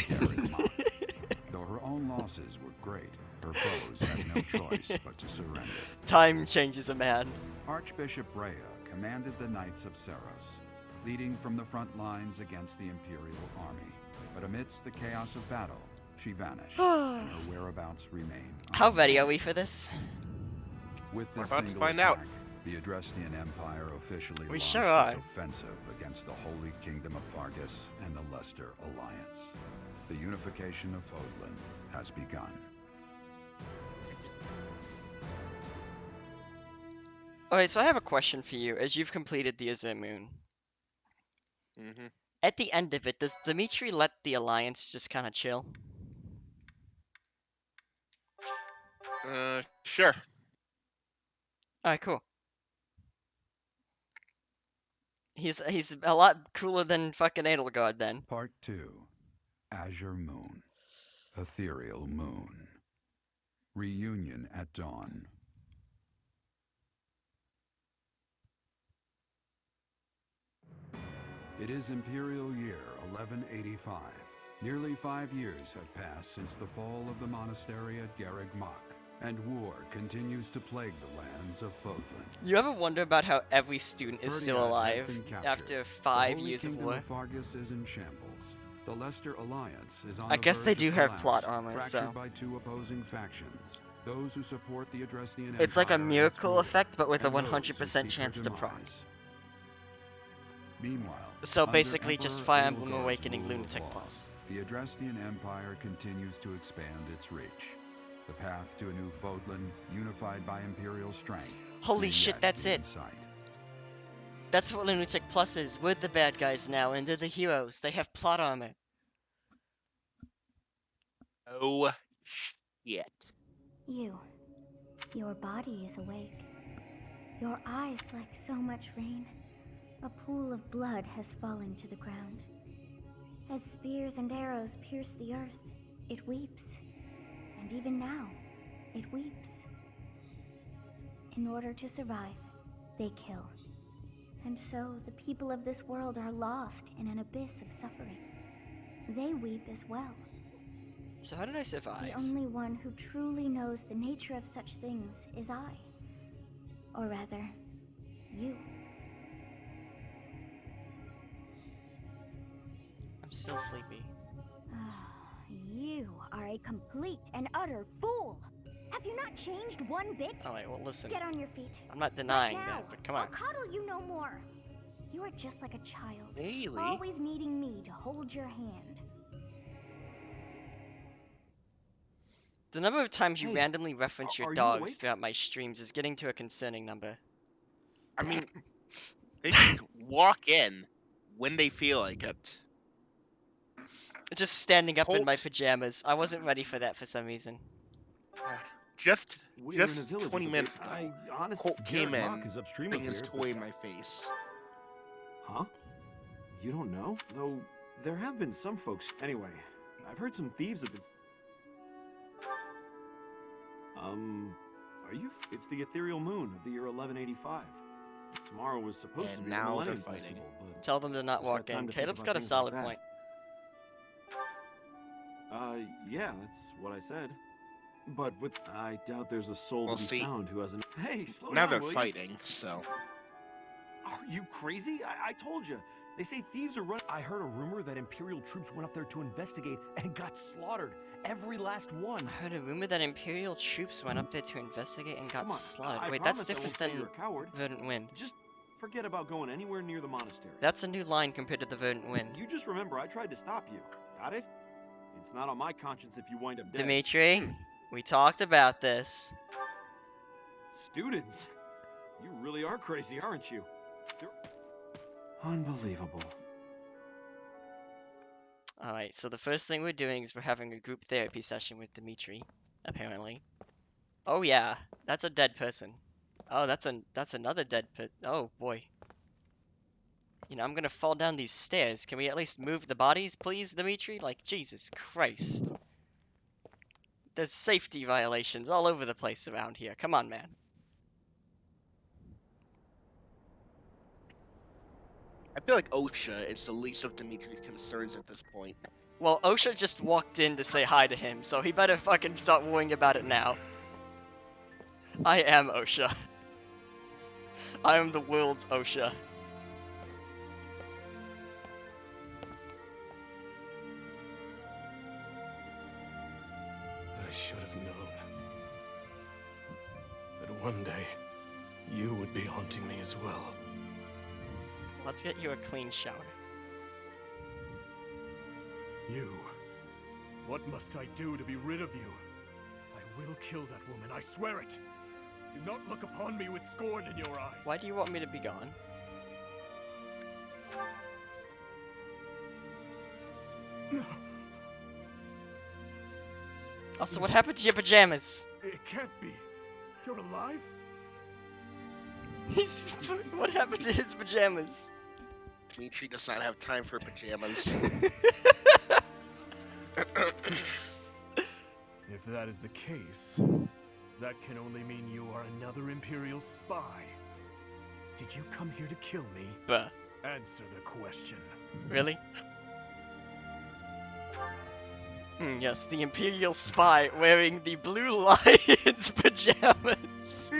Though her own losses were great, her foes had no choice but to surrender. Time changes a man. Archbishop Rhea commanded the Knights of Seros, leading from the front lines against the Imperial army. But amidst the chaos of battle, she vanished, and her whereabouts remain How ready are we for this? With We're this about to single find out. attack, The Adrestian Empire officially We launched sure its are. offensive against the Holy Kingdom of Fargus and the Leicester Alliance. The unification of Fodlan has begun. Alright, so I have a question for you as you've completed the Azure Moon. Mm-hmm. At the end of it, does Dimitri let the Alliance just kind of chill? Sure. Alright, cool. He's a lot cooler than fucking Edelgard then. Part 2. Azure Moon. Ethereal Moon. Reunion at dawn. It is Imperial Year 1185. Nearly 5 years have passed since the fall of the monastery at Garreg Mach, and war continues to plague the lands of Fodlan. You ever wonder about how every student is still Verdiad has alive been captured. after 5 The Holy years of Kingdom war? of Fargus is in shambles. The Leicester Alliance is on I the guess they verge do of have collapse, plot armor, fractured so by 2 opposing factions. Those who support the Adrestian it's like a Empire and its miracle ruler, effect, but with a and those who 100% seek chance her to proc. demise. Meanwhile, So under basically just Emperor Fire Emblem Edelgard's Awakening rule of Lunatic law, Plus. the Adrestian Empire continues to expand its reach. The path to a new Fodlan, unified by Imperial strength, Holy may shit, yet that's be it. in sight. That's what Lunatic Plus is. We're the bad guys now, and they're the heroes. They have plot armor. Oh, shit. Your body is awake. Your eyes like so much rain. A pool of blood has fallen to the ground. As spears and arrows pierce the earth, it weeps. And even now, it weeps. In order to survive, they kill. And so the people of this world are lost in an abyss of suffering. They weep as well. So how did I survive? The only one who truly knows the nature of such things is I. Or rather, you. I'm still sleepy. You are a complete and utter fool! Have you not changed one bit? Alright, well listen. Get on your feet. I'm not denying Right now. that, but come on. I'll coddle you no more. You are just like a child, Really? always needing me to hold your hand. The number of times you Hey, randomly reference your are you dogs awake? throughout my streams is getting to a concerning number. I mean, they just walk in when they feel like it. Just standing up in Colt- my pajamas. I wasn't ready for that for some reason. Just We're in a village 20 with a minutes big- ago, I honest- Colt came Garreg Mach in, is upstream putting of his here, toy in my face. Huh? You don't know? Though there have been some folks. Anyway, I've heard some thieves have been. Are you? It's the ethereal moon of the year 1185. Tomorrow was supposed to And be now the they're Millennium fighting. Festival, but Tell them to not who's got walk time in. to think Caleb's about got a things like solid that? point. Yeah, that's what I said. But with I doubt there's a soul Well, to be see, found who hasn't. Hey, slow now down, they're will you? fighting, so. Are you crazy? I told you. They say thieves are running. I heard a rumor that Imperial troops went up there to investigate and got slaughtered. Every last one. I heard a rumor that Imperial troops went up there to investigate and got Come on, slaughtered. I Wait, that's promise I different won't say than you're a coward. Verdant Wind. Just forget about going anywhere near the monastery. That's a new line compared to the Verdant Wind. You just remember I tried to stop you. Got it? It's not on my conscience if you wind up dead. Dimitri, we talked about this. Students? You really are crazy, aren't you? They're... Unbelievable. Alright, so the first thing we're doing is we're having a group therapy session with Dimitri, apparently. Oh yeah, that's a dead person. Oh, that's another dead oh boy. You know, I'm gonna fall down these stairs. Can we at least move the bodies, please, Dimitri? Like, Jesus Christ. There's safety violations all over the place around here. Come on, man. I feel like OSHA is the least of Dimitri's concerns at this point. Well, OSHA just walked in to say hi to him, so he better fucking start worrying about it now. I am OSHA. I am the world's OSHA. I should have known that one day You would be haunting me as well. Let's get you a clean shower. You. What must I do to be rid of you? I will kill that woman, I swear it! Do not look upon me with scorn in your eyes! Why do you want me to be gone? Also, what happened to your pajamas? It can't be. You're alive? He's... What happened to his pajamas? Dimitri does not have time for pajamas. If that is the case, that can only mean you are another Imperial spy. Did you come here to kill me? Bruh. Answer the question. Really? Yes, the Imperial spy wearing the Blue Lion's pajamas.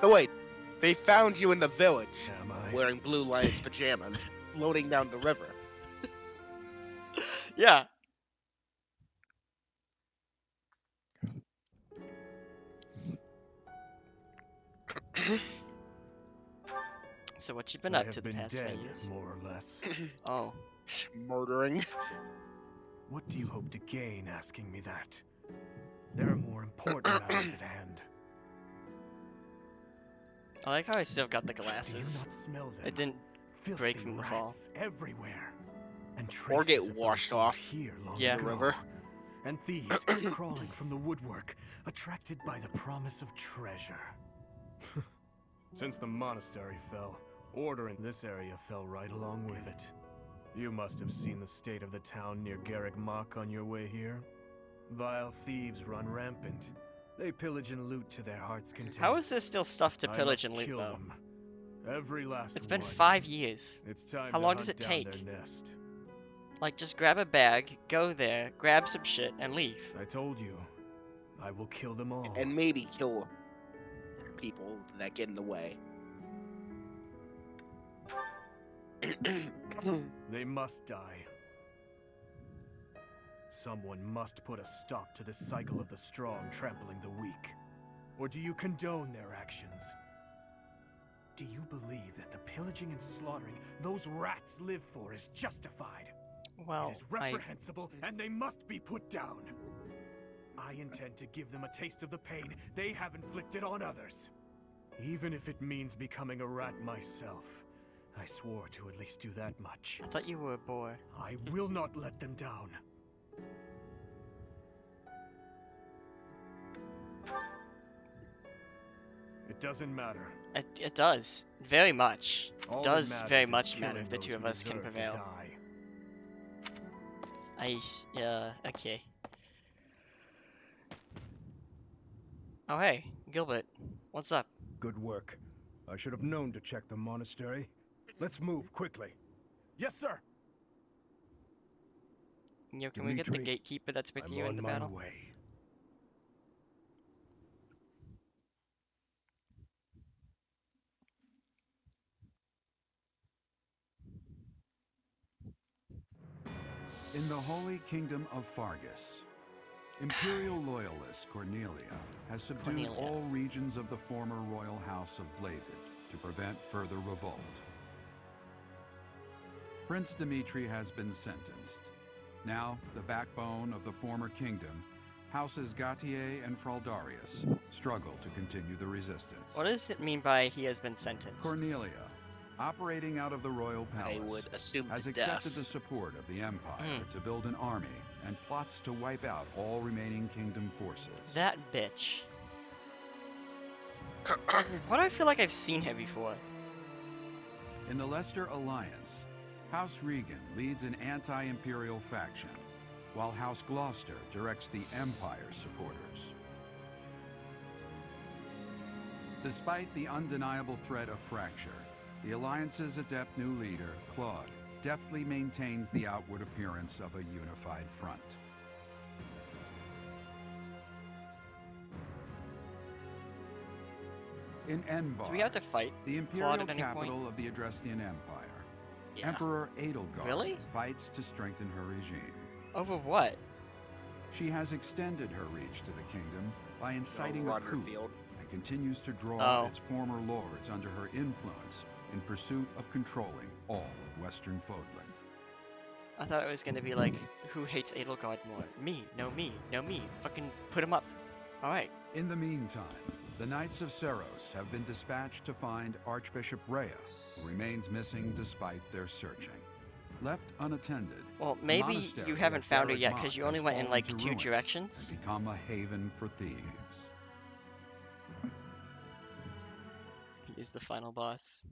Oh wait, they found you in the village, Am I? wearing Blue Lion's pajamas, floating down the river. Yeah. So what you been I up have to the been past dead, few years? more or less. Oh. Murdering. What do you hope to gain asking me that? There are more important matters at hand. I like how I still got the Do you glasses. not smell them? It didn't Filthy break from the fall. rats everywhere. And Or get traces of those washed who were off here long Yeah. ago. the river. And thieves crawling from the woodwork, attracted by the promise of treasure. Since the monastery fell, order in this area fell right along with it. You must have seen the state of the town near Garrick Mach on your way here. Vile thieves run rampant. They pillage and loot to their heart's content. How is there still stuff to I pillage must and loot kill though? them. Every last It's been one. 5 years. It's time How to long does hunt it down take? their nest. Like, just grab a bag, go there, grab some shit, and leave. I told you, I will kill them all. And maybe kill people that get in the way. They must die. Someone must put a stop to this cycle of the strong trampling the weak. Or do you condone their actions? Do you believe that the pillaging and slaughtering those rats live for is justified? Well, It is reprehensible, and they must be put down. I intend to give them a taste of the pain they have inflicted on others. Even if it means becoming a rat myself. I swore to at least do that much. I thought you were a boy. I will not let them down. It doesn't matter. It does. Very much. All It that does matters very is much matter killing if the those two of who us can deserve to prevail. die. Okay. Oh hey, Gilbert. What's up? Good work. I should have known to check the monastery. Let's move quickly. Yes, sir. Yo, can we get the Dimitri, gatekeeper that's with I'm you in on the my battle? way. In the Holy Kingdom of Fargus, Imperial loyalist Cornelia has subdued all regions of the former royal house of Bladed to prevent further revolt. Prince Dimitri has been sentenced. Now, the backbone of the former kingdom, Houses Gautier and Fraldarius, struggle to continue the resistance. What does it mean by he has been sentenced? Cornelia, operating out of the royal palace, I would assume has to accepted death. the support of the Empire to build an army and plots to wipe out all remaining kingdom forces. That bitch. Why do I feel like I've seen her before? In the Leicester Alliance, House Regan leads an anti-imperial faction, while House Gloucester directs the Empire's supporters. Despite the undeniable threat of fracture, the Alliance's adept new leader, Claude, deftly maintains the outward appearance of a unified front. In Enbar, Do we have to fight the Claude imperial at any capital point? of the Adrestian Empire, Yeah. Emperor Edelgard Really? fights to strengthen her regime. Over what? She has extended her reach to the kingdom by inciting a coup and continues to draw its former lords under her influence in pursuit of controlling all of Western Fodlan. I thought it was gonna be like, who hates Edelgard more? Me, no me, no me. Fucking put him up. Alright. In the meantime, the Knights of Seros have been dispatched to find Archbishop Rhea, who remains missing despite their searching. Left unattended, Well, the maybe monastery you haven't at found her Garreg yet Mach because you has only went in fallen like to 2 ruin directions. and become a haven for thieves. He is the final boss.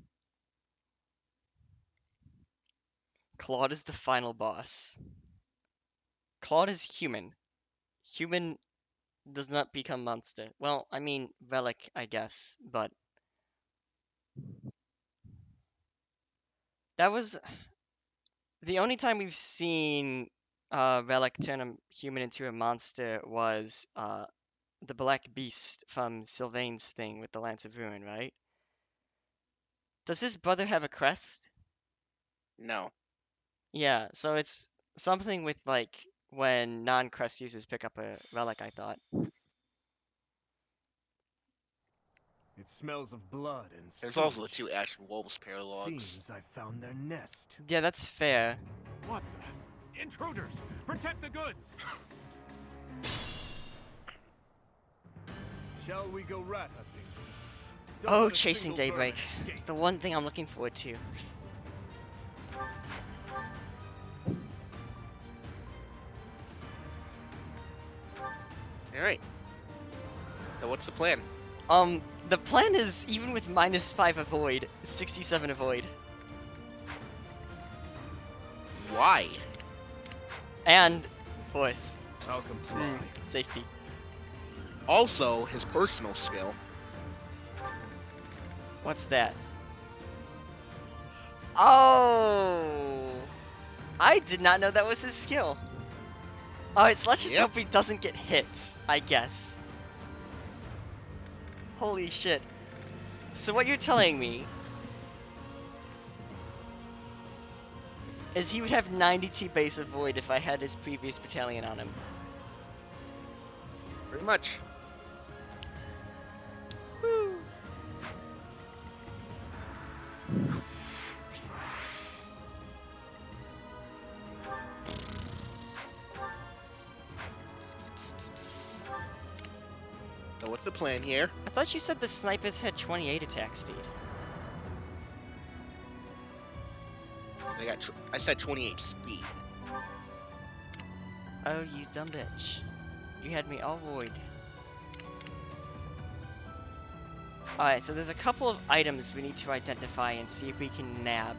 Claude is the final boss. Claude is human. Human does not become monster. Well, I mean, Relic, I guess, but that was the only time we've seen Relic turn a human into a monster was the Black Beast from Sylvain's thing with the Lance of Ruin, right? Does his brother have a crest? No. Yeah, so it's something with like when non-crest users pick up a relic, I thought. It smells of blood and There's sewage. also the 2 Ashen Wolves paralogs. Seems I found their nest. Yeah, that's fair. What the? Intruders! Protect the goods! Shall we go rat hunting? Oh, let a Chasing single bird Daybreak. escape. The one thing I'm looking forward to. Alright. So what's the plan? The plan is, even with -5 avoid, 67 avoid. Why? And forced. I'll comply. Safety. Also, his personal skill. What's that? Oh! I did not know that was his skill. Alright, so let's just hope he doesn't get hit, I guess. Holy shit. So what you're telling me is he would have 92 base avoid if I had his previous battalion on him. Pretty much. Woo! So what's the plan here? I thought you said the snipers had 28 attack speed. They got. I said 28 speed. Oh, you dumb bitch. You had me all worried. Alright, so there's a couple of items we need to identify and see if we can nab.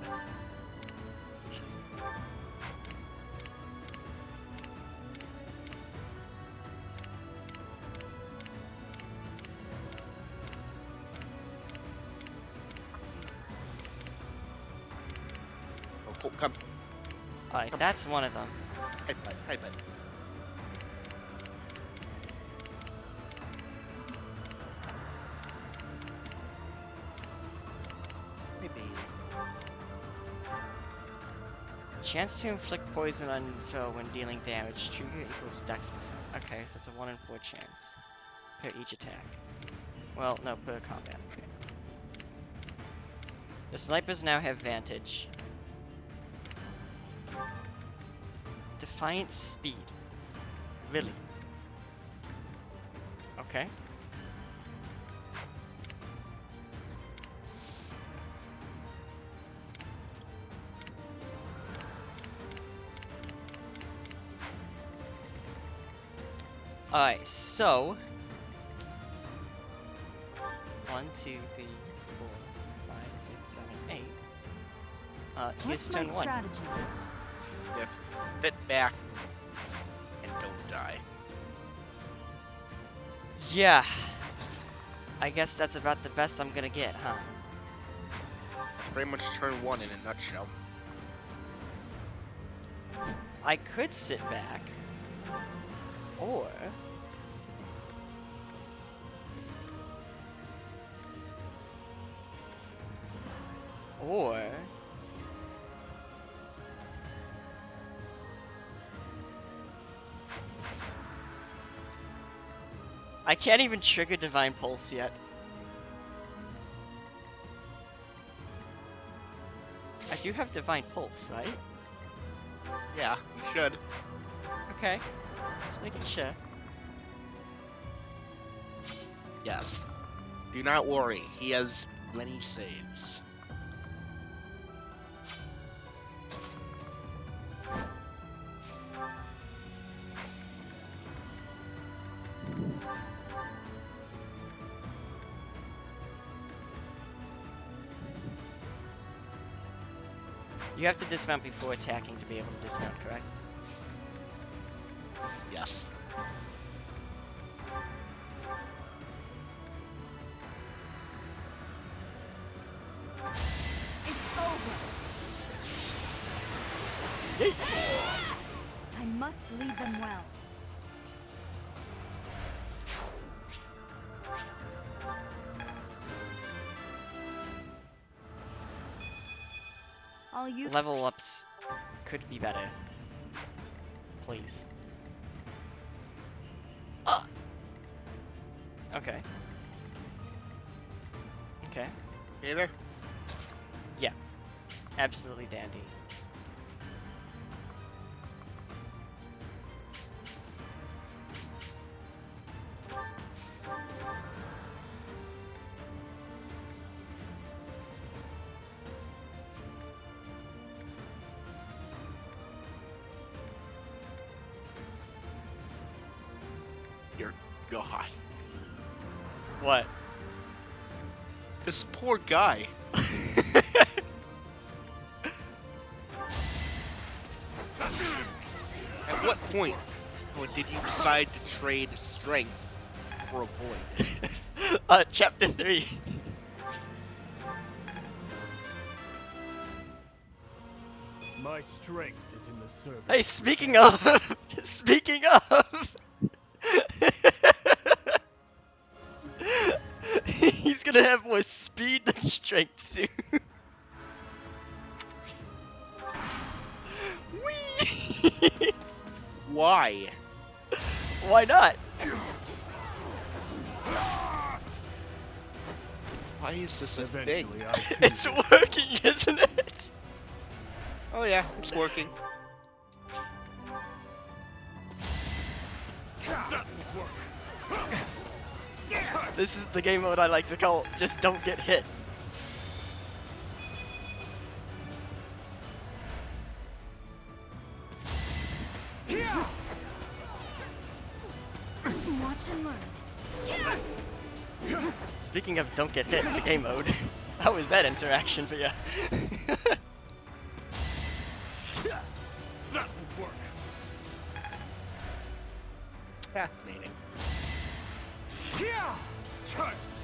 Oh, cool. Come. Alright, that's one of them. Hi, bud. Hey, baby. Chance to inflict poison on foe when dealing damage. Trigger equals dex percent. Okay, so it's a 1 in 4 chance. Per each attack. Well, no, per combat. Okay. The snipers now have vantage. Defiant speed. Really? Okay. Alright, so 1, 2, 3, 4, 5, 6, 7, 8. Here's What's my turn 1. strategy? Yes. Sit back and don't die. Yeah. I guess that's about the best I'm gonna get, huh? That's pretty much turn 1 in a nutshell. I could sit back. Or I can't even trigger Divine Pulse yet. I do have Divine Pulse, right? Yeah, you should. Okay. Just making sure. Yes. Do not worry. He has many saves. You have to dismount before attacking to be able to dismount, correct? Yes. It's over. I must lead them well. All you Level ups could be better. Please. Okay. Okay. Peter? Yeah. Absolutely dandy. Dear God. What? This poor guy. At what point did you decide to trade strength for a boy? Chapter 3. My strength is in the service. Hey, speaking of, speaking of, he's gonna have more speed than strength soon. Whee! Why? Why not? Why is this a thing? Eventually, I too It's will. working, isn't it? Oh yeah, it's working. That will work. This is the game mode I like to call just don't get hit. watch and learn. Speaking of don't get hit in the game mode, how was that interaction for you? That will work. Fascinating.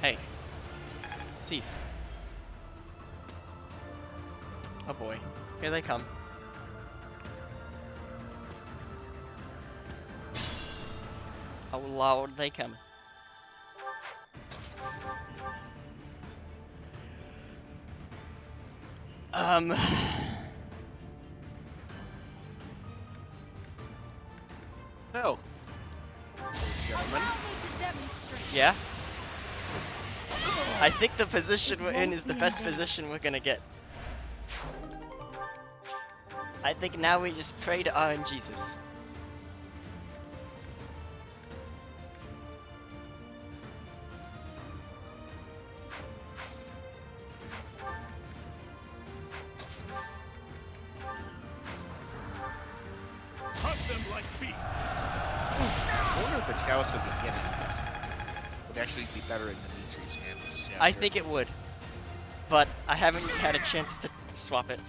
Hey. Cease. Oh boy. Here they come. How loud they come. Oh. Gentlemen. Yeah? I think the position we're in is the best position we're gonna get. I think now we just pray to RNGesus. Hunt them like beasts. I wonder if the Chalice of the Beginnings would actually be better in Dimitri's hand this chapter. I think it would. But I haven't had a chance to swap it.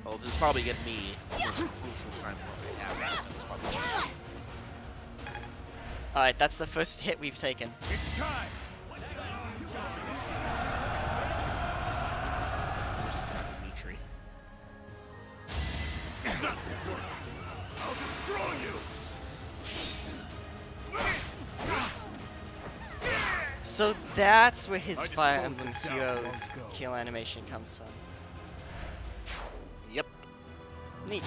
Well, this is probably getting me the most crucial time for my average, so it's probably Alright, that's the first hit we've taken. It's time. this is not Dimitri. That will work. I'll destroy you. So that's where his I Fire disposed Emblem of doubt Heroes long ago. kill animation comes from. Yep. Neat.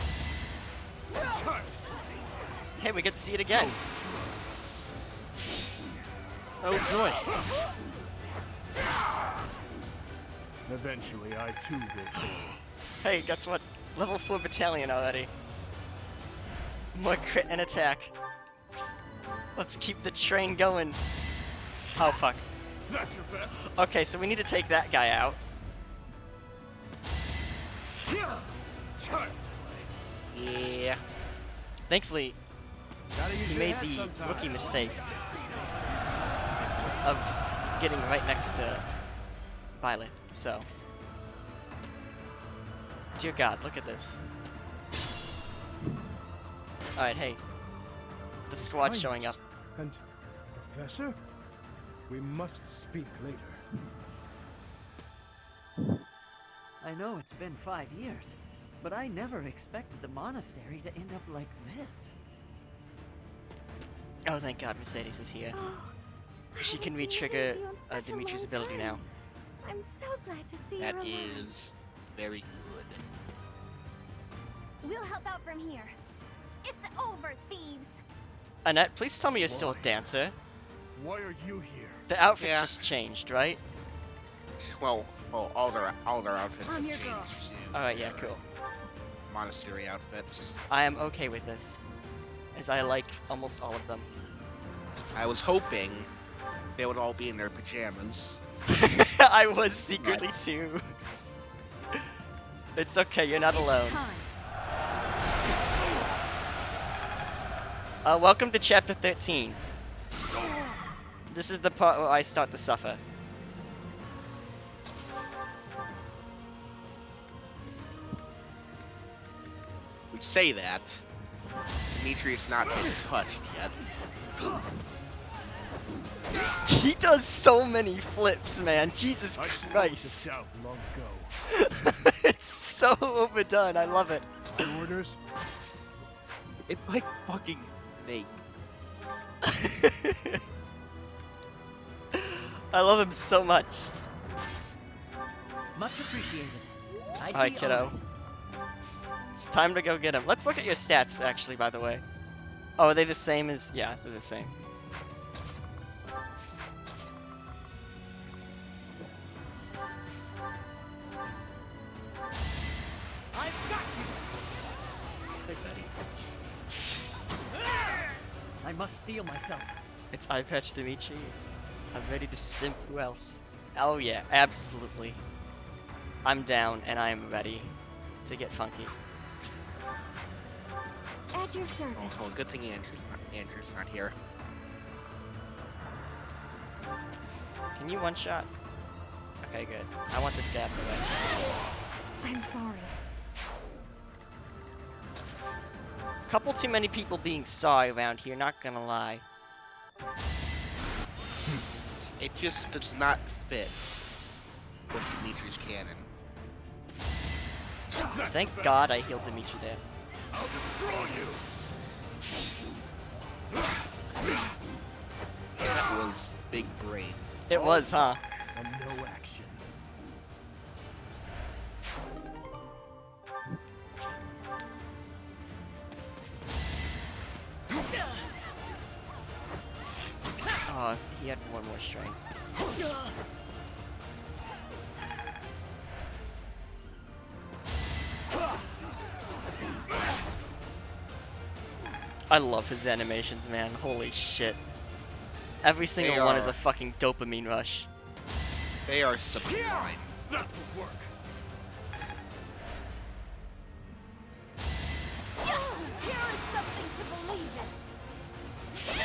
Hey, we get to see it again. Oh joy. Eventually, I too will fall. Hey, guess what? Level 4 battalion already. More crit and attack. Let's keep the train going. Oh fuck. That's your best. Okay, so we need to take that guy out. Yeah. Thankfully, he made the rookie mistake of getting right next to Violet, so. Dear God, look at this. Alright, hey. The squad's showing up. And Professor? We must speak later. I know it's been 5 years, but I never expected the monastery to end up like this. Oh, thank God Mercedes is here. She can re-trigger Dimitri's ability now. I'm so glad to see That you're alive. is very good. We'll help out from here. It's over, thieves. Annette, please tell me you're still a dancer. Why are you here? The outfit's just changed, right? Well, all their outfits have I'm your changed girl. to Alright, yeah, cool. monastery outfits. I am okay with this, as I like almost all of them. I was hoping they would all be in their pajamas. I was secretly too. It's okay, you're not alone. Welcome to chapter 13. This is the part where I start to suffer. We say that. Dimitri's not been touched yet. He does so many flips, man. Jesus Christ. Out long ago. It's so overdone. I love it. Orders? It's like fucking Snake. I love him so much. Much appreciated. Alright, kiddo. It's time to go get him. Let's look at your stats, actually, by the way. Oh, are they the same as... Yeah, they're the same. I've got you. Hey, buddy. I must steel myself. It's Eye Patch Dimitri. I'm ready to simp. Who else? Oh yeah, absolutely. I'm down and I'm ready to get funky. At your service. Oh, good thing Andrew's not here. Can you one-shot? Okay, good. I want this guy out of the way. I'm sorry. Couple too many people being sorry around here, not gonna lie. It just does not fit with Dimitri's canon. Thank God I healed Dimitri there. I'll destroy you. That was big brain. It was, huh? And no action. Oh, he had one more strength. I love his animations, man. Holy shit. Every single one is a fucking dopamine rush. They are sublime. That will work. Here is something to believe in.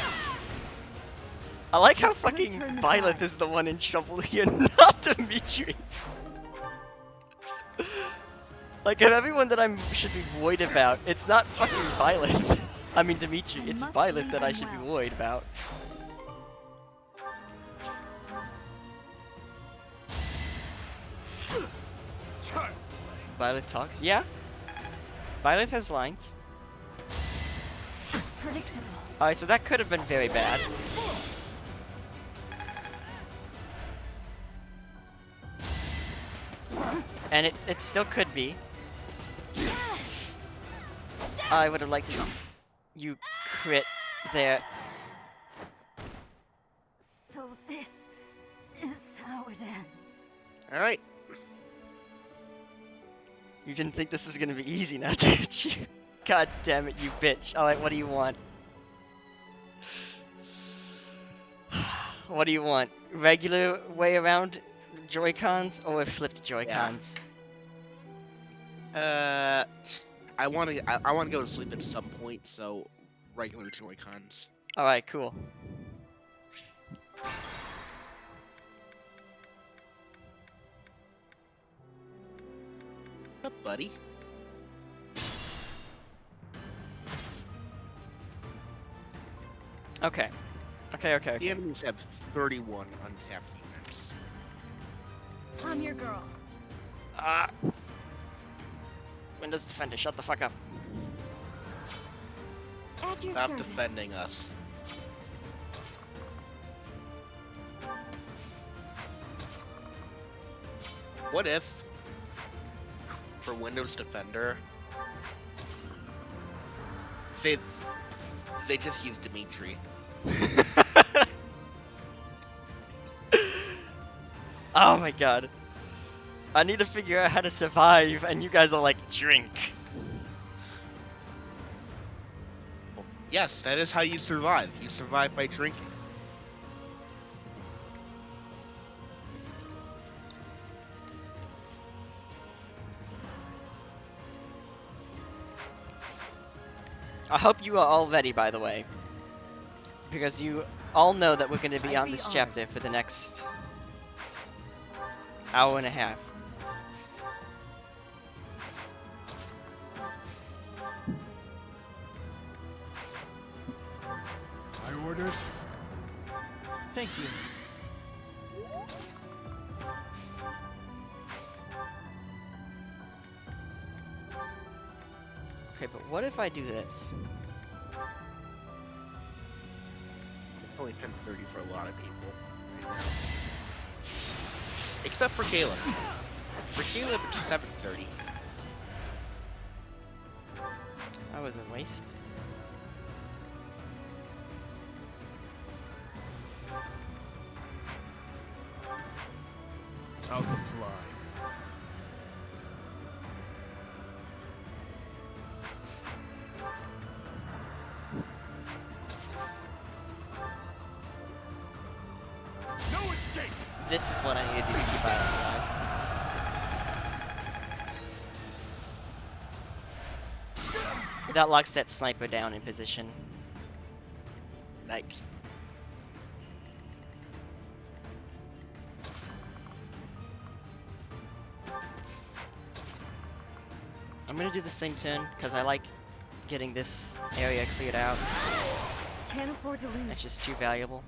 I like how fucking Violet is the one in trouble here, not Dimitri. Like, of everyone that I should be worried about, it's not fucking Violet. I mean Dimitri, it's Violet that I should be worried about. Violet talks? Yeah. Violet has lines. Predictable. Alright, so that could have been very bad. And it still could be. I would have liked to... You crit there. So this is how it ends. All right. You didn't think this was gonna be easy now, did you? God damn it, you bitch. Alright, what do you want? What do you want? Regular way around Joy-Cons or flipped Joy-Cons? I want to go to sleep at some point, so regular Joy-Cons. Alright, cool. What's up, buddy? Okay. Okay. The enemies have 31 untapped units. I'm your girl. Ah! Windows Defender, shut the fuck up. At your Stop service. defending us. What if, for Windows Defender, they just use Dimitri? Oh my god. I need to figure out how to survive, and you guys are like, drink. Yes, that is how you survive. You survive by drinking. I hope you are all ready, by the way. Because you all know that we're going to be on this chapter for the next hour and a half. My orders? Thank you. Okay, but what if I do this? Only 10:30 for a lot of people right now. Except for Caleb. For Caleb, it's 7:30. That was a waste. I'll comply. No escape! This is what I need to do to keep Island alive. That locks that sniper down in position. Nice. I'm gonna do the same turn, because I like getting this area cleared out. Can't afford to lose. It's just too valuable.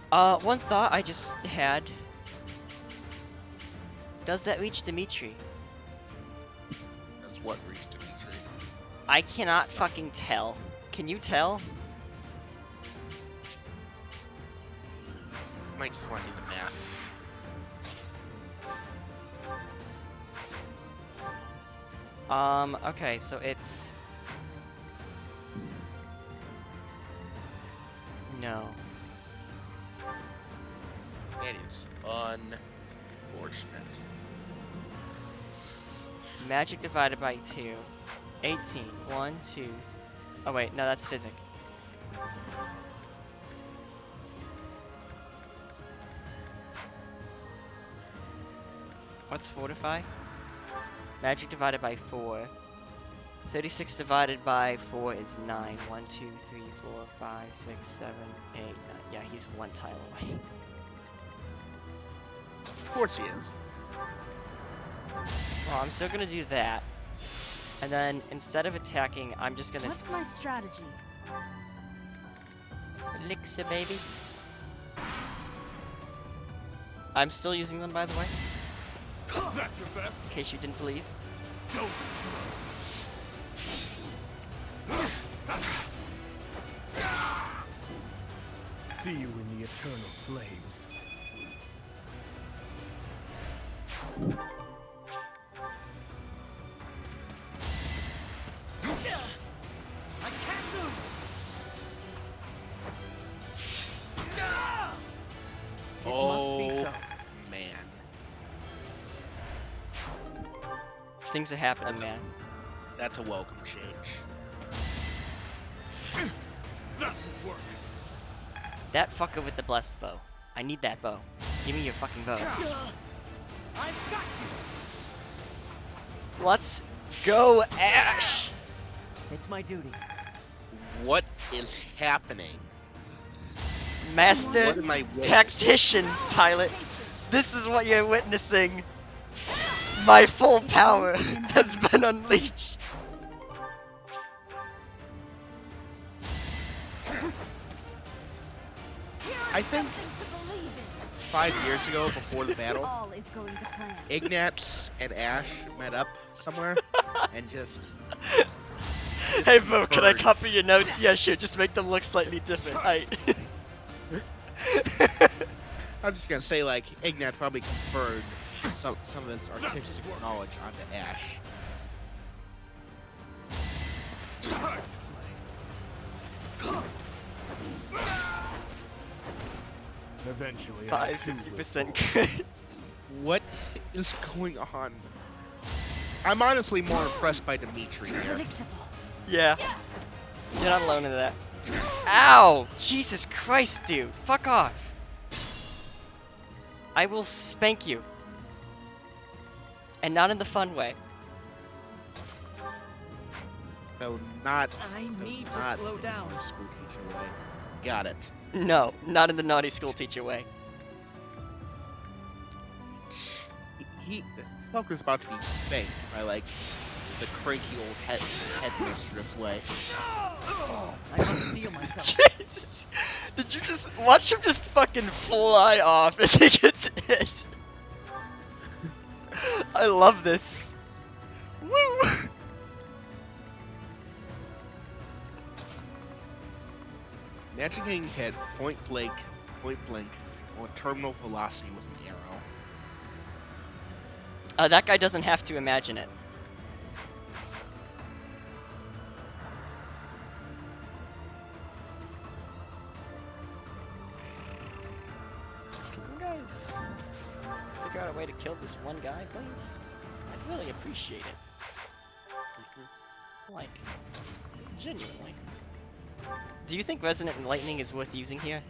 One thought I just had. Does that reach Dimitri? That's what reached Dimitri. I cannot fucking tell. Can you tell? Might just want to do the math. Okay, so it's... No. It is unfortunate. Magic divided by 2. 18. 1, 2... Oh wait, no, that's physic. What's fortify? Magic divided by 4. 36 divided by 4 is 9. 1, 2, 3, 4, 5, 6, 7, 8, 9. Yeah, he's one tile away. Of course he is. Well, I'm still gonna do that. And then, instead of attacking, I'm just gonna... What's my strategy? Elixir, baby. I'm still using them, by the way. That's your best. In case you didn't believe. Don't See you in the eternal flames. things are happening, man. That's a welcome change. That will work. That fucker with the blessed bow. I need that bow. Give me your fucking bow. I've got you. Let's go, Ash! It's my duty. What is happening? Master What am I witnessing? Tactician, Tylet. This is what you're witnessing. My full power has been unleashed. I think 5 years ago, before the battle, All is going to plan. Ignatz and Ash met up somewhere and just Hey, Bo, can I conferred. copy your notes? Yeah, sure. Just make them look slightly different. Aight. I was just gonna say, like, Ignatz probably conferred some of his artistic knowledge onto Ash. Eventually, I too will 50% fall. crit. What is going on? I'm honestly more impressed by Dimitri here. Predictable. Yeah. You're not alone in that. Ow! Jesus Christ, dude. Fuck off. I will spank you. And not in the fun way. No, not. I need to not slow down. the school teacher way. Got it. No, not in the naughty school teacher way. He fucker's about to be spanked by, like, the cranky old headmistress way. I must steel myself. Jesus! Did you just watch him just fucking fly off as he gets hit? I love this. Woo! Imagine getting hit point blank on terminal velocity with an arrow. That guy doesn't have to imagine it. Can you guys figure out a way to kill this one guy, please? I'd really appreciate it. Like, genuinely. Do you think Resonant Lightning is worth using here?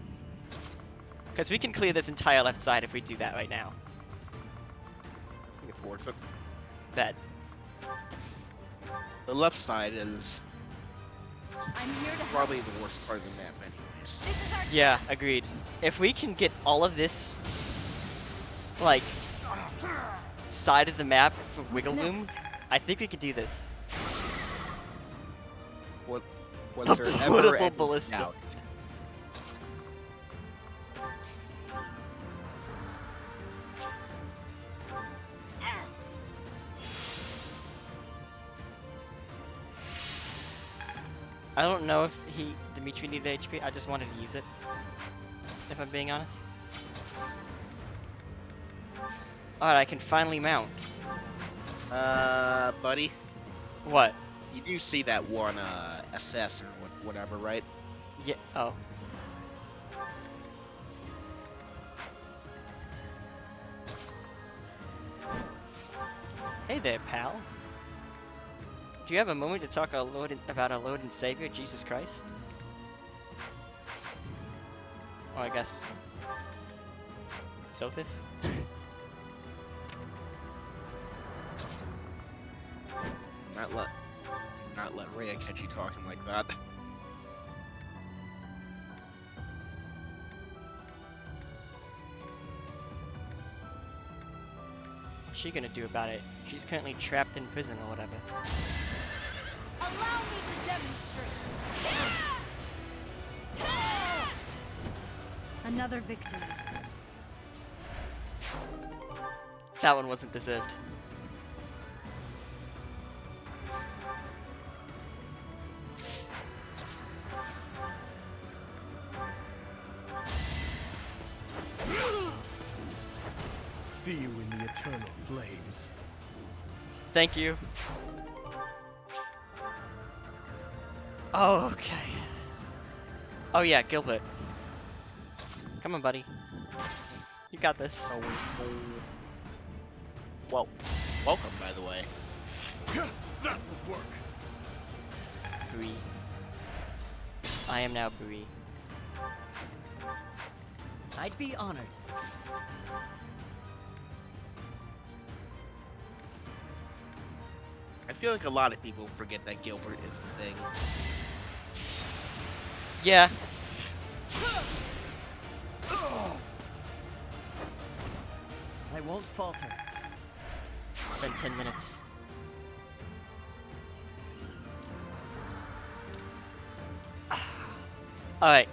Because we can clear this entire left side if we do that right now. I think it's worth it. Bet. The left side is I'm here to help. probably the worst part of the map, anyways. This is our Yeah, chance. agreed. If we can get all of this, like, side of the map for wiggle room, next? I think we could do this. Was A there ever portable any ballista. doubt? I don't know if Dimitri needed HP, I just wanted to use it. If I'm being honest. Alright, I can finally mount. Buddy, What? you do see that one, assassin or whatever, right? Yeah, oh. Hey there, pal. Do you have a moment to talk about our Lord and Savior, Jesus Christ? Or I guess... Sothis? Not let Rhea catch you talking like that. What's she gonna do about it? She's currently trapped in prison or whatever. Allow me to demonstrate. Another victory. That one wasn't deserved. See you in the eternal flames. Thank you. Oh, okay. Oh yeah, Gilbert. Come on, buddy. You got this. Well, welcome, by the way. That will work. Bree. I am now Bree. I'd be honored. I feel like a lot of people forget that Gilbert is a thing. Yeah. I won't falter. It's been 10 minutes. Alright.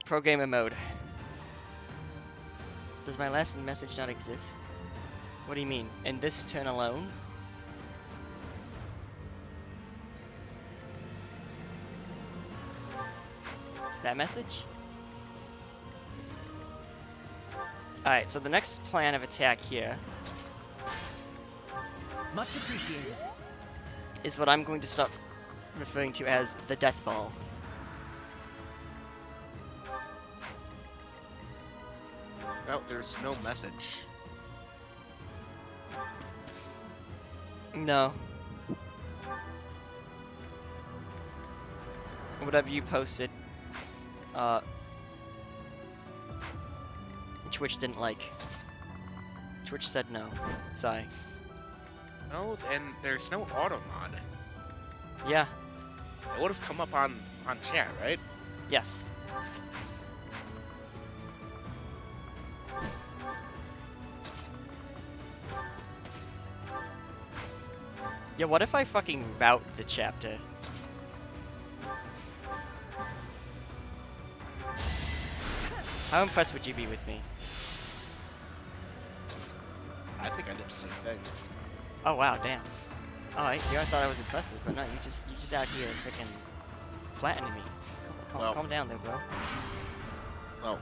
Programmer mode. Does my last message not exist? What do you mean? In this turn alone? That message? Alright, so the next plan of attack here Much appreciated. is what I'm going to start referring to as the Death Ball. Well, there's no message. No. Whatever you posted, Twitch didn't like. Twitch said no. Sorry. No, and there's no auto mod. Yeah. It would have come up on chat, right? Yes. Yeah, what if I fucking route the chapter? How impressed would you be with me? I think I did the same thing. Oh wow, damn. Alright, yeah, I thought I was impressive, but no, you just out here freaking flattening me. Calm down there, bro. Well,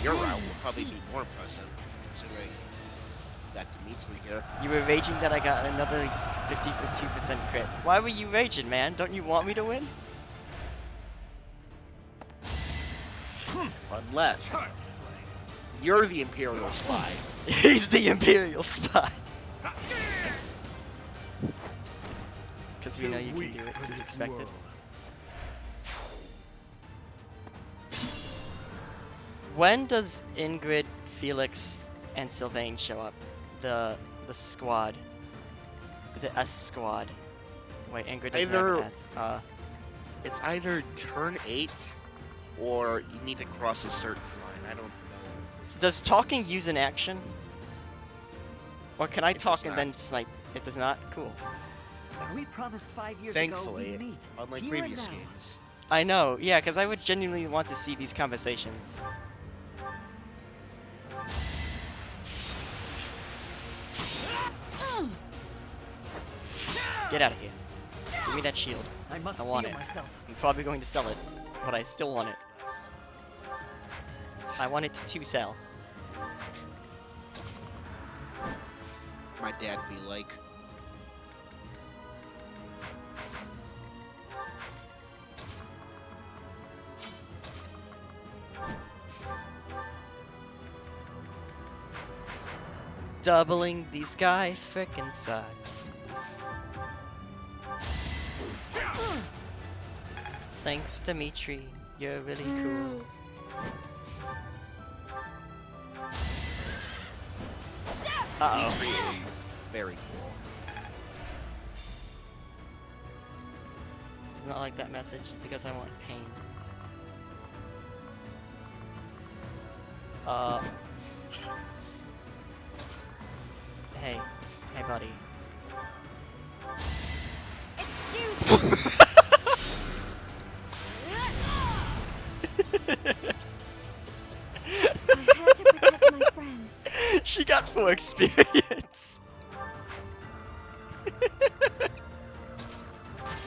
your route will probably be more impressive, considering that Dimitri here. You were raging that I got another 52% crit. Why were you raging, man? Don't you want me to win? Unless you're the Imperial spy. He's the Imperial spy. Because we know you can do it, as expected. When does Ingrid, Felix, and Sylvain show up? The squad. The S squad. Wait, Ingrid doesn't have an S. It's either turn 8 or you need to cross a certain line. I don't know. Does talking use an action? Or can I It talk does and not. then snipe? It does not? Cool. We promised 5 years Thankfully, ago we'd meet. unlike Here and previous now. games. I know, yeah, because I would genuinely want to see these conversations. Get out of here. Give me that shield. I must want steel it. myself. I'm probably going to sell it, but I still want it. I want it to sell. My dad be like, Doubling these guys frickin' sucks. Thanks, Dimitri. You're really cool. Uh-oh. Dimitri is very cool. Does not like that message because I want pain. Hey. Hey, buddy. Excuse me. I had to protect my friends. She got full experience.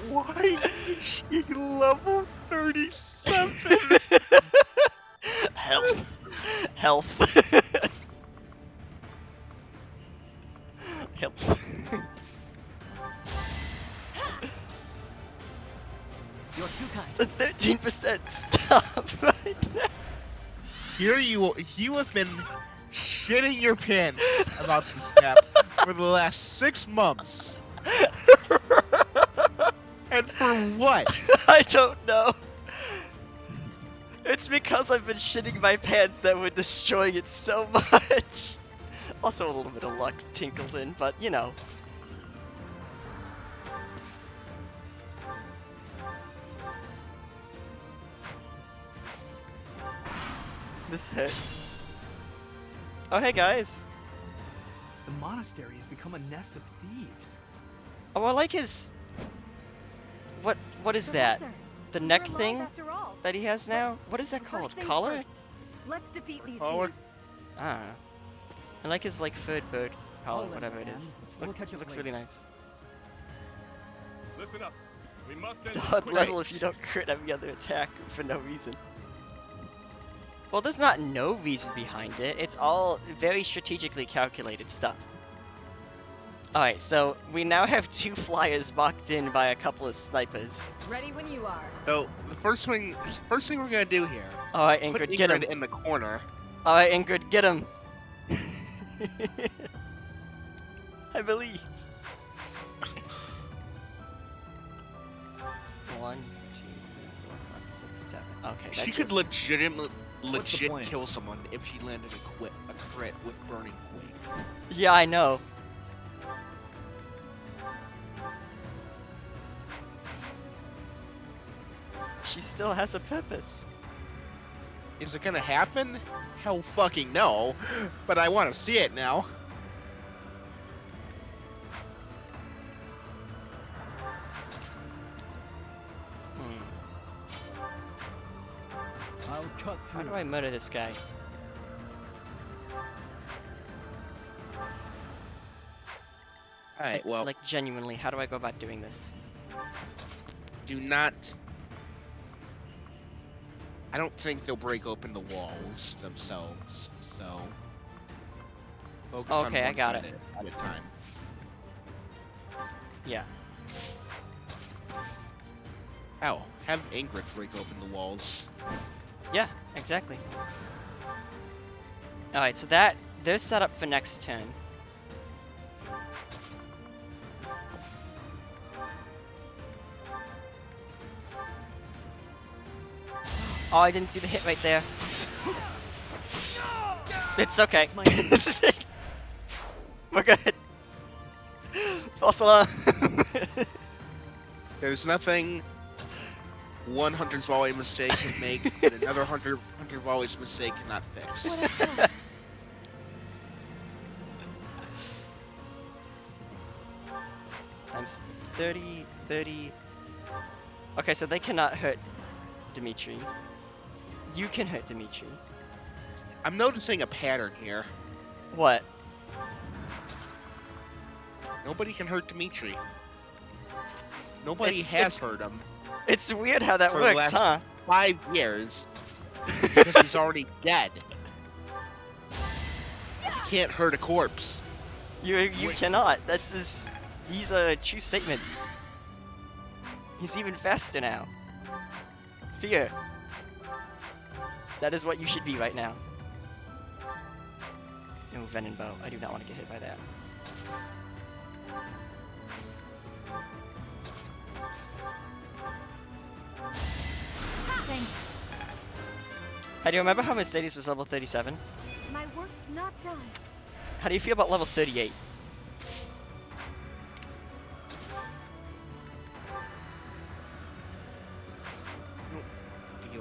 Why is she level 37? Health. Health. Health. You're too kind. It's a 13%. Stop right now. Here you have been shitting your pants about this map for the last 6 months. And for what? I don't know. It's because I've been shitting my pants that we're destroying it so much. Also a little bit of luck tinkled in, but you know. This hurts. Oh hey guys. The monastery has become a nest of thieves. Oh, I like his... What is that? Professor, The you're neck alive thing after all. that he has now? What is that First called? things Collar? first. Let's defeat these Collar? thieves. Ah. I like his like third bird collar, lend whatever a it hand. is. We'll catch up looks later. really nice. Listen up. We must end It's this odd quickly. level if you don't crit every other attack for no reason. Well, there's not no reason behind it. It's all very strategically calculated stuff. Alright, so we now have 2 flyers mocked in by a couple of snipers. Ready when you are. So the first thing we're gonna do here. Alright, Put Ingrid, get him. Ingrid in the corner. Alright, Ingrid, get him. I believe. 1, 2, 3, 4, 5, 6, 7. Okay, that She just- could legit plan? kill someone if she landed a crit with Burning Quake. Yeah, I know. She still has a purpose. Is it gonna happen? Hell fucking no. But I want to see it now. I'll cut How through. do I murder this guy? Alright, well, Like, genuinely, how do I go about doing this? do not... I don't think they'll break open the walls themselves, so... Focus on Okay, I one got side it. at a time. Yeah. Hell, have Ingrid break open the walls. Yeah, exactly. Alright, so they're set up for next turn. Oh, I didn't see the hit right there. It's okay. It's my We're good. False alarm. There's nothing one hunter's volley mistake can make that another hunter volley's mistake cannot fix. Times 30, 30. Okay, so they cannot hurt Dimitri. You can hurt Dimitri. I'm noticing a pattern here. What? Nobody can hurt Dimitri. Nobody It's- has it's- hurt him It's weird how that for the works, last huh? 5 years because he's already dead. You can't hurt a corpse. You cannot. That's just... These are true statements. He's even faster now. Fear. That is what you should be right now. No venom bow. I do not want to get hit by that. Thank How do you remember how Mercedes was level 37? My work's not done. How do you feel about level 38?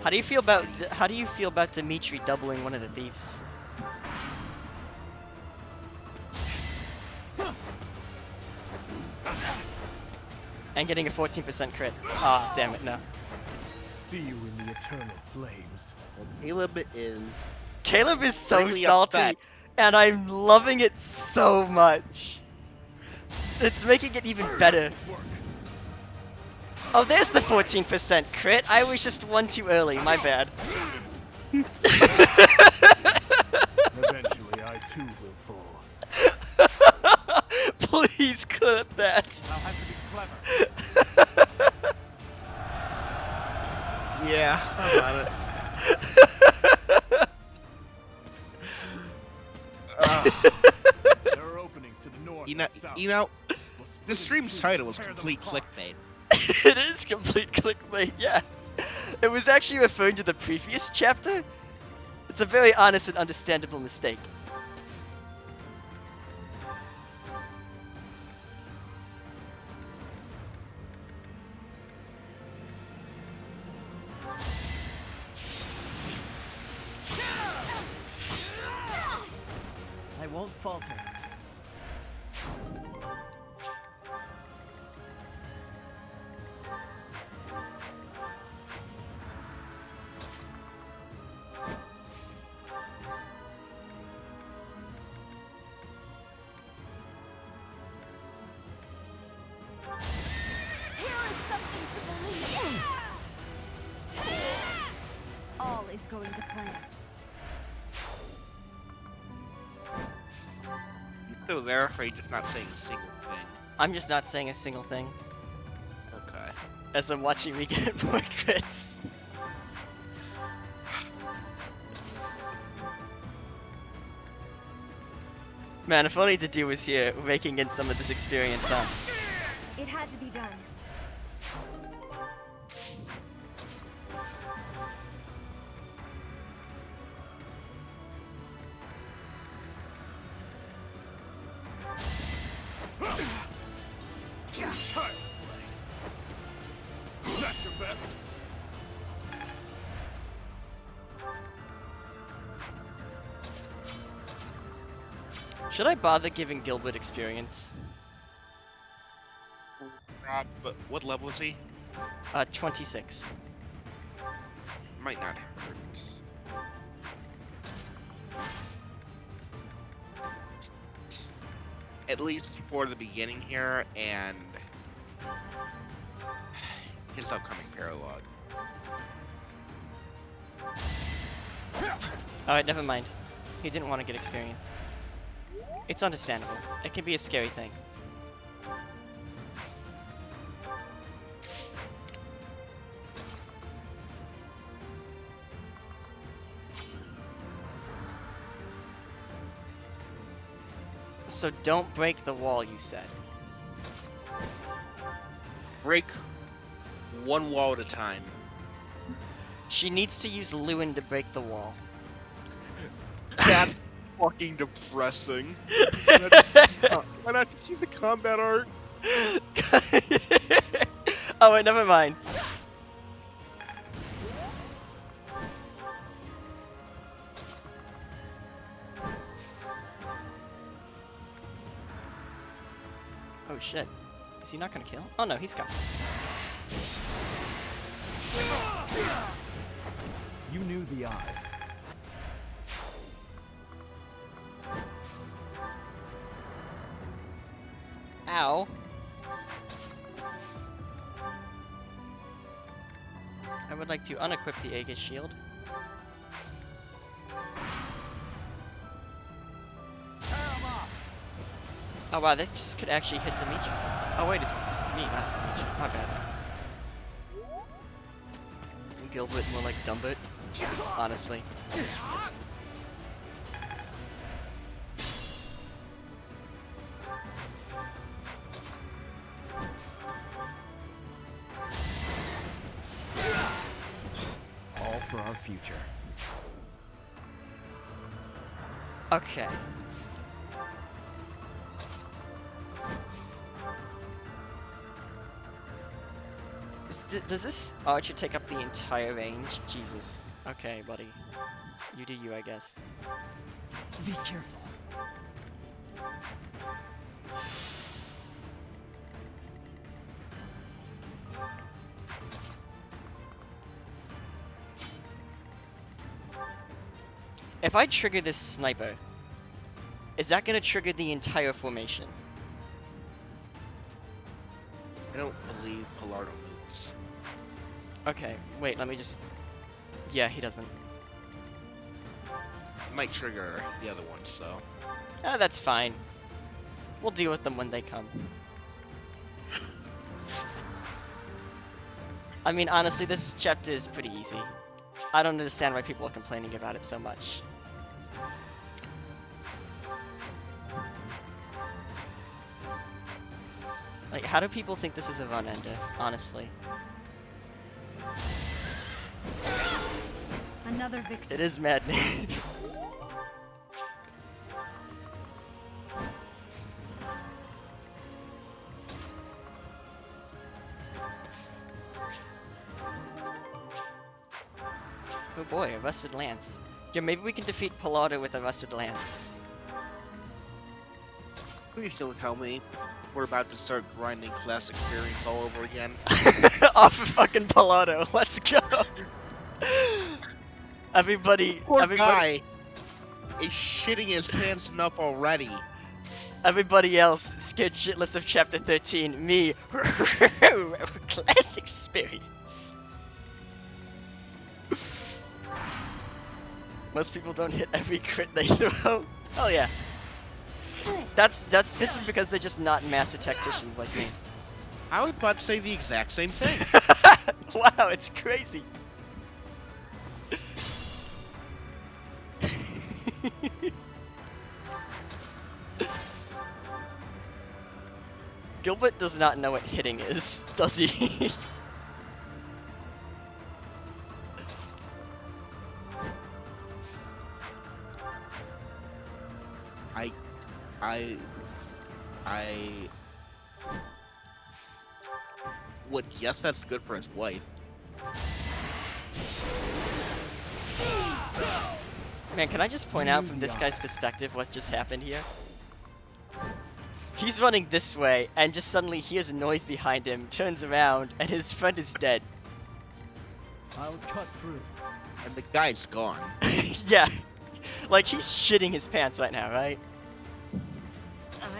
How do you feel about Dimitri doubling one of the thieves? And getting a 14% crit. Ah, damn it, no. See you in the eternal flames. Caleb is so Really salty, upset. and I'm loving it so much. It's making it even better. Oh, there's the 14% crit. I was just one too early. My bad. Eventually, I too will fall. Please clip that. I'll have to be clever. Yeah, how about it? There are openings to the north and south. We'll split the into stream's two title and was tear them complete apart. clickbait. It is complete clickbait, yeah. It was actually referring to the previous chapter. It's a very honest and understandable mistake. I won't falter. Here is something to believe. All is going to plan. You still there, or are you just not saying a single thing? I'm just not saying a single thing. Okay. As I'm watching me get more crits. Man, if only the dude was here, raking in some of this experience, huh? It had to be done. Child's play. That's your best. Should I bother giving Gilbert experience? But what level is he? 26. Might not hurt. At least for the beginning here, and his upcoming paralogue. Alright, never mind. He didn't want to get experience. It's understandable. It can be a scary thing. So don't break the wall, you said. Break one wall at a time. She needs to use Lewin to break the wall. That's fucking depressing. Why not just use the combat art? Oh wait, never mind. Oh shit. Is he not gonna kill? Oh no, he's got this. You knew the odds. Ow. I would like to unequip the Aegis shield. Oh wow, that just could actually hit Dimitri. Oh wait, it's me, not Dimitri. My bad. Gilbert, more like Dumbert. Honestly. All for our future. Okay. Does this archer take up the entire range? Jesus. Okay, buddy. You do you, I guess. Be careful. If I trigger this sniper, is that gonna trigger the entire formation? I don't believe Pilardo moves. Okay, wait, let me just... Yeah, he doesn't. Might trigger the other one, so. Ah, that's fine. We'll deal with them when they come. I mean, honestly, this chapter is pretty easy. I don't understand why people are complaining about it so much. Like, how do people think this is a run ender, honestly? Another victim. It is maddening. Oh boy, a rusted lance. Yeah, maybe we can defeat Palaudo with a rusted lance. Please don't tell me we're about to start grinding class experience all over again. Off of fucking Palaudo, let's go! Everybody, Poor everybody, guy is shitting his pants enough already. everybody else scared shitless of chapter 13. Me, class experience. Most people don't hit every crit they throw. Oh yeah. That's simply because they're just not master tacticians like me. I was about to say the exact same thing. Wow, it's crazy. Gilbert does not know what hitting is, does he? I would guess that's good for his wife. Man, can I just point out from this guy's perspective what just happened here? He's running this way, and just suddenly hears a noise behind him, turns around, and his friend is dead. I'll cut through. And the guy's gone. Yeah. Like, he's shitting his pants right now, right?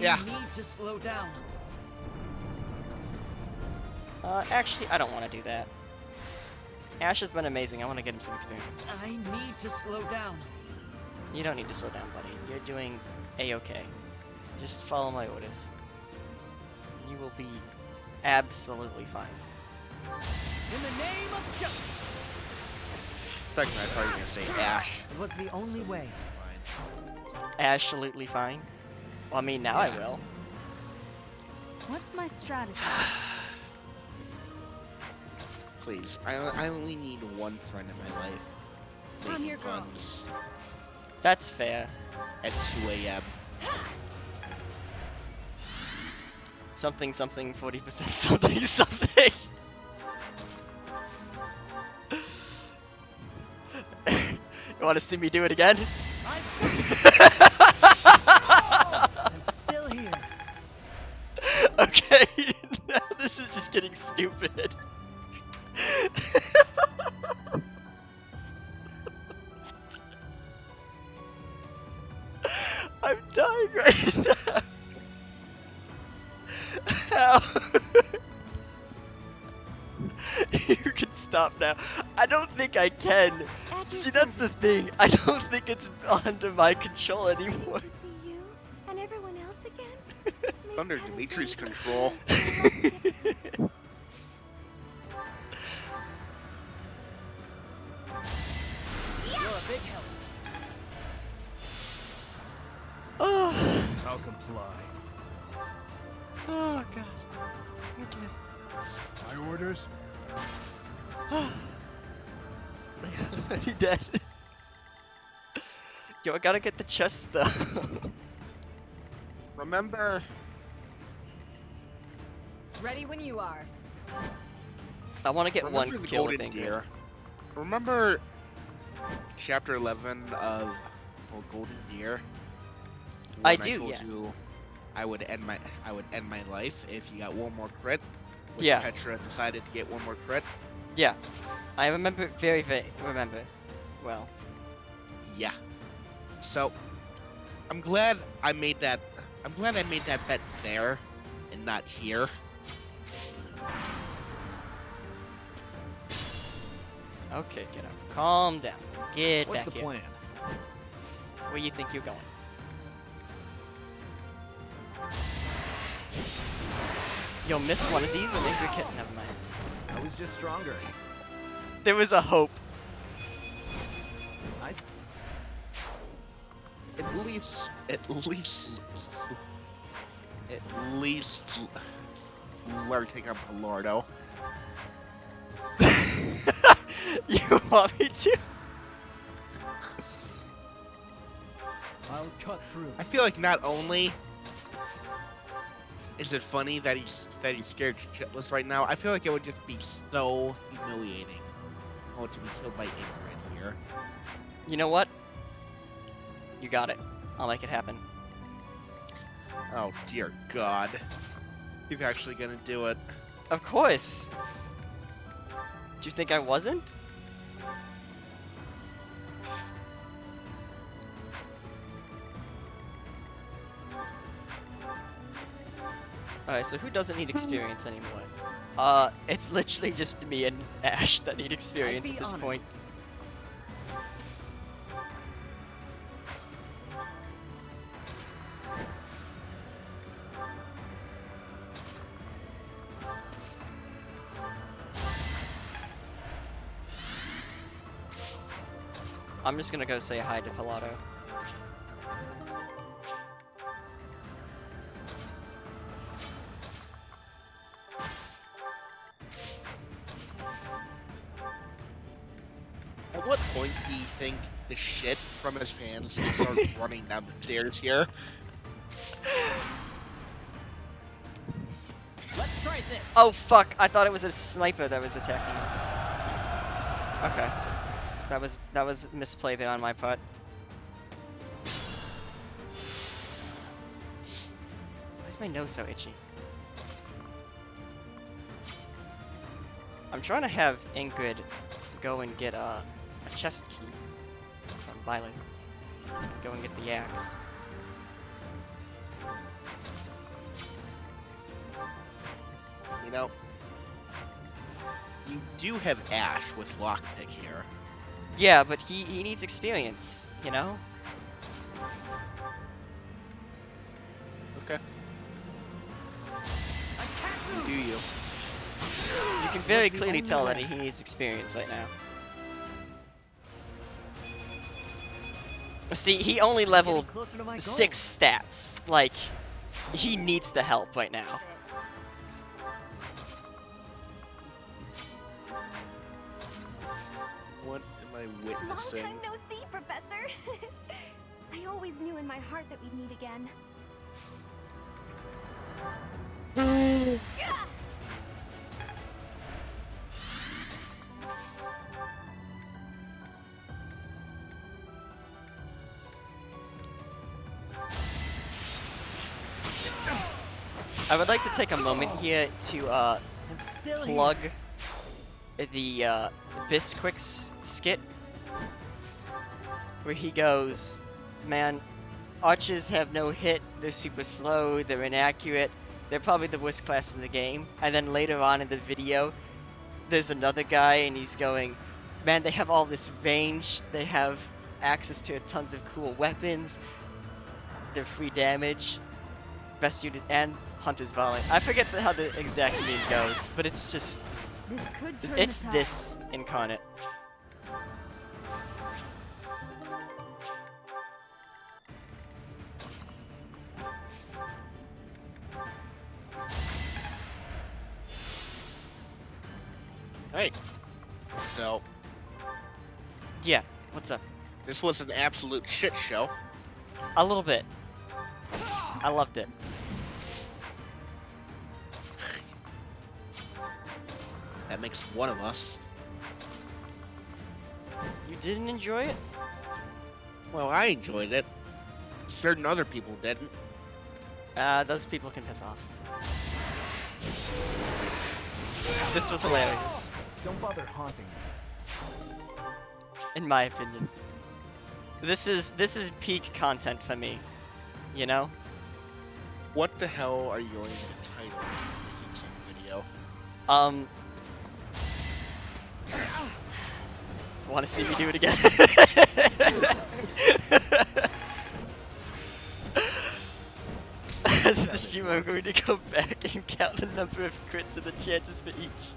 I need to slow down. Actually, I don't want to do that. Ash has been amazing. I want to get him some experience. I need to slow down. You don't need to slow down, buddy. You're doing a-okay. Just follow my orders. You will be absolutely fine. In the name of justice. Second, I thought you were gonna say Ash. It was the only way. Absolutely fine. Well, I mean, now I will. What's my strategy? Please, I only need one friend in my life. I'm Making your girl. puns That's fair. at 2 a.m. Something, something, 40% something, something. You want to see me do it again? I'm still here. Okay, now this is just getting stupid. I'm dying right now. How? You can stop now. I don't think I can. See, that's the thing. I don't think it's under my control anymore. To see you and everyone else again. Under Dimitri's control. You're a big help. Oh, I'll comply. oh god. Okay. My orders? He dead. Yo, I gotta get the chest though. Remember, Ready when you are. I want to get one remember the kill, I golden think. deer. Remember chapter 11 of Golden Deer? I When do, told yeah. you I would end my life if you got one more crit. Which Yeah. Petra decided to get one more crit. Yeah, I remember it very remember well. Yeah. So I'm glad I made that. I'm glad I made that bet there and not here. Okay, get up. Calm down. Get What's back the here. plan? Where you think you're going? You'll miss one of these and maybe you're kidding. Never mind. I was just stronger. There was a hope. At least let her take out Lordo. You want me to? I'll cut through. I feel like not only is it funny that he's scared shitless right now, I feel like it would just be so humiliating to be killed by Ingrid here. You know what? You got it. I'll make it happen. Oh dear God. You're actually gonna do it. Of course. Do you think I wasn't? Alright, so who doesn't need experience anymore? It's literally just me and Ash that need experience at this point. I'm just gonna go say hi to Pilato. At what point do you think the shit from his fans starts running down the stairs here? Let's try this. Oh fuck! I thought it was a sniper that was attacking me. Okay, that was misplay there on my part. Why's my nose so itchy? I'm trying to have Ingrid go and get a chest key from Violet. Go and get the axe. You know, you do have Ash with lockpick here. Yeah, but he needs experience, you know? Okay. Do you? You can very clearly tell that he needs experience right now. See, he only leveled 6 stats. Like, he needs the help right now. What am I witnessing? Long time no see, Professor. I always knew in my heart that we'd meet again. I would like to take a moment here to plug the Bisquix skit, where he goes, "Man, archers have no hit, they're super slow, they're inaccurate, they're probably the worst class in the game." And then later on in the video, there's another guy and he's going, "Man, they have all this range, they have access to tons of cool weapons, they're free damage, best unit, and Hunter's Volley." I forget how the exact meme goes, but it's just, This could turn it's the tide. this incarnate. Hey, so Yeah, what's up? this was an absolute shit show. A little bit. I loved it. That makes one of us. You didn't enjoy it? Well, I enjoyed it. Certain other people didn't. Those people can piss off. This was hilarious, Don't bother haunting me. in my opinion. This is peak content for me, you know? What the hell are you going to title the YouTube video? Want to see me do it again? As the streamer, I'm going to go back and count the number of crits and the chances for each.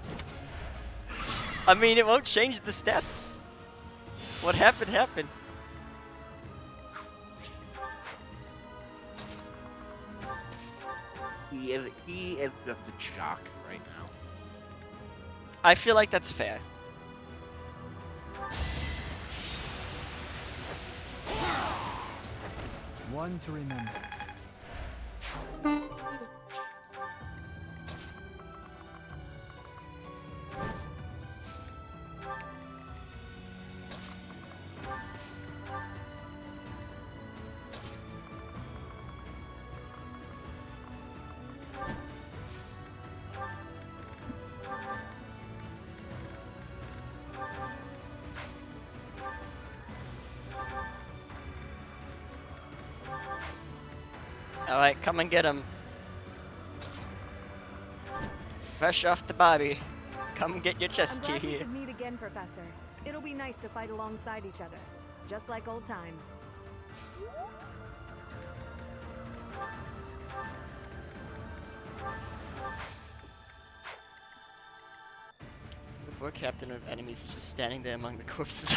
I mean, it won't change the stats. What happened, happened. He is just a jock right now. I feel like that's fair. One to remember. Alright, come and get him. Fresh off the body. Come get your I'm chest key glad we here. could meet again, Professor. It'll be nice to fight alongside each other, just like old times. The poor captain of enemies is just standing there among the corpses,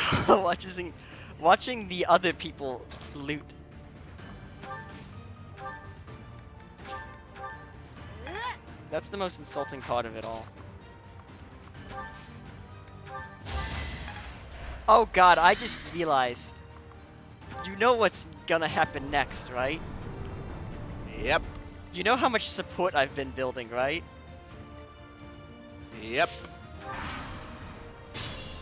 watching the other people loot. That's the most insulting part of it all. Oh god, I just realized. You know what's gonna happen next, right? Yep. You know how much support I've been building, right? Yep.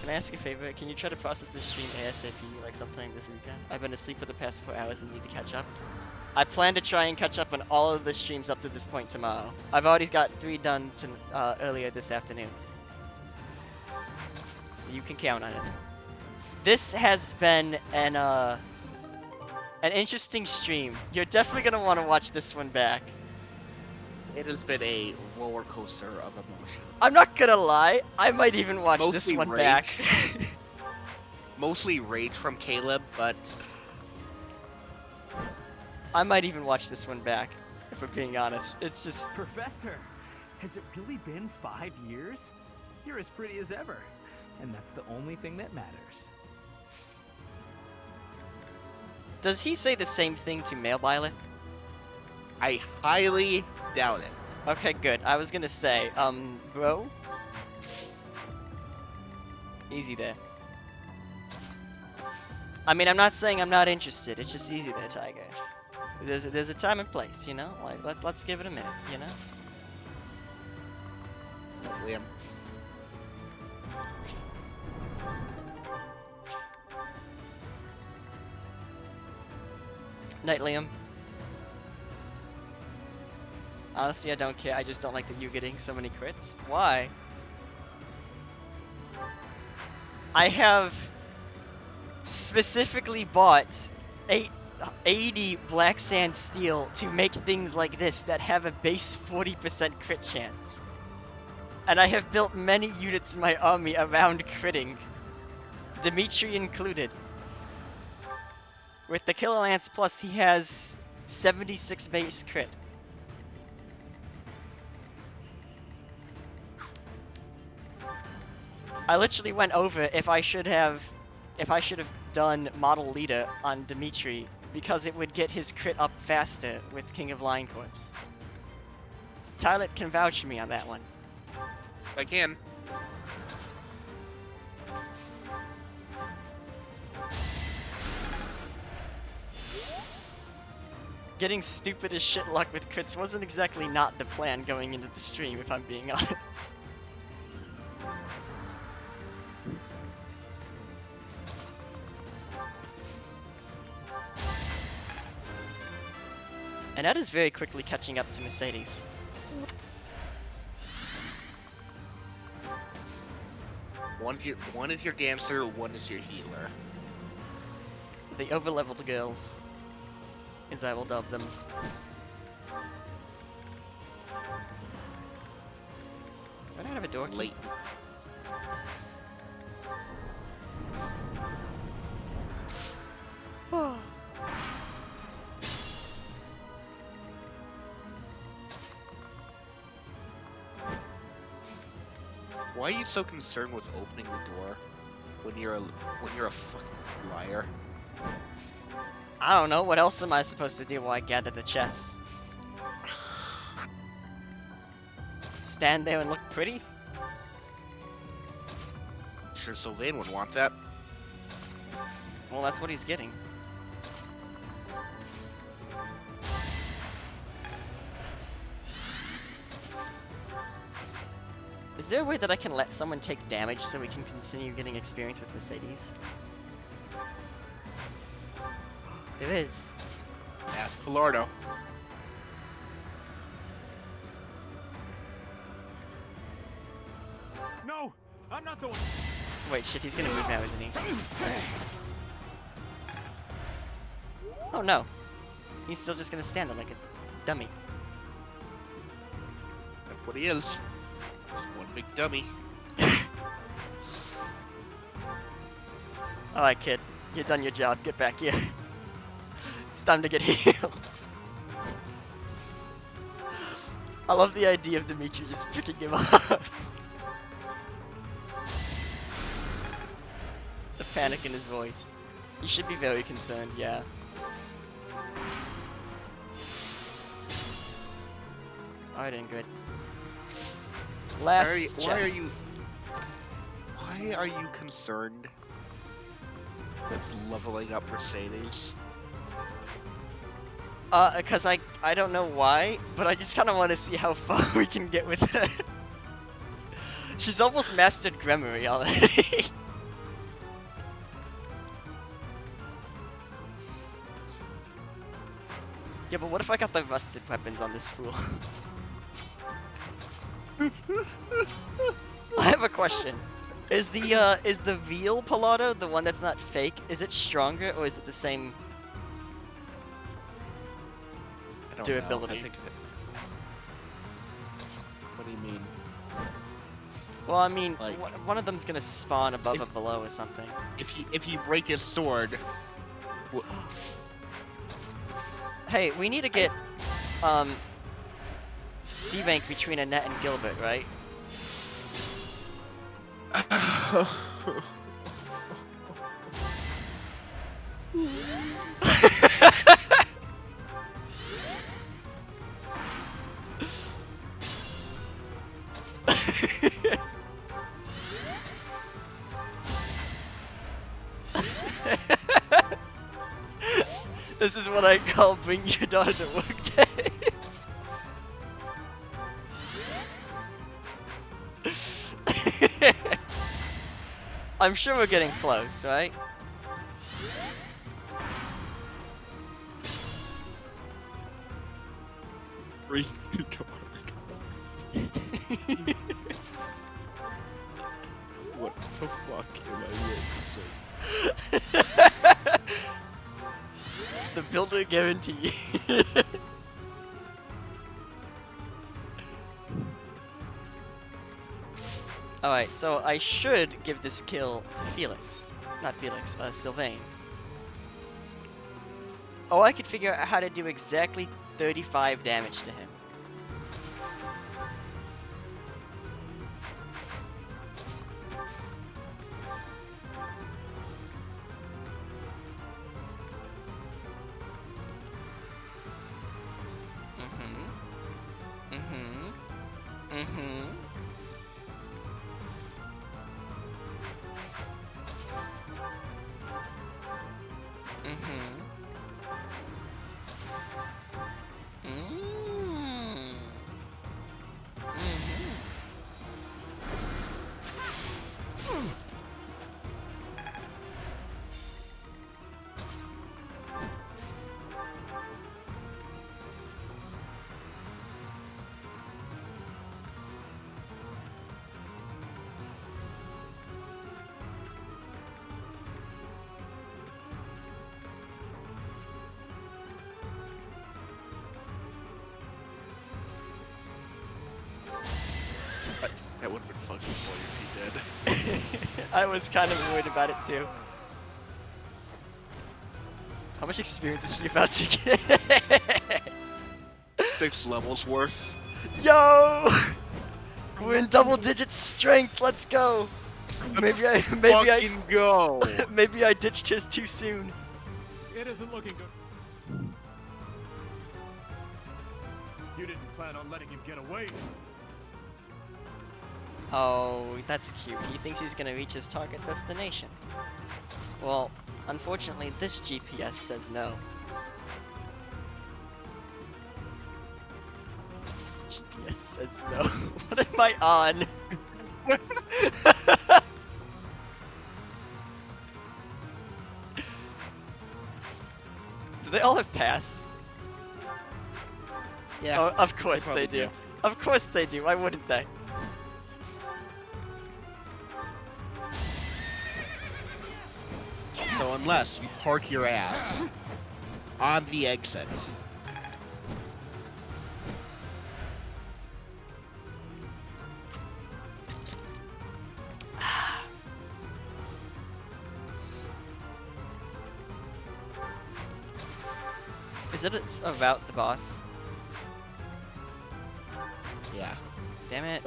Can I ask a favor? Can you try to process this stream ASAP, like sometime this weekend? I've been asleep for the past 4 hours and need to catch up. I plan to try and catch up on all of the streams up to this point tomorrow. I've already got 3 done earlier this afternoon. So you can count on it. This has been an interesting stream. You're definitely gonna want to watch this one back. It has been a roller coaster of emotion. I'm not gonna lie, I might even watch this Mostly one rage. back. Mostly rage from Caleb, but I might even watch this one back, if we're being honest. It's just... Professor, has it really been 5 years? You're as pretty as ever, and that's the only thing that matters. Does he say the same thing to Male Byleth? I highly doubt it. Okay, good. I was gonna say, bro? Easy there. I mean, I'm not saying I'm not interested, it's just easy there, Tiger. There's a time and place, you know? Like, let's give it a minute, you know? Liam. Night, Liam. Honestly, I don't care. I just don't like that you're getting so many crits. Why? I have specifically bought 80 black sand steel to make things like this that have a base 40% crit chance. And I have built many units in my army around critting. Dimitri included. With the Killer Lance Plus, he has 76 base crit. I literally went over if I should have done Model Leader on Dimitri because it would get his crit up faster with King of Lion Corps. Tyler can vouch for me on that one. I can. Getting stupid as shit luck with crits wasn't exactly not the plan going into the stream, if I'm being honest. And that is very quickly catching up to Mercedes. One is your dancer, one is your healer. The overleveled girls, as I will dub them. I don't have a door key. Late. Why are you so concerned with opening the door when you're a fucking liar? I don't know, what else am I supposed to do while I gather the chests? stand there and look pretty? Sure, Sylvain would want that. Well, that's what he's getting. Is there a way that I can let someone take damage so we can continue getting experience with Mercedes? There is. Ask Pilardo. No, I'm not the one. Wait, shit, he's gonna move now, isn't he? Oh no. He's still just gonna stand there like a dummy. That's what he is. Just one big dummy. Alright, kid. You've done your job. Get back here. It's time to get healed. I love the idea of Dimitri just picking him up. The panic in his voice. He should be very concerned, yeah. Alright, Ingrid. Last Why are you concerned with leveling up Mercedes? Cause I don't know why, but I just kind of want to see how far we can get with her. She's almost mastered Gremory already. Yeah, but what if I got the rusted weapons on this fool? I have a question. Is the real Pilardo, the one that's not fake, is it stronger or is it the same I don't durability? know. I think that... What do you mean? Well, I mean, Like, one of them's gonna spawn above or below or something. If you break his sword, Hey, we need to get C-Bank between Annette and Gilbert, right? This is what I call bring your daughter to work day. I'm sure we're getting close, right? Bring your daughter. What the fuck am I witnessing? The builder guarantee. Alright, so I should give this kill to Felix. Not Felix, Sylvain. Oh, I could figure out how to do exactly 35 damage to him. That would have been fucking funny if he did. I was kind of worried about it too. How much experience is she about to get? 6 levels worth. Yo! We're in double digit strength, let's go! Maybe I go! Maybe I ditched his too soon. It isn't looking good. You didn't plan on letting him get away. Oh, that's cute. He thinks he's gonna reach his target destination. Well, unfortunately, this GPS says no. This GPS says no. What am I on? Do they all have pass? Yeah. Oh, of course probably they do. do. Of course they do. Why wouldn't they? So unless you park your ass on the exit. Is it about the boss? Yeah. Damn it.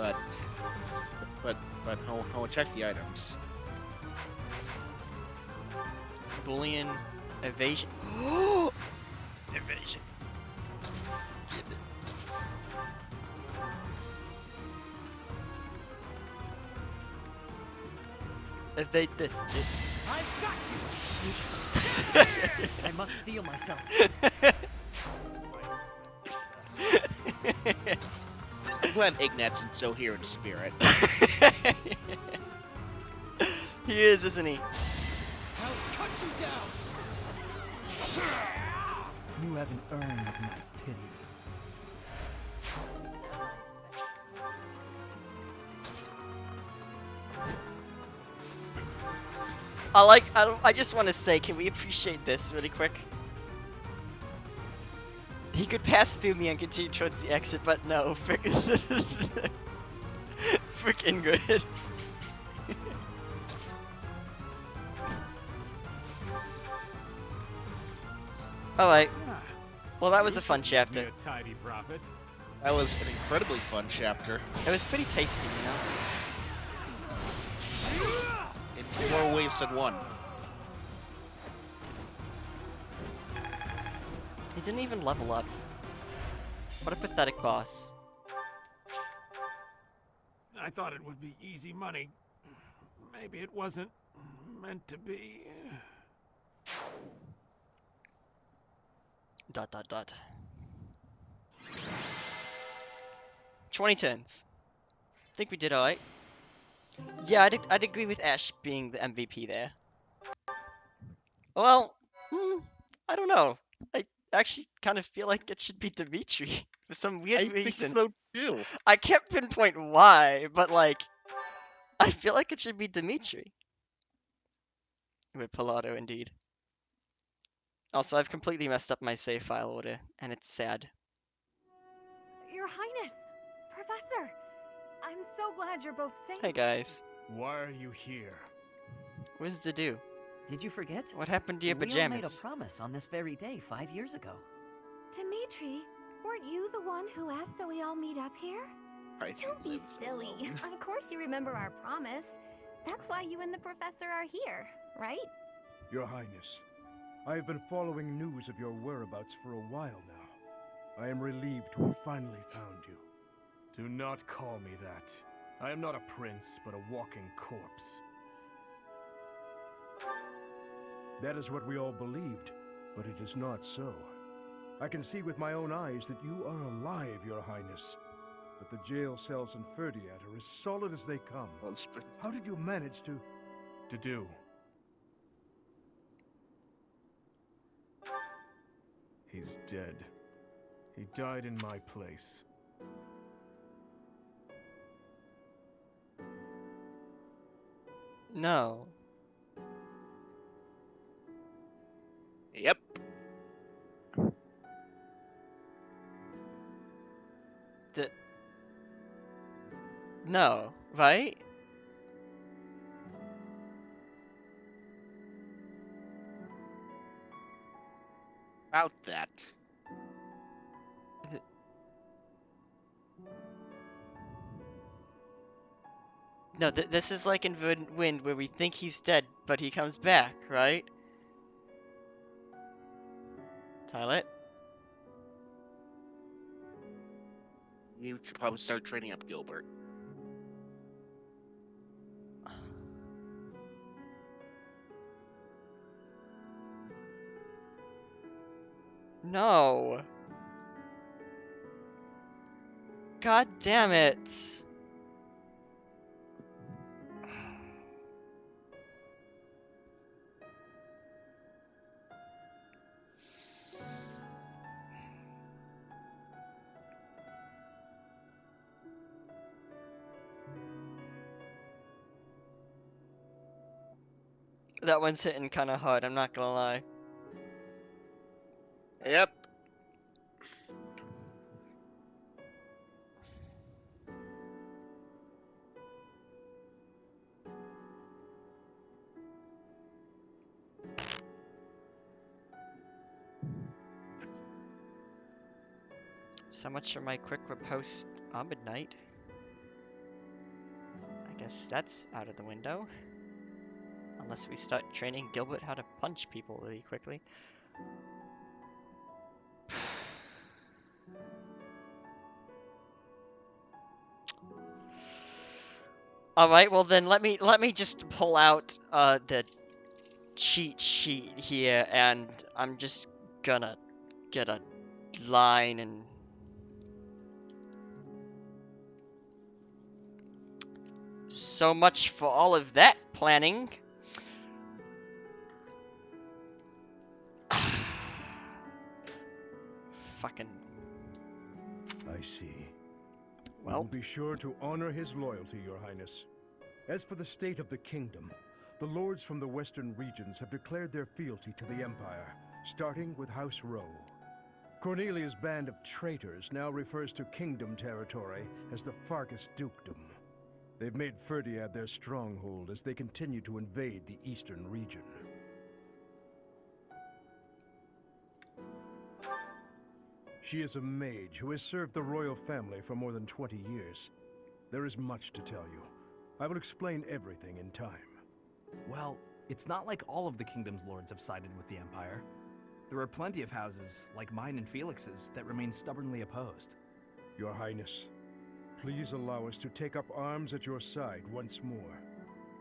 But how check the items. Boolean evasion. Evasion. Evade this, I've got you! I must steel myself. I'm glad Ignat's so here in spirit. He is, isn't he? I'll cut you down! You haven't earned my pity. I just want to say, can we appreciate this really quick? He could pass through me and continue towards the exit, but no, frick Ingrid. Alright. Well, that was a fun chapter. A tidy profit. That was an incredibly fun chapter. It was pretty tasty, you know? In more ways than one. He didn't even level up. What a pathetic boss. I thought it would be easy money. Maybe it wasn't meant to be. Dot dot dot. 20 turns. Think we did alright. Yeah, I'd agree with Ash being the MVP there. Well, I don't know. I actually kind of feel like it should be Dimitri for some weird reason. I think so too. I can't pinpoint why, but like, I feel like it should be Dimitri. With Pilato, indeed. Also, I've completely messed up my save file order, and it's sad. Your Highness! Professor! I'm so glad you're both safe. Hey guys. Why are you here? Where's the do? Did you forget? What happened to your We all pajamas? made a promise on this very day 5 years ago. Dimitri, weren't you the one who asked that we all meet up here? Don't be silly. Of course you remember our promise. That's why you and the professor are here, right? Your Highness, I have been following news of your whereabouts for a while now. I am relieved to have finally found you. Do not call me that. I am not a prince, but a walking corpse. That is what we all believed, but it is not so. I can see with my own eyes that you are alive, Your Highness. But the jail cells in Ferdiat are as solid as they come. How did you manage to... do? He's dead. He died in my place. No. Yep. No, right? About that. No, this is like in Verdant Wind where we think he's dead, but he comes back, right? Tyler? You should probably start training up Gilbert. No. God damn it. That one's hitting kind of hard, I'm not gonna lie. Yep. So much for my quick riposte on midnight. I guess that's out of the window. Unless we start training Gilbert how to punch people really quickly. All right, well then let me just pull out the cheat sheet here, and I'm just gonna get a line and so much for all of that planning. Fucking. I see. We Well, will be sure to honor his loyalty, Your Highness. As for the state of the kingdom, the lords from the western regions have declared their fealty to the Empire, starting with House Rowe. Cornelia's band of traitors now refers to kingdom territory as the Fargus Dukedom. They've made Ferdiad their stronghold as they continue to invade the eastern region. She is a mage who has served the royal family for more than 20 years. There is much to tell you. I will explain everything in time. Well, it's not like all of the kingdom's lords have sided with the Empire. There are plenty of houses, like mine and Felix's, that remain stubbornly opposed. Your Highness, please allow us to take up arms at your side once more.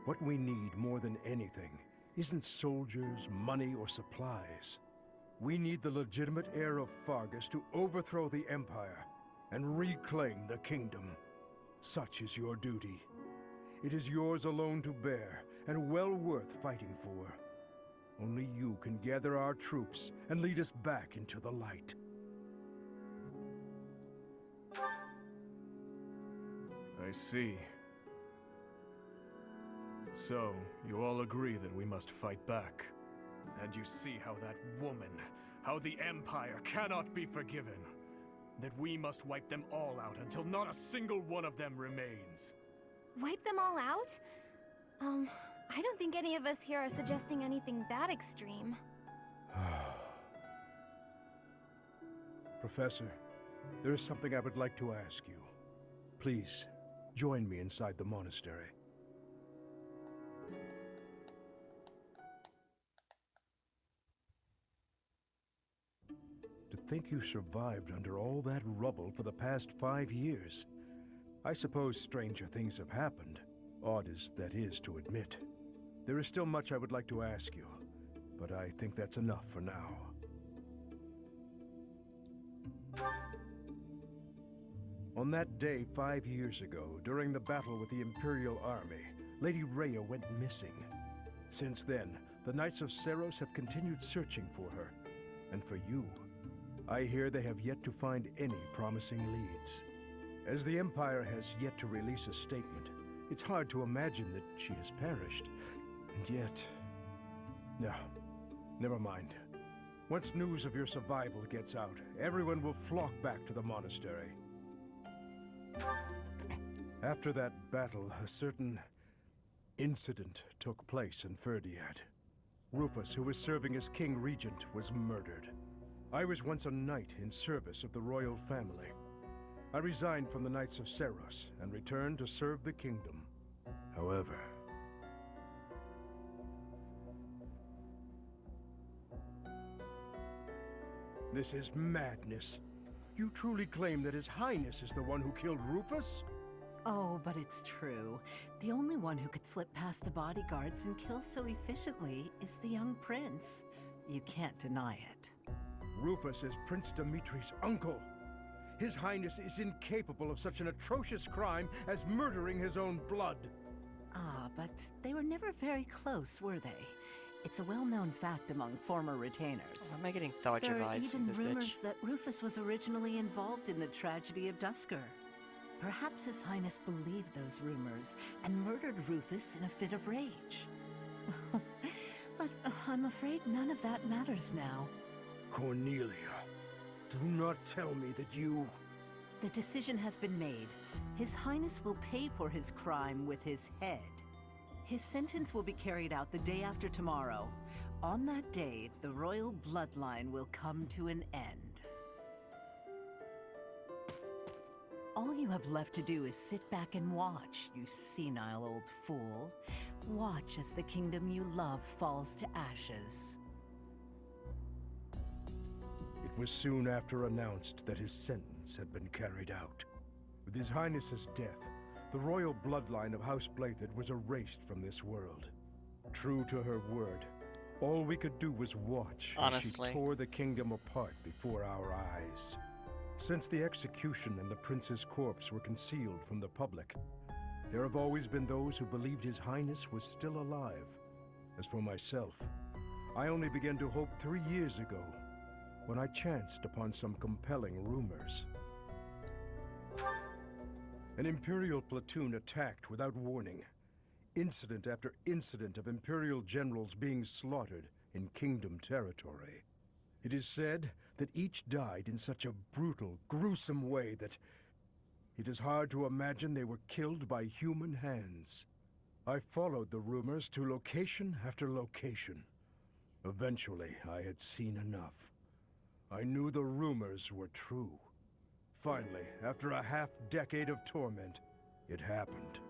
What we need more than anything isn't soldiers, money, or supplies. We need the legitimate heir of Fargus to overthrow the Empire and reclaim the kingdom. Such is your duty. It is yours alone to bear, and well worth fighting for. Only you can gather our troops and lead us back into the light. I see. So, you all agree that we must fight back. And you see how that woman, how the Empire cannot be forgiven. That we must wipe them all out until not a single one of them remains. Wipe them all out? I don't think any of us here are suggesting anything that extreme. Professor, there is something I would like to ask you. Please, join me inside the monastery. To think you survived under all that rubble for the past 5 years. I suppose stranger things have happened, odd as that is to admit. There is still much I would like to ask you, but I think that's enough for now. On that day 5 years ago, during the battle with the Imperial Army, Lady Rhea went missing. Since then, the Knights of Seiros have continued searching for her. And for you, I hear they have yet to find any promising leads. As the Empire has yet to release a statement, it's hard to imagine that she has perished. And yet... No, never mind. Once news of your survival gets out, everyone will flock back to the monastery. After that battle, a certain incident took place in Ferdiad. Rufus, who was serving as King Regent, was murdered. I was once a knight in service of the royal family. I resigned from the Knights of Seiros and returned to serve the kingdom. However... This is madness. You truly claim that His Highness is the one who killed Rufus? Oh, but it's true. The only one who could slip past the bodyguards and kill so efficiently is the young prince. You can't deny it. Rufus is Prince Dimitri's uncle. His Highness is incapable of such an atrocious crime as murdering his own blood. Ah, but they were never very close, were they? It's a well-known fact among former retainers. Why am I getting Tharja There are vibes from even this rumors bitch? that Rufus was originally involved in the tragedy of Dusker. Perhaps His Highness believed those rumors and murdered Rufus in a fit of rage. But I'm afraid none of that matters now. Cornelia, do not tell me that you... The decision has been made. His Highness will pay for his crime with his head. His sentence will be carried out the day after tomorrow. On that day, the royal bloodline will come to an end. All you have left to do is sit back and watch, you senile old fool. Watch as the kingdom you love falls to ashes. It was soon after announced that his sentence had been carried out. With His Highness's death, the royal bloodline of House Blathid was erased from this world. True to her word, all we could do was watch Honestly. as she tore the kingdom apart before our eyes. Since the execution and the prince's corpse were concealed from the public, there have always been those who believed His Highness was still alive. As for myself, I only began to hope 3 years ago, when I chanced upon some compelling rumors. An Imperial platoon attacked without warning. Incident after incident of Imperial generals being slaughtered in Kingdom territory. It is said that each died in such a brutal, gruesome way that it is hard to imagine they were killed by human hands. I followed the rumors to location after location. Eventually, I had seen enough. I knew the rumors were true. Finally, after a half-decade of torment, it happened.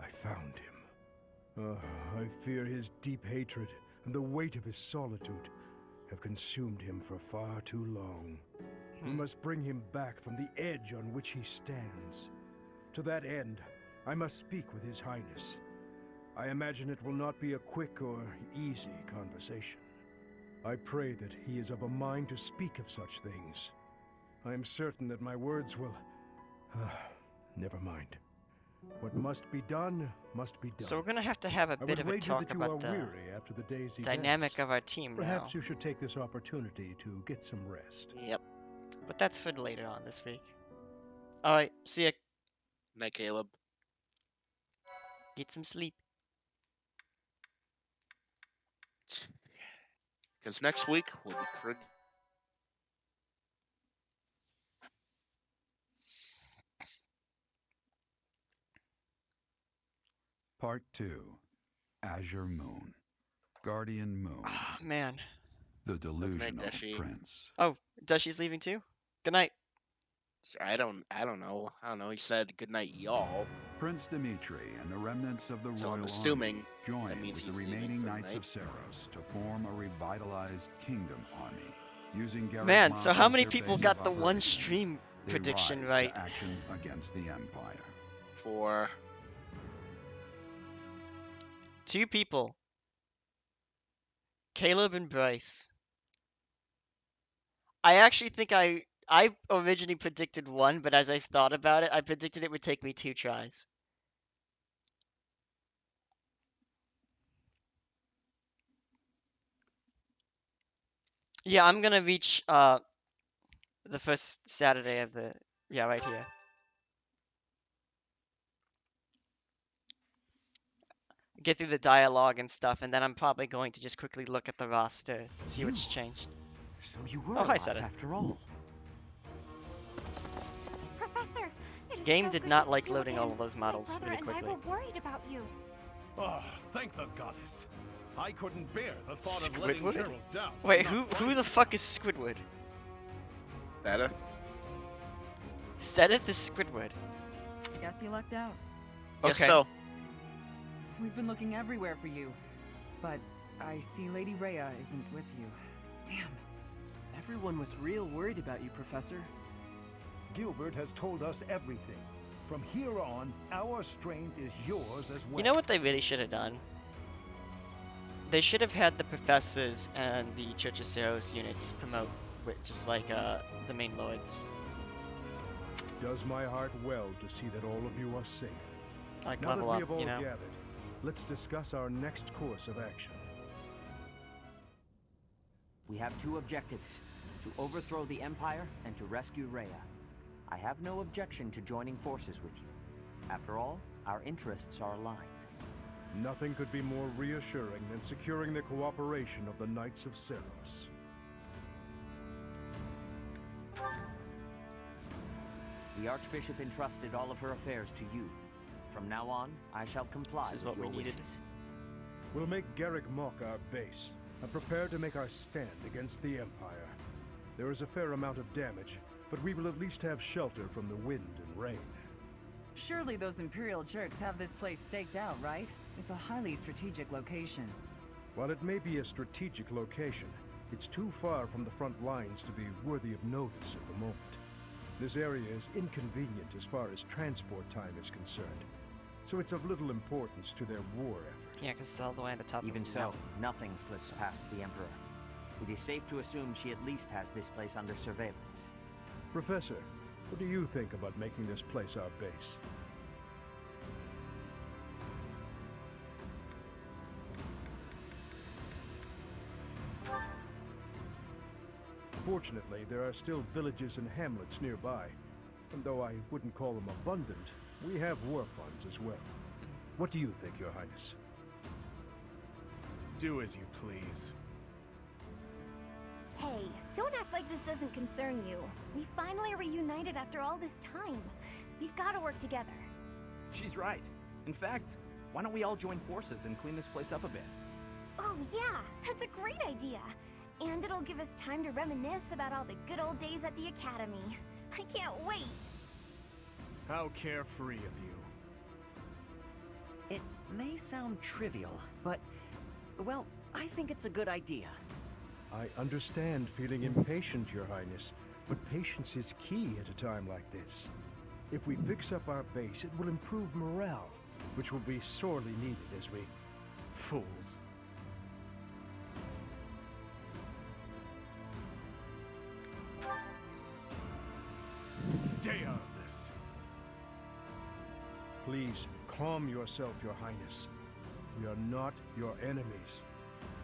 I found him. I fear his deep hatred and the weight of his solitude have consumed him for far too long. We must bring him back from the edge on which he stands. To that end, I must speak with His Highness. I imagine it will not be a quick or easy conversation. I pray that he is of a mind to speak of such things. I am certain that my words will... never mind. What must be done, must be done. So we're gonna have to have a bit of a talk that you are about the weary after the day's dynamic events. of our team Perhaps now. you should take this opportunity to get some rest. Yep. But that's for later on this week. Alright, see ya. Night, Caleb. Get some sleep. Because next week will be pretty. Part 2. Azure Moon. Guardian Moon. Oh, man. The Delusional Dashi. Prince. Oh, Dashi's leaving too? Good night. I don't know. He said good night, y'all. Prince Dimitri and the remnants of the So I'm royal assuming army that joined means with the he's leaving remaining for the Knights night. of Saros to form a revitalized kingdom army. Using Garrett Man, Mott so how as many their people base got of the one operations, stream they prediction rise right? to action against the Empire. For 2 people. Caleb and Bryce. I actually think I originally predicted 1, but as I've thought about it, I predicted it would take me 2 tries. Yeah, I'm gonna reach the first Saturday of the right here. Get through the dialogue and stuff, and then I'm probably going to just quickly look at the roster, see what's changed. So you were Oh, hi, alive Seta. after all. Professor, it is Game so did good not to like see you loading all again. of those My models brother really and I quickly. were worried about you. Oh, thank the goddess. I couldn't bear the thought of letting Squidward? Gerald down. Wait, I'm not who the fuck is Squidward? Better. Sedith is Squidward. Guess you lucked out. Okay. So, We've been looking everywhere for you. But I see Lady Rhea isn't with you. Damn. Everyone was real worried about you, Professor. Gilbert has told us everything. From here on, our strength is yours as well. You know what they really should have done? They should have had the professors and the Church of Ceros units promote with just like the main lords. Does my heart well to see that all of you are safe. Like Now level that we up, have all you know? gathered, let's discuss our next course of action. We have two objectives: to overthrow the Empire and to rescue Rhea. I have no objection to joining forces with you. After all, our interests are aligned. Nothing could be more reassuring than securing the cooperation of the Knights of Ceros. The Archbishop entrusted all of her affairs to you. From now on, I shall comply This is with what your we needed. wishes. We'll make Garrick Mach our base, and prepare to make our stand against the Empire. There is a fair amount of damage, but we will at least have shelter from the wind and rain. Surely those Imperial jerks have this place staked out, right? It's a highly strategic location. While it may be a strategic location, it's too far from the front lines to be worthy of notice at the moment. This area is inconvenient as far as transport time is concerned, so it's of little importance to their war effort. Yeah, because it's all the way at the top. Even of the so, mountain. nothing slips past the Emperor. It is safe to assume she at least has this place under surveillance. Professor, what do you think about making this place our base? Fortunately, there are still villages and hamlets nearby, and though I wouldn't call them abundant, we have war funds as well. What do you think, Your Highness? Do as you please. Hey, don't act like this doesn't concern you. We finally reunited after all this time. We've got to work together. She's right. In fact, why don't we all join forces and clean this place up a bit? Oh yeah, that's a great idea. And it'll give us time to reminisce about all the good old days at the Academy. I can't wait. How carefree of you. It may sound trivial, but, well, I think it's a good idea. I understand feeling impatient, Your Highness, but patience is key at a time like this. If we fix up our base, it will improve morale, which will be sorely needed as we... Fools. Stay out of this. Please, calm yourself, Your Highness. We are not your enemies.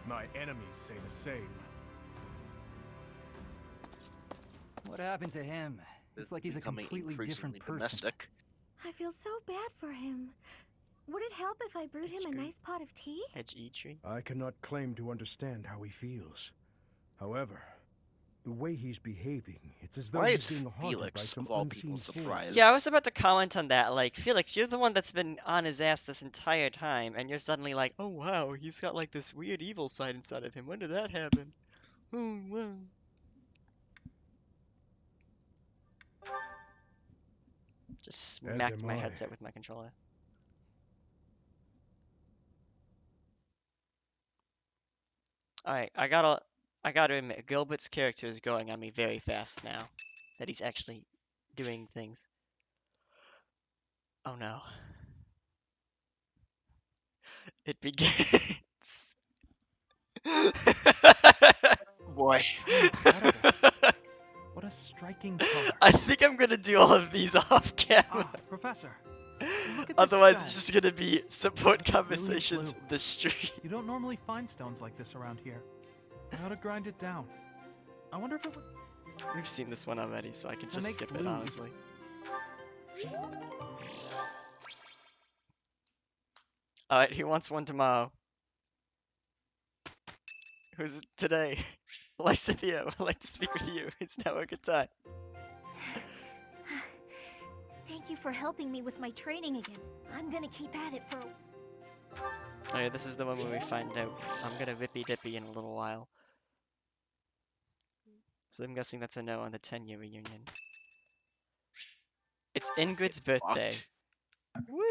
My enemies say the same. What happened to him? It's like he's a Becoming completely different increasingly person. domestic. I feel so bad for him. Would it help if I brewed him a nice pot of tea? Edge E tree. I cannot claim to understand how he feels. However, the way he's behaving, it's as though Why he's is being haunted by Felix, some of all unseen people, force. surprised? Yeah, I was about to comment on that. Like, Felix, you're the one that's been on his ass this entire time, and you're suddenly like, oh wow, he's got like this weird evil side inside of him. When did that happen? Oh wow. Just smacked am my I. headset with my controller. Alright, I gotta admit, Gilbert's character is going on me very fast now. That he's actually doing things. Oh no. It begins. Boy. What a striking color. I think I'm gonna do all of these off camera. Professor, look at this Otherwise, stone. it's just gonna be support It's brilliant conversations blue. the street. You don't normally find stones like this around here. I ought to grind it down. I wonder if it would... We've seen this one already, so I can So just make skip it, blues. honestly. Alright, who wants one tomorrow? Who's it today? Lysithia, would like to speak with you. It's now a good time. Thank you for helping me with my training again. I'm gonna keep at it for Oh yeah, this is the one where we find out. I'm gonna Vippy Dippy in a little while. So I'm guessing that's a no on the 10-year reunion. It's Ingrid's birthday. Woo!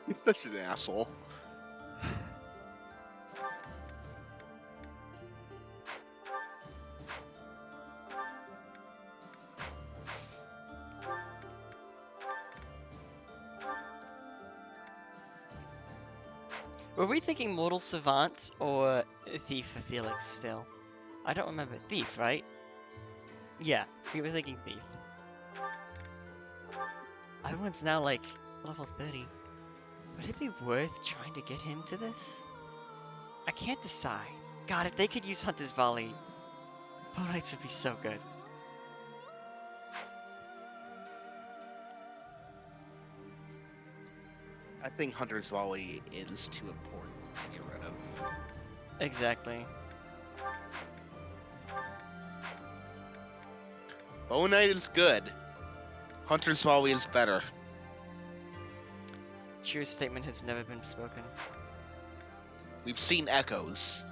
You're such an asshole. Were we thinking Mortal Savant or Thief for Felix still? I don't remember. Thief, right? Yeah, we were thinking Thief. Everyone's now like level 30. Would it be worth trying to get him to this? I can't decide. God, if they could use Hunter's Volley, Bow Knights would be so good. I think Hunter's Volley is too important to get rid of. Exactly. Bow Knight is good. Hunter's Volley is better. True statement has never been spoken. We've seen echoes.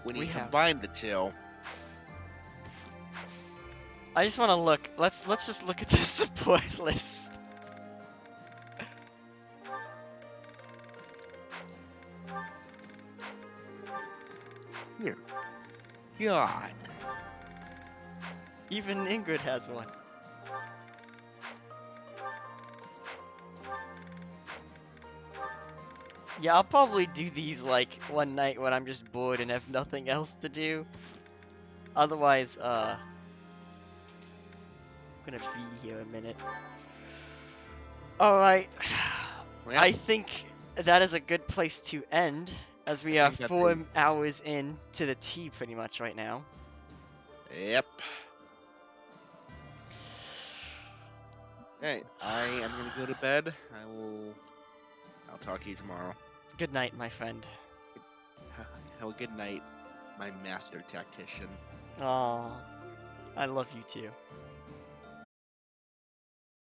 When you We have. combine the two, I just want to look. Let's just look at the support list. here. God. Even Ingrid has one. Yeah, I'll probably do these like one night when I'm just bored and have nothing else to do. Otherwise, I'm gonna be here a minute. Alright. Well, I think that is a good place to end, as we are think that's 4 a- hours in to the tea pretty much right now. Yep. Hey, I am gonna go to bed. I'll talk to you tomorrow. Good night, my friend. Have a good night, my master tactician. Aw, I love you too.